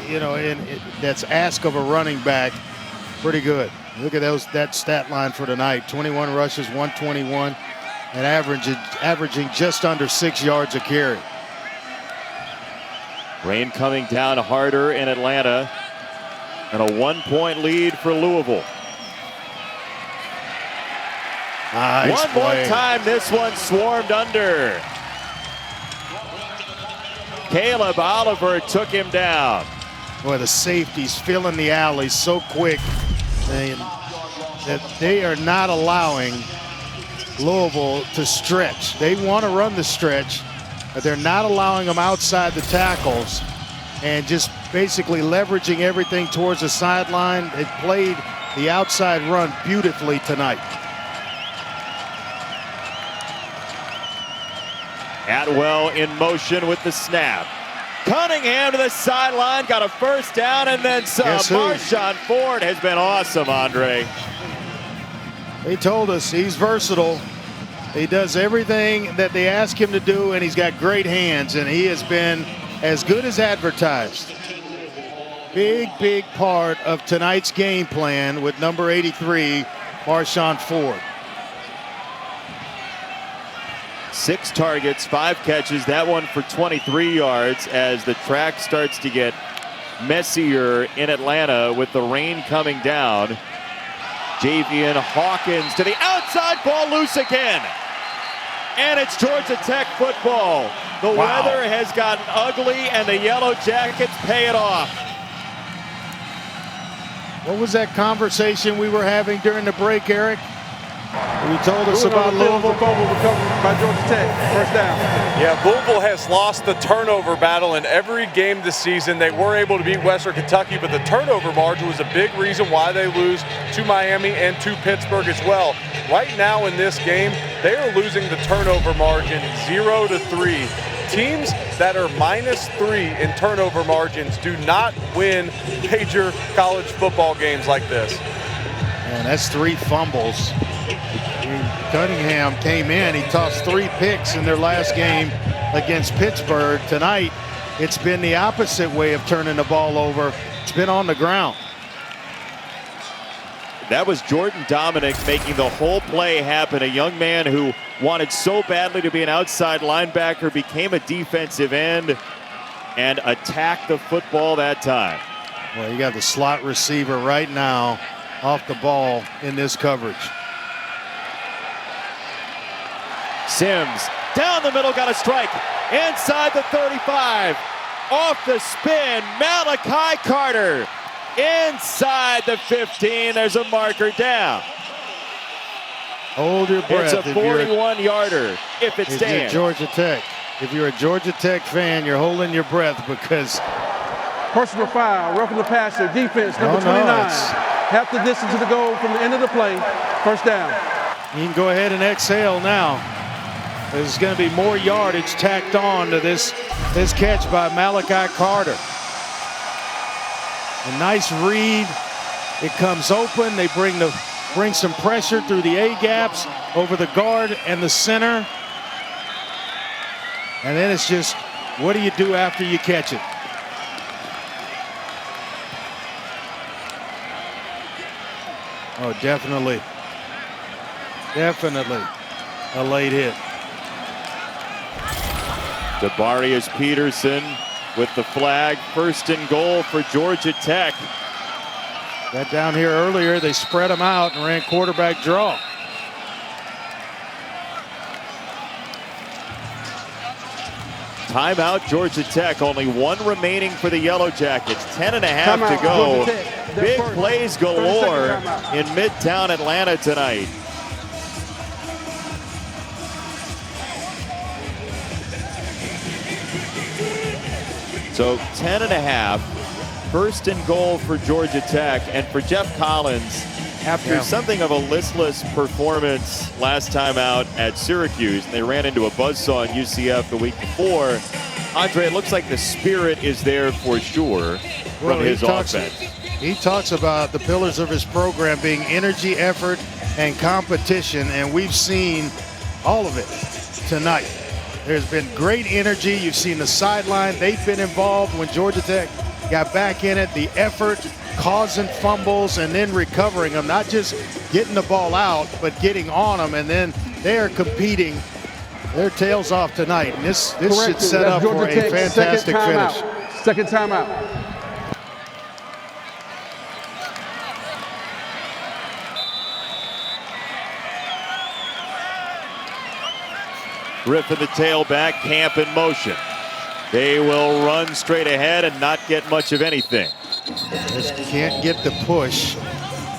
you know, that's asked of a running back. Pretty good. Look at that stat line for tonight. 21 rushes, 121, and averaging just under 6 yards a carry. Rain coming down harder in Atlanta. And a 1-point lead for Louisville. Nice One play. more time, this one swarmed under. Caleb Oliver took him down. Boy, the safeties filling the alleys so quick that they are not allowing Louisville to stretch. They want to run the stretch, but they're not allowing them outside the tackles and just basically leveraging everything towards the sideline. They played the outside run beautifully tonight. Atwell in motion with the snap. Cunningham to the sideline, got a first down, and then some. Marshawn Ford has been awesome, Andre. They told us he's versatile. He does everything that they ask him to do, and he's got great hands, and he has been as good as advertised. Big part of tonight's game plan with number 83, Marshawn Ford. 6 targets, 5 catches, that one for 23 yards as the track starts to get messier in Atlanta with the rain coming down. Javian Hawkins to the outside, ball loose again. And it's Georgia Tech football. The weather has gotten ugly and the Yellow Jackets pay it off. What was that conversation we were having during the break, Eric? You told us about Louisville. Recovered by Georgia Tech. First down. Yeah, Louisville has lost the turnover battle in every game this season. They were able to beat Western Kentucky, but the turnover margin was a big reason why they lose to Miami and to Pittsburgh as well. Right now in this game, they are losing the turnover margin 0-3. Teams that are -3 in turnover margins do not win major college football games like this. And that's 3 fumbles. Cunningham came in. He tossed 3 picks in their last game against Pittsburgh. Tonight, it's been the opposite way of turning the ball over. It's been on the ground. That was Jordan Dominic making the whole play happen. A young man who wanted so badly to be an outside linebacker, became a defensive end, and attacked the football that time. Well, you got the slot receiver right now off the ball in this coverage. Sims down the middle, got a strike inside the 35, off the spin, Malachi Carter inside the 15. There's a marker down. Hold your breath. It's a 41-yarder if it stands. If you're Georgia Tech, if you're a Georgia Tech fan, you're holding your breath because personal foul, roughing the passer, defense number 29. Half the distance to the goal from the end of the play. First down. You can go ahead and exhale now. There's going to be more yardage tacked on to this catch by Malachi Carter. A nice read. It comes open. They bring some pressure through the A gaps over the guard and the center. And then it's just, what do you do after you catch it? Oh, definitely a late hit. Debarius Peterson with the flag, 1st and goal for Georgia Tech. Got down here earlier, they spread them out and ran quarterback draw. Timeout, Georgia Tech. Only 1 remaining for the Yellow Jackets. 10.5 to go. Big plays galore in Midtown Atlanta tonight. So 10.5, 1st and goal for Georgia Tech. And for Jeff Collins, after something of a listless performance last time out at Syracuse, they ran into a buzzsaw in UCF the week before. Andre, it looks like the spirit is there for sure from his offense. He talks about the pillars of his program being energy, effort, and competition, and we've seen all of it tonight. There's been great energy. You've seen the sideline. They've been involved when Georgia Tech got back in it. The effort, causing fumbles, and then recovering them. Not just getting the ball out, but getting on them. And then they are competing their tails off tonight. And this should set up for a fantastic finish. Second timeout. Griffin the tailback, Camp in motion. They will run straight ahead and not get much of anything. Just can't get the push,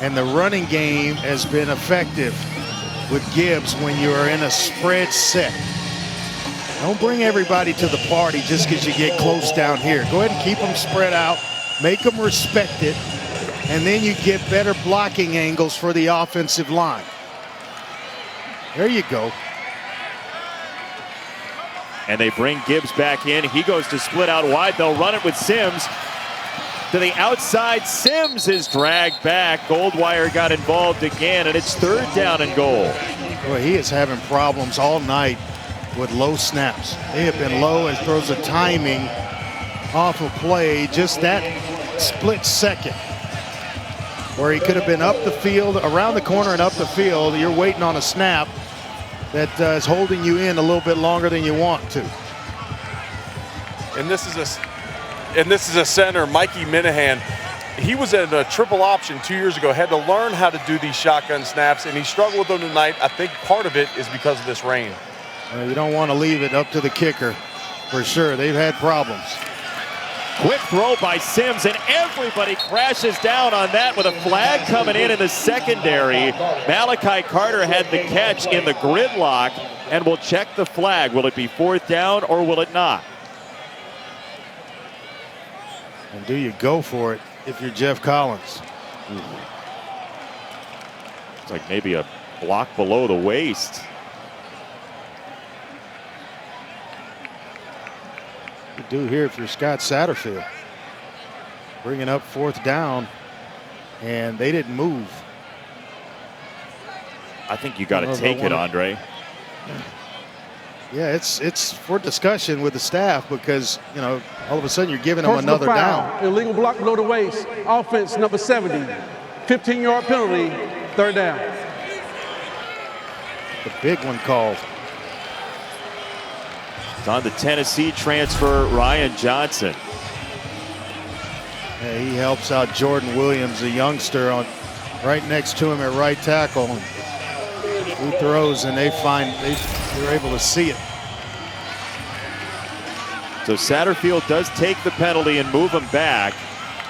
and the running game has been effective with Gibbs when you are in a spread set. Don't bring everybody to the party just because you get close down here. Go ahead and keep them spread out, make them respect it, and then you get better blocking angles for the offensive line. There you go. And they bring Gibbs back in. He goes to split out wide. They'll run it with Sims. To the outside, Sims is dragged back. Goldwire got involved again, and it's 3rd down and goal. Boy, he is having problems all night with low snaps. They have been low and throws a timing off of play. Just that split second where he could have been up the field, around the corner and up the field. You're waiting on a snap that is holding you in a little bit longer than you want to. And this is a center, Mikey Minahan. He was at a triple option 2 years ago, had to learn how to do these shotgun snaps, and he struggled with them tonight. I think part of it is because of this rain. You don't want to leave it up to the kicker, for sure. They've had problems. Quick throw by Sims, and everybody crashes down on that with a flag coming in the secondary. Malachi Carter had the catch in the gridlock, and will check the flag. Will it be 4th down or will it not? And do you go for it if you're Jeff Collins? It's like maybe a block below the waist. You do here if you're Scott Satterfield. Bringing up 4th down, and they didn't move. I think you got to take it, Andre. Yeah, it's for discussion with the staff because, you know, all of a sudden you're giving them another down. Illegal block below the waist. Offense number 70. 15-yard penalty. 3rd down. The big one called. It's on the Tennessee transfer, Ryan Johnson. Yeah, he helps out Jordan Williams, a youngster, on right next to him at right tackle. He throws, and they're able to see it. So Satterfield does take the penalty and move him back.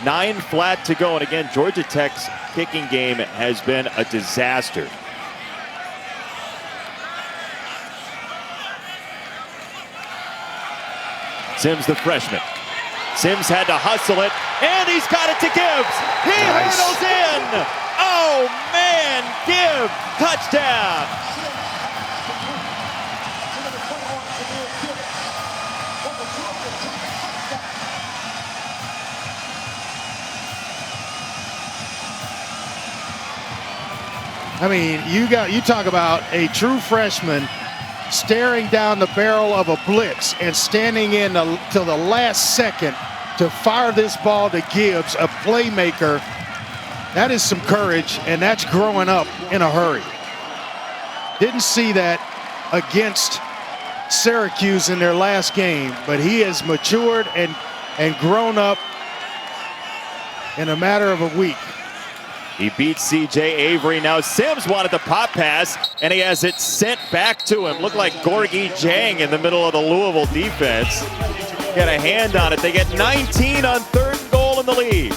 9 flat to go, and again, Georgia Tech's kicking game has been a disaster. Sims, the freshman. Sims had to hustle it, and he's got it to Gibbs. He hurdles in. Oh, man, Gibbs, touchdown. I mean, you talk about a true freshman staring down the barrel of a blitz and standing in till the last second to fire this ball to Gibbs, a playmaker. That is some courage, and that's growing up in a hurry. Didn't see that against Syracuse in their last game, but he has matured and grown up in a matter of a week. He beats C.J. Avery. Now Sims wanted the pop pass, and he has it sent back to him. Looked like Gorgie Jang in the middle of the Louisville defense. Got a hand on it. They get 19 on 3rd and goal in the lead.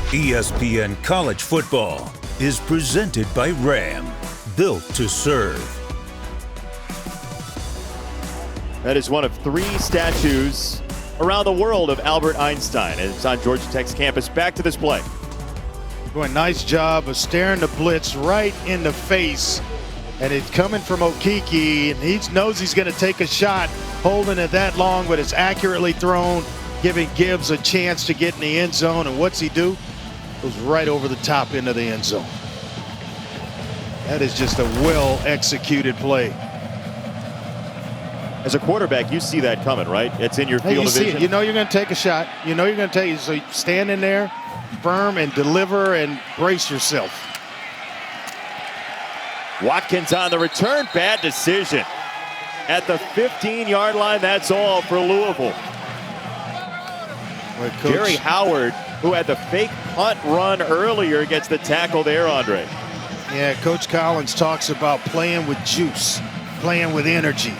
ESPN College Football is presented by Ram, built to serve. That is one of 3 statues around the world of Albert Einstein. And it's on Georgia Tech's campus. Back to this play. Boy, nice job of staring the blitz right in the face. And it's coming from Okeke, and he knows he's going to take a shot, holding it that long, but it's accurately thrown, giving Gibbs a chance to get in the end zone. And what's he do? Goes right over the top into the end zone. That is just a well-executed play. As a quarterback, you see that coming, right? It's in your field of vision. You know you're going to take a shot. You know you're going to take it. So you stand in there, firm, and deliver, and brace yourself. Watkins on the return. Bad decision. At the 15-yard line, that's all for Louisville. Well, Jerry Howard who had the fake punt run earlier, gets the tackle there, Andre. Yeah, Coach Collins talks about playing with juice, playing with energy.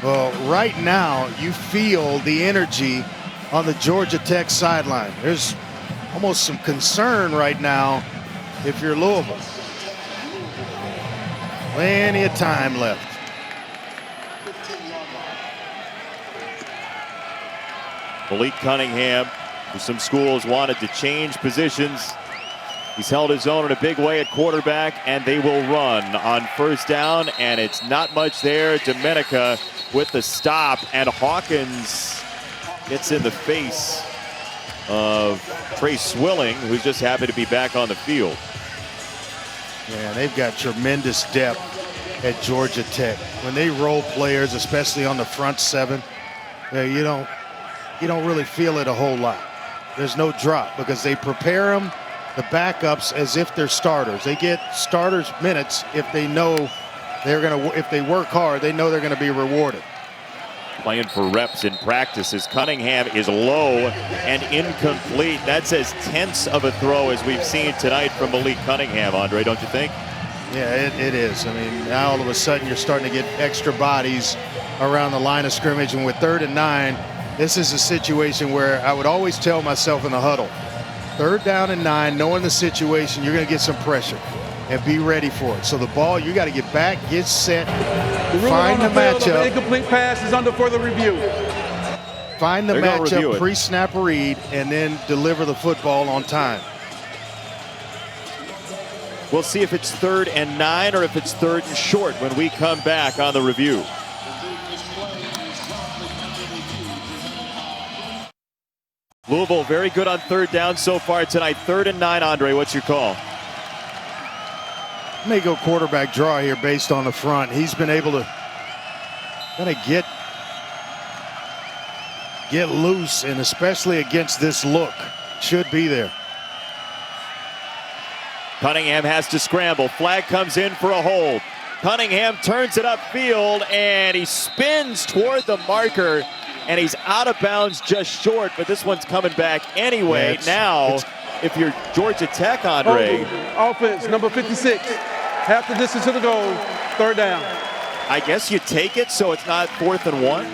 Well, right now, you feel the energy on the Georgia Tech sideline. There's almost some concern right now if you're Louisville. Plenty of time left. Malik Cunningham, who some schools wanted to change positions. He's held his own in a big way at quarterback, and they will run on first down, and it's not much there. Domenica with the stop, and Hawkins gets in the face of Trey Swilling, who's just happy to be back on the field. Yeah, they've got tremendous depth at Georgia Tech. When they roll players, especially on the front seven, you don't really feel it a whole lot. There's no drop because they prepare them, the backups, as if they're starters. They get starters minutes if they know if they work hard, they know they're gonna be rewarded. Playing for reps in practices. Cunningham is low and incomplete. That's as tense of a throw as we've seen tonight from Malik Cunningham, Andre, don't you think? Yeah, it is. I mean, now all of a sudden you're starting to get extra bodies around the line of scrimmage, and with 3rd and 9, this is a situation where I would always tell myself in the huddle, 3rd down and 9, knowing the situation, you're going to get some pressure and be ready for it. So the ball, you got to get back, get set, find the matchup. Incomplete pass is under further review. Find the matchup, pre-snap read, and then deliver the football on time. We'll see if it's 3rd and 9 or if it's 3rd and short when we come back on the review. Louisville very good on 3rd down so far tonight. 3rd and 9, Andre, what's your call? May go quarterback draw here based on the front. He's been able to kind of get loose, and especially against this look, should be there. Cunningham has to scramble. Flag comes in for a hold. Cunningham turns it upfield, and he spins toward the marker, and he's out of bounds just short, but this one's coming back anyway. If you're Georgia Tech, Andre. Offense, number 56. Half the distance to the goal, 3rd down. I guess you take it so it's not 4th and 1.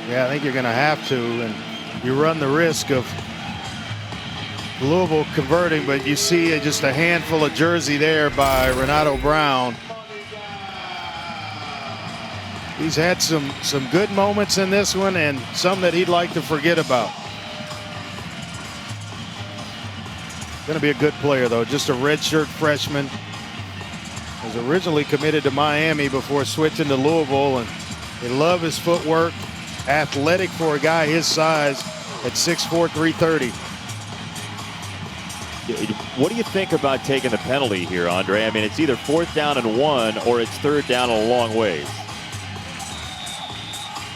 Yeah, I think you're going to have to, and you run the risk of Louisville converting, but you see just a handful of jersey there by Renato Brown. He's had some good moments in this one and some that he'd like to forget about. Going to be a good player, though. Just a redshirt freshman. Was originally committed to Miami before switching to Louisville, and they love his footwork. Athletic for a guy his size at 6'4", 330. What do you think about taking the penalty here, Andre? I mean, it's either 4th down and 1 or it's 3rd down a long ways.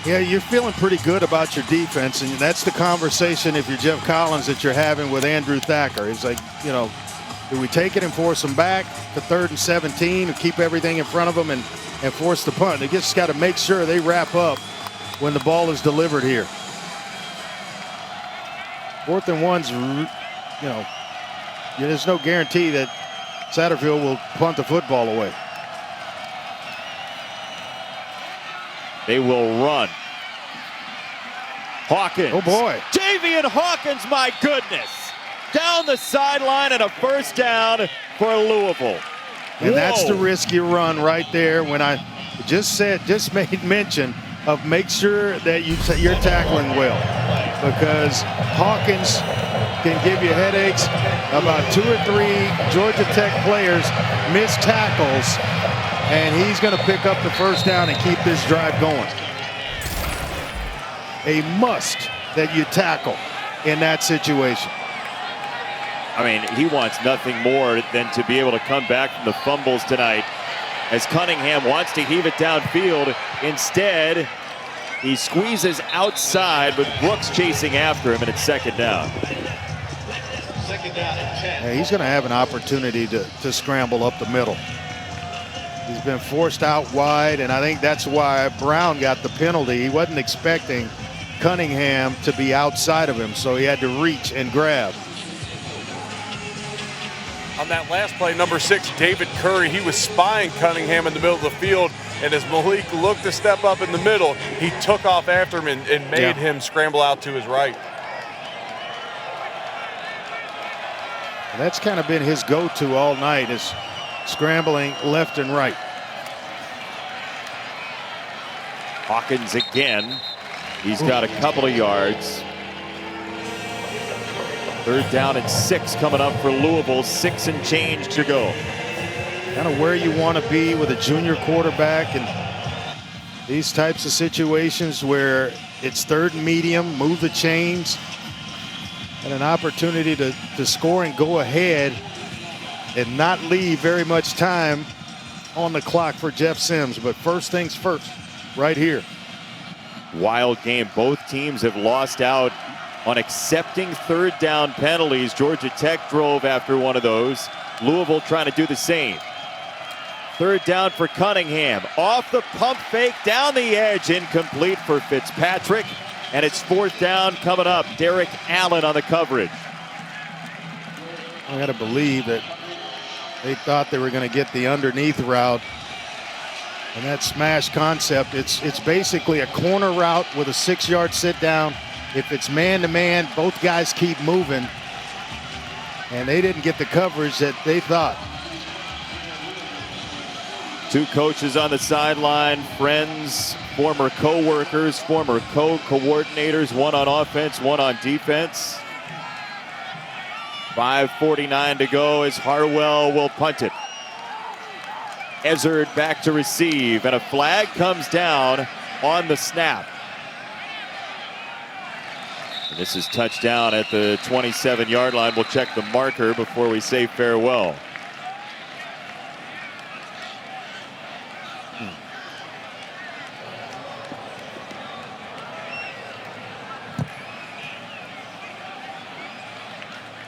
Yeah, you're feeling pretty good about your defense, and that's the conversation, if you're Jeff Collins, that you're having with Andrew Thacker. He's like, do we take it and force them back to 3rd and 17 and keep everything in front of them and force the punt? They just got to make sure they wrap up when the ball is delivered here. 4th and 1's, there's no guarantee that Satterfield will punt the football away. They will run. Hawkins. Oh, boy. Davian Hawkins, my goodness. Down the sideline and a 1st down for Louisville. And that's the risk you run right there. When I just made mention of make sure that you're tackling well, because Hawkins can give you headaches. About 2 or 3 Georgia Tech players miss tackles, and he's going to pick up the 1st down and keep this drive going. A must that you tackle in that situation. I mean, he wants nothing more than to be able to come back from the fumbles tonight, as Cunningham wants to heave it downfield. Instead, he squeezes outside with Brooks chasing after him, and it's 2nd down. Yeah, he's going to have an opportunity to scramble up the middle. He's been forced out wide, and I think that's why Brown got the penalty. He wasn't expecting Cunningham to be outside of him, so he had to reach and grab. On that last play, number 6, David Curry, he was spying Cunningham in the middle of the field, and as Malik looked to step up in the middle, he took off after him and made him scramble out to his right. And that's kind of been his go-to all night, is scrambling left and right. Hawkins again. He's got a couple of yards. 3rd down and 6 coming up for Louisville. 6 and change to go. Kind of where you want to be with a junior quarterback in these types of situations where it's 3rd and medium, move the chains, and an opportunity to score and go ahead and not leave very much time on the clock for Jeff Sims. But first things first, right here. Wild game. Both teams have lost out on accepting 3rd down penalties. Georgia Tech drove after one of those. Louisville trying to do the same. 3rd down for Cunningham. Off the pump fake, down the edge, incomplete for Fitzpatrick. And it's 4th down coming up. Derek Allen on the coverage. I got to believe that they thought they were going to get the underneath route. And that smash concept, it's basically a corner route with a 6-yard sit down. If it's man-to-man, both guys keep moving. And they didn't get the coverage that they thought. 2 coaches on the sideline, friends, former co-workers, former co-coordinators, one on offense, one on defense. 5:49 to go as Harwell will punt it. Ezzard back to receive, and a flag comes down on the snap. And this is touchdown at the 27-yard line. We'll check the marker before we say farewell.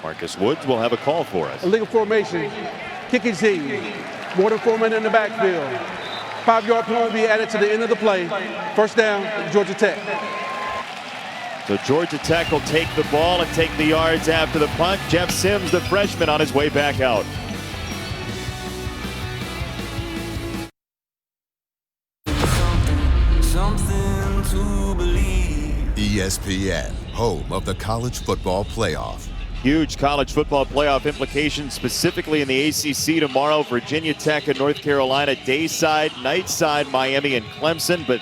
Marcus Woods will have a call for us. Illegal formation, kicking team, more than 4 men in the backfield. 5-yard penalty will be added to the end of the play. First down, Georgia Tech. So Georgia Tech will take the ball and take the yards after the punt. Jeff Sims, the freshman, on his way back out. Something to believe. ESPN, home of the college football playoff. Huge college football playoff implications, specifically in the ACC tomorrow. Virginia Tech and North Carolina, dayside, nightside, Miami and Clemson. But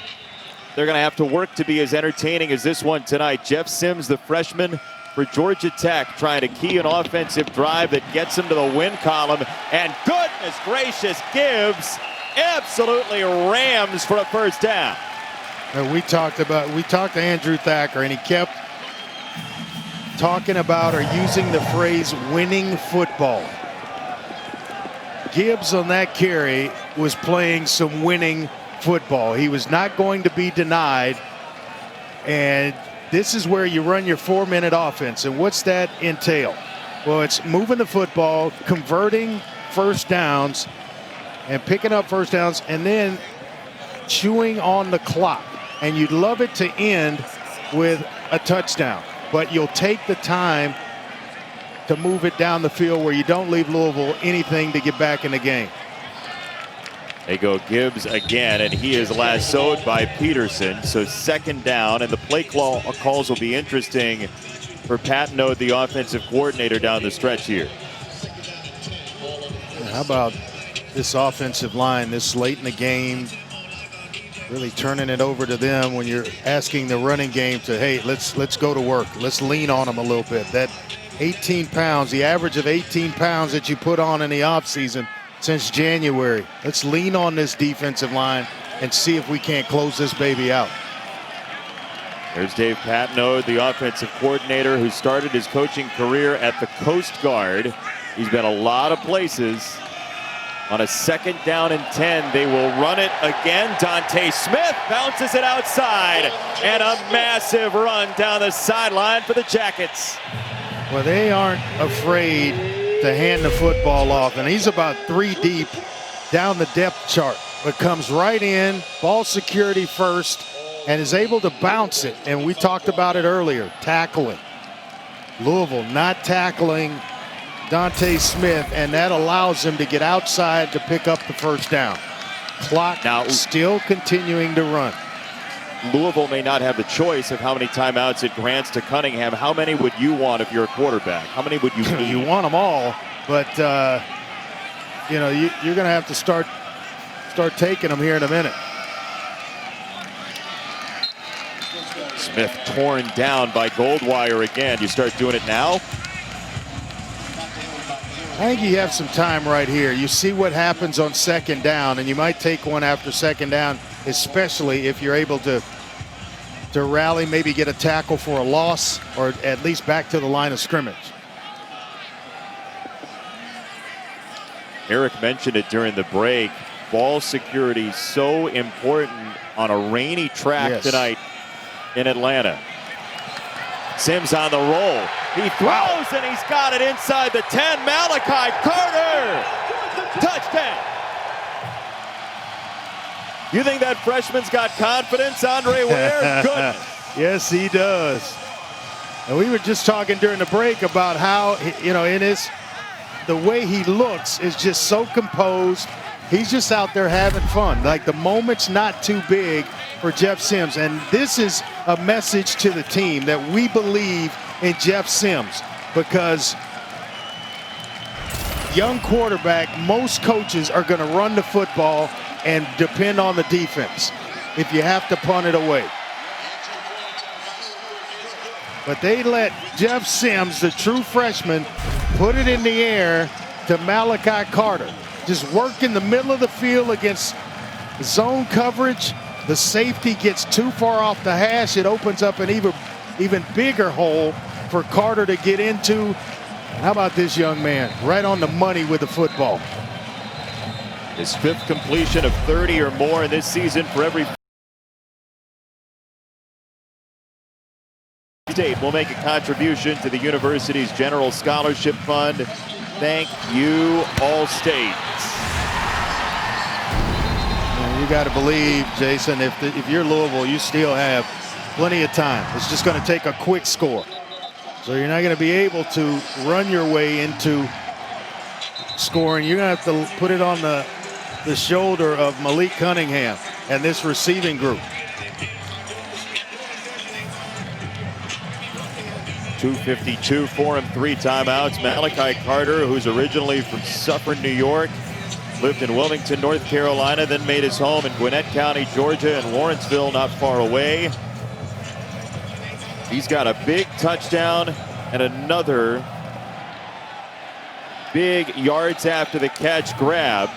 they're going to have to work to be as entertaining as this one tonight. Jeff Sims, the freshman for Georgia Tech, trying to key an offensive drive that gets him to the win column. And goodness gracious, Gibbs absolutely rams for a first down. We talked to Andrew Thacker, and he kept talking about or using the phrase winning football. Gibbs on that carry was playing some winning football. He was not going to be denied, and this is where you run your 4-minute offense. And what's that entail? Well, it's moving the football, converting first downs and picking up first downs, and then chewing on the clock. And you'd love it to end with a touchdown, but you'll take the time to move it down the field where you don't leave Louisville anything to get back in the game. They go Gibbs again, and he is lassoed by Peterson. So 2nd down, and the play calls will be interesting for Patino, the offensive coordinator, down the stretch here. How about this offensive line this late in the game, really turning it over to them when you're asking the running game to, hey, let's go to work. Let's lean on them a little bit. That 18 pounds, the average of 18 pounds that you put on in the offseason since January. Let's lean on this defensive line and see if we can't close this baby out. There's Dave Patino, the offensive coordinator who started his coaching career at the Coast Guard. He's been a lot of places. On a 2nd down and 10, they will run it again. Dante Smith bounces it outside, and a massive run down the sideline for the Jackets. Well, they aren't afraid to hand the football off, and he's about 3 deep down the depth chart, but comes right in, ball security first, and is able to bounce it. And we talked about it earlier, tackling. Louisville not tackling Dante Smith, and that allows him to get outside to pick up the first down. Clock now still continuing to run. Louisville may not have the choice of how many timeouts it grants to Cunningham. How many would you want if you're a quarterback? How many would you need? You want them all, but you know, you're going to have to start taking them here in a minute. Smith torn down by Goldwire again. You start doing it now? I think you have some time right here. You see what happens on second down, and you might take one after second down, especially if you're able to rally, maybe get a tackle for a loss, or at least back to the line of scrimmage. Eric mentioned it during the break. Ball security so important on a rainy track tonight in Atlanta. Sims on the roll. He throws and he's got it inside the 10. Malachi Carter. Touchdown. You think that freshman's got confidence, Andre Ware? Goodness. Yes, he does. And we were just talking during the break about how, you know, the way he looks is just so composed. He's just out there having fun. Like, the moment's not too big for Jeff Sims. And this is a message to the team that we believe in Jeff Sims, because young quarterback, most coaches are going to run the football and depend on the defense if you have to punt it away. But they let Jeff Sims, the true freshman, put it in the air to Malachi Carter. Just work in the middle of the field against zone coverage. The safety gets too far off the hash. It opens up an even bigger hole for Carter to get into. How about this young man? Right on the money with the football. His fifth completion of 30 or more in this season for every state will make a contribution to the university's general scholarship fund. Thank you, All-State. You got to believe, Jason, if you're Louisville, you still have plenty of time. It's just going to take a quick score. So you're not going to be able to run your way into scoring. You're going to have to put it on the shoulder of Malik Cunningham and this receiving group. 2:52 for him, 3 timeouts. Malachi Carter, who's originally from Suffern, New York, lived in Wilmington, North Carolina, then made his home in Gwinnett County, Georgia, and Lawrenceville, not far away. He's got a big touchdown and another big yards after the catch grab,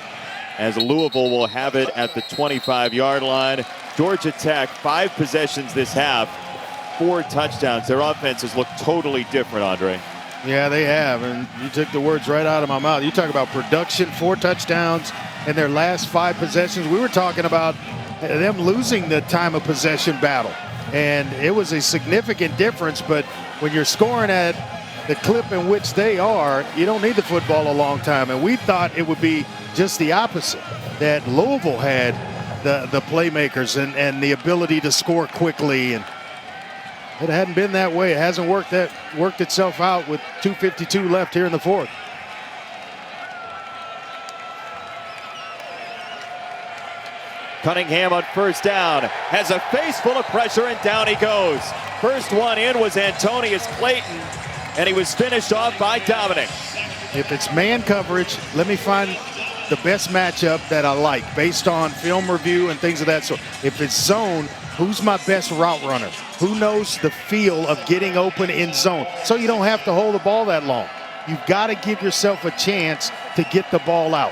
as Louisville will have it at the 25-yard line. Georgia Tech, 5 possessions this half, 4 touchdowns. Their offense has looked totally different, Andre. Yeah, they have, and you took the words right out of my mouth. You talk about production, 4 touchdowns in their last 5 possessions. We were talking about them losing the time of possession battle, and it was a significant difference. But when you're scoring at the clip in which they are, you don't need the football a long time. And we thought it would be just the opposite, that Louisville had the playmakers and the ability to score quickly, and it hadn't been that way. It hasn't worked itself out with 2:52 left here in the fourth. Cunningham on first down has a face full of pressure, and down he goes. First one in was Antonius Clayton, and he was finished off by Dominic. If it's man coverage, let me find the best matchup that I like based on film review and things of that sort. If it's zone, who's my best route runner? Who knows the feel of getting open in zone? So you don't have to hold the ball that long. You've got to give yourself a chance to get the ball out.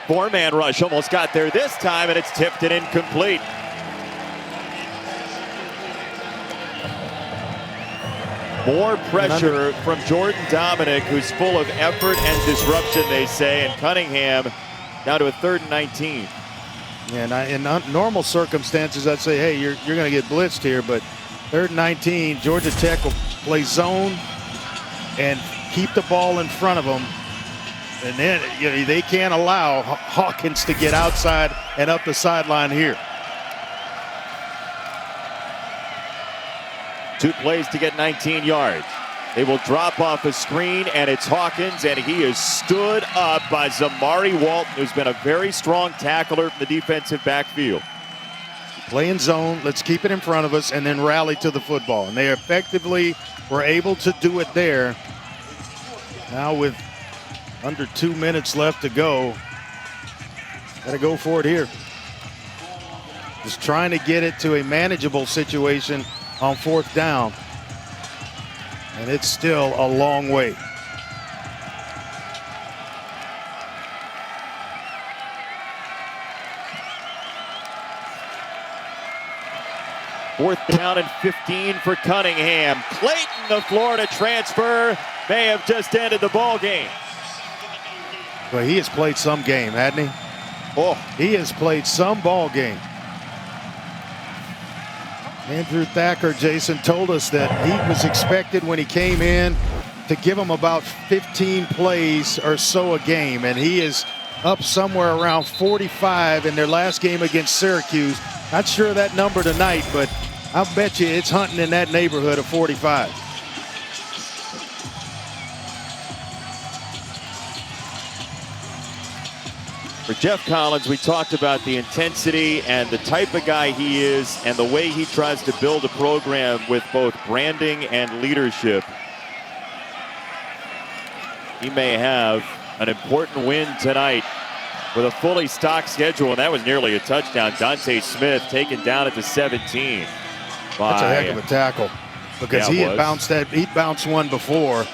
4-man rush almost got there this time, and it's tipped and incomplete. More pressure from Jordan Dominic, who's full of effort and disruption, they say, and Cunningham down to a 3rd and 19. Yeah, and in normal circumstances, I'd say, hey, you're going to get blitzed here, but 3rd and 19, Georgia Tech will play zone and keep the ball in front of them. And then they can't allow Hawkins to get outside and up the sideline here. 2 plays to get 19 yards. They will drop off a screen, and it's Hawkins, and he is stood up by Zamari Walton, who's been a very strong tackler from the defensive backfield. Play in zone, let's keep it in front of us, and then rally to the football. And they effectively were able to do it there. Now with under 2 minutes left to go, got to go for it here. Just trying to get it to a manageable situation on 4th down. And it's still a long way. Fourth down and 15 for Cunningham. Clayton, the Florida transfer, may have just ended the ball game. Well, he has played some game, hasn't he? Oh, he has played some ball game. Andrew Thacker, Jason, told us that he was expected when he came in to give him about 15 plays or so a game, and he is up somewhere around 45 in their last game against Syracuse. Not sure of that number tonight, but I'll bet you it's hunting in that neighborhood of 45. For Jeff Collins, we talked about the intensity and the type of guy he is and the way he tries to build a program with both branding and leadership. He may have an important win tonight with a fully stocked schedule, and that was nearly a touchdown. Dante Smith taken down at the 17. That's a heck of a tackle, because he had bounced one before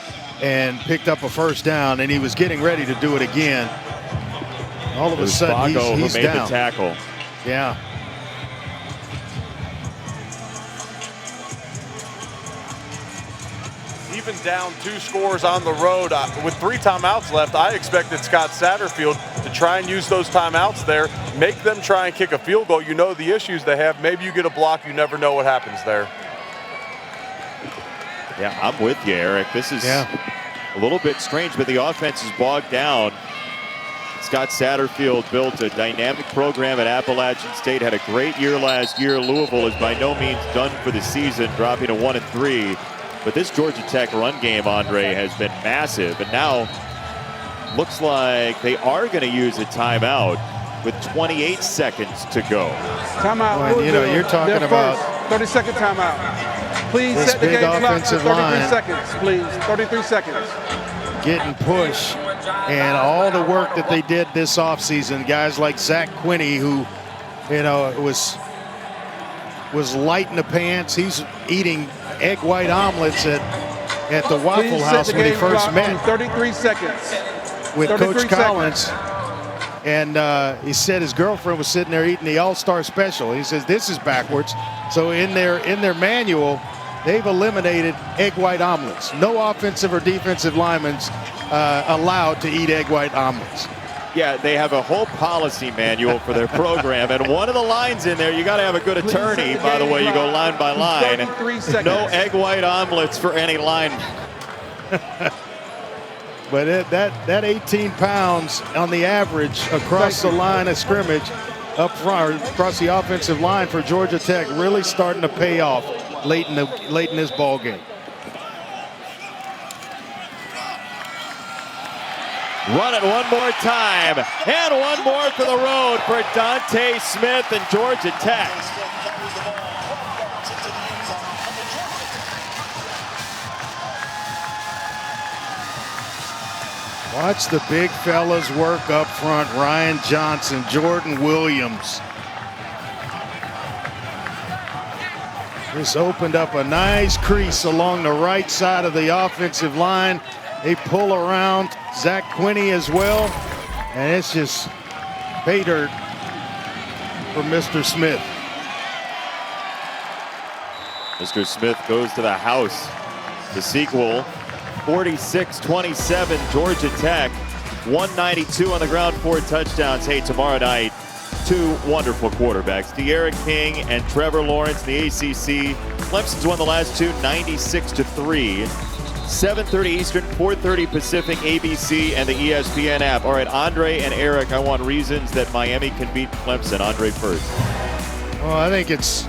and picked up a first down, and he was getting ready to do it again. All of a sudden, he's made down. The tackle. Yeah. Even down 2 scores on the road with 3 timeouts left, I expected Scott Satterfield to try and use those timeouts there, make them try and kick a field goal. You know the issues they have. Maybe you get a block. You never know what happens there. Yeah, I'm with you, Eric. This is a little bit strange, but the offense is bogged down. Scott Satterfield built a dynamic program at Appalachian State, had a great year last year. Louisville is by no means done for the season, dropping to 1-3. But this Georgia Tech run game, Andre, has been massive. And now looks like they are going to use a timeout with 28 seconds to go. Timeout. Well, you know, you're talking about 30-second timeout. Please set the game clock to 33 seconds, please. 33 seconds. Getting push. And all the work that they did this offseason, guys like Zach Quinney, who, you know, was light in the pants. He's eating egg white omelets at the Waffle House when he first met. 33 seconds. With Coach Collins. And he said his girlfriend was sitting there eating the All-Star Special. He says this is backwards. So in their manual, they've eliminated egg white omelets. No offensive or defensive linemen allowed to eat egg white omelets. Yeah, they have a whole policy manual for their program, and one of the lines in there, you got to have a good attorney, by the way, you go line by line. No egg white omelets for any lineman. But that 18 pounds on the average across the line of scrimmage up front, or across the offensive line for Georgia Tech, really starting to pay off late in this ball game. Run it one more time, and one more for the road for Dante Smith and Georgia Tech. Watch the big fellas work up front. Ryan Johnson, Jordan Williams. This opened up a nice crease along the right side of the offensive line. They pull around Zach Quinney as well. And it's just pay dirt for Mr. Smith. Mr. Smith goes to the house. The sequel, 46-27, Georgia Tech. 192 on the ground, 4 touchdowns. Hey, tomorrow night, 2 wonderful quarterbacks, De'Aaron King and Trevor Lawrence, the ACC. Clemson's won the last 2, 96-3. 7:30 Eastern, 4:30 Pacific, ABC, and the ESPN app. All right, Andre and Eric, I want reasons that Miami can beat Clemson. Andre first. Well, I think it's,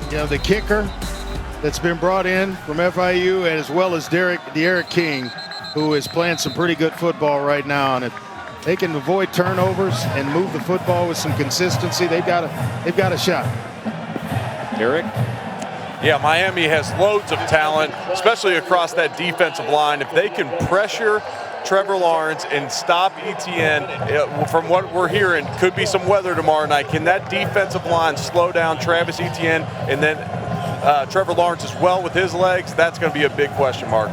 the kicker that's been brought in from FIU, as well as De'Aaron King, who is playing some pretty good football right now. And if they can avoid turnovers and move the football with some consistency, they've got a shot. Eric? Yeah, Miami has loads of talent, especially across that defensive line. If they can pressure Trevor Lawrence and stop Etienne, from what we're hearing, could be some weather tomorrow night. Can that defensive line slow down Travis Etienne and then Trevor Lawrence as well with his legs? That's going to be a big question mark.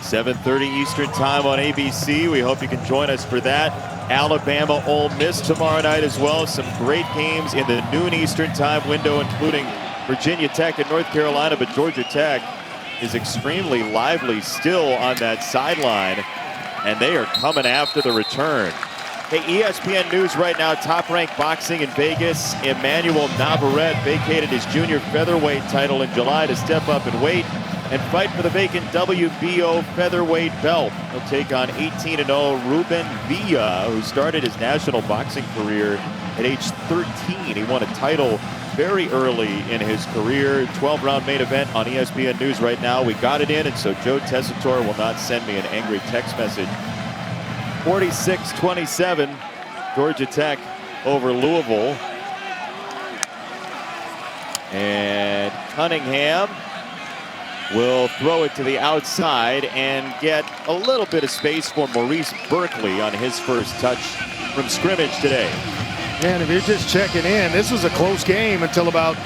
7:30 Eastern time on ABC. We hope you can join us for that. Alabama, Ole Miss tomorrow night as well. Some great games in the noon Eastern time window, including Virginia Tech and North Carolina, but Georgia Tech is extremely lively still on that sideline, and they are coming after the return. Hey, ESPN News right now, top-ranked boxing in Vegas. Emmanuel Navarrete vacated his junior featherweight title in July to step up in weight and fight for the vacant WBO featherweight belt. He'll take on 18-0 Ruben Villa, who started his national boxing career at age 13. He won a title very early in his career. 12-round main event on ESPN News right now. We got it in, and so Joe Tessitore will not send me an angry text message. 46-27, Georgia Tech over Louisville. And Cunningham will throw it to the outside and get a little bit of space for Maurice Berkeley on his first touch from scrimmage today. And if you're just checking in, this was a close game until about,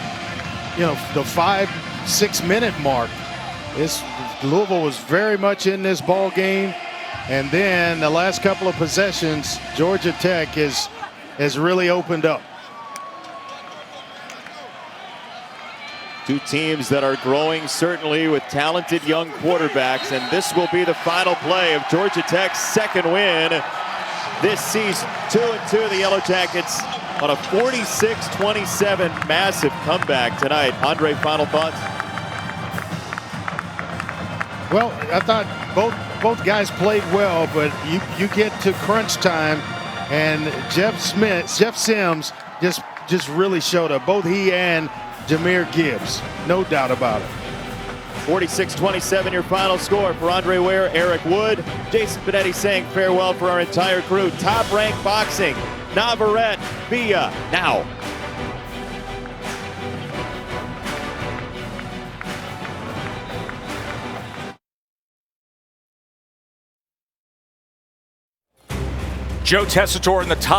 the 5-6 minute mark. Louisville was very much in this ball game, and then the last couple of possessions, Georgia Tech has really opened up. Two teams that are growing, certainly with talented young quarterbacks, and this will be the final play of Georgia Tech's second win this season. 2-2, the Yellow Jackets on a 46-27 massive comeback tonight. Andre, final thoughts? Well, I thought both guys played well, but you get to crunch time, and Jeff Sims just really showed up. Both he and Jahmyr Gibbs, no doubt about it. 46-27 your final score. For Andre Ware, Eric Wood, Jason Benetti saying farewell for our entire crew. Top Rank Boxing, Navarrete, Villa, now. Joe Tessitore in the Top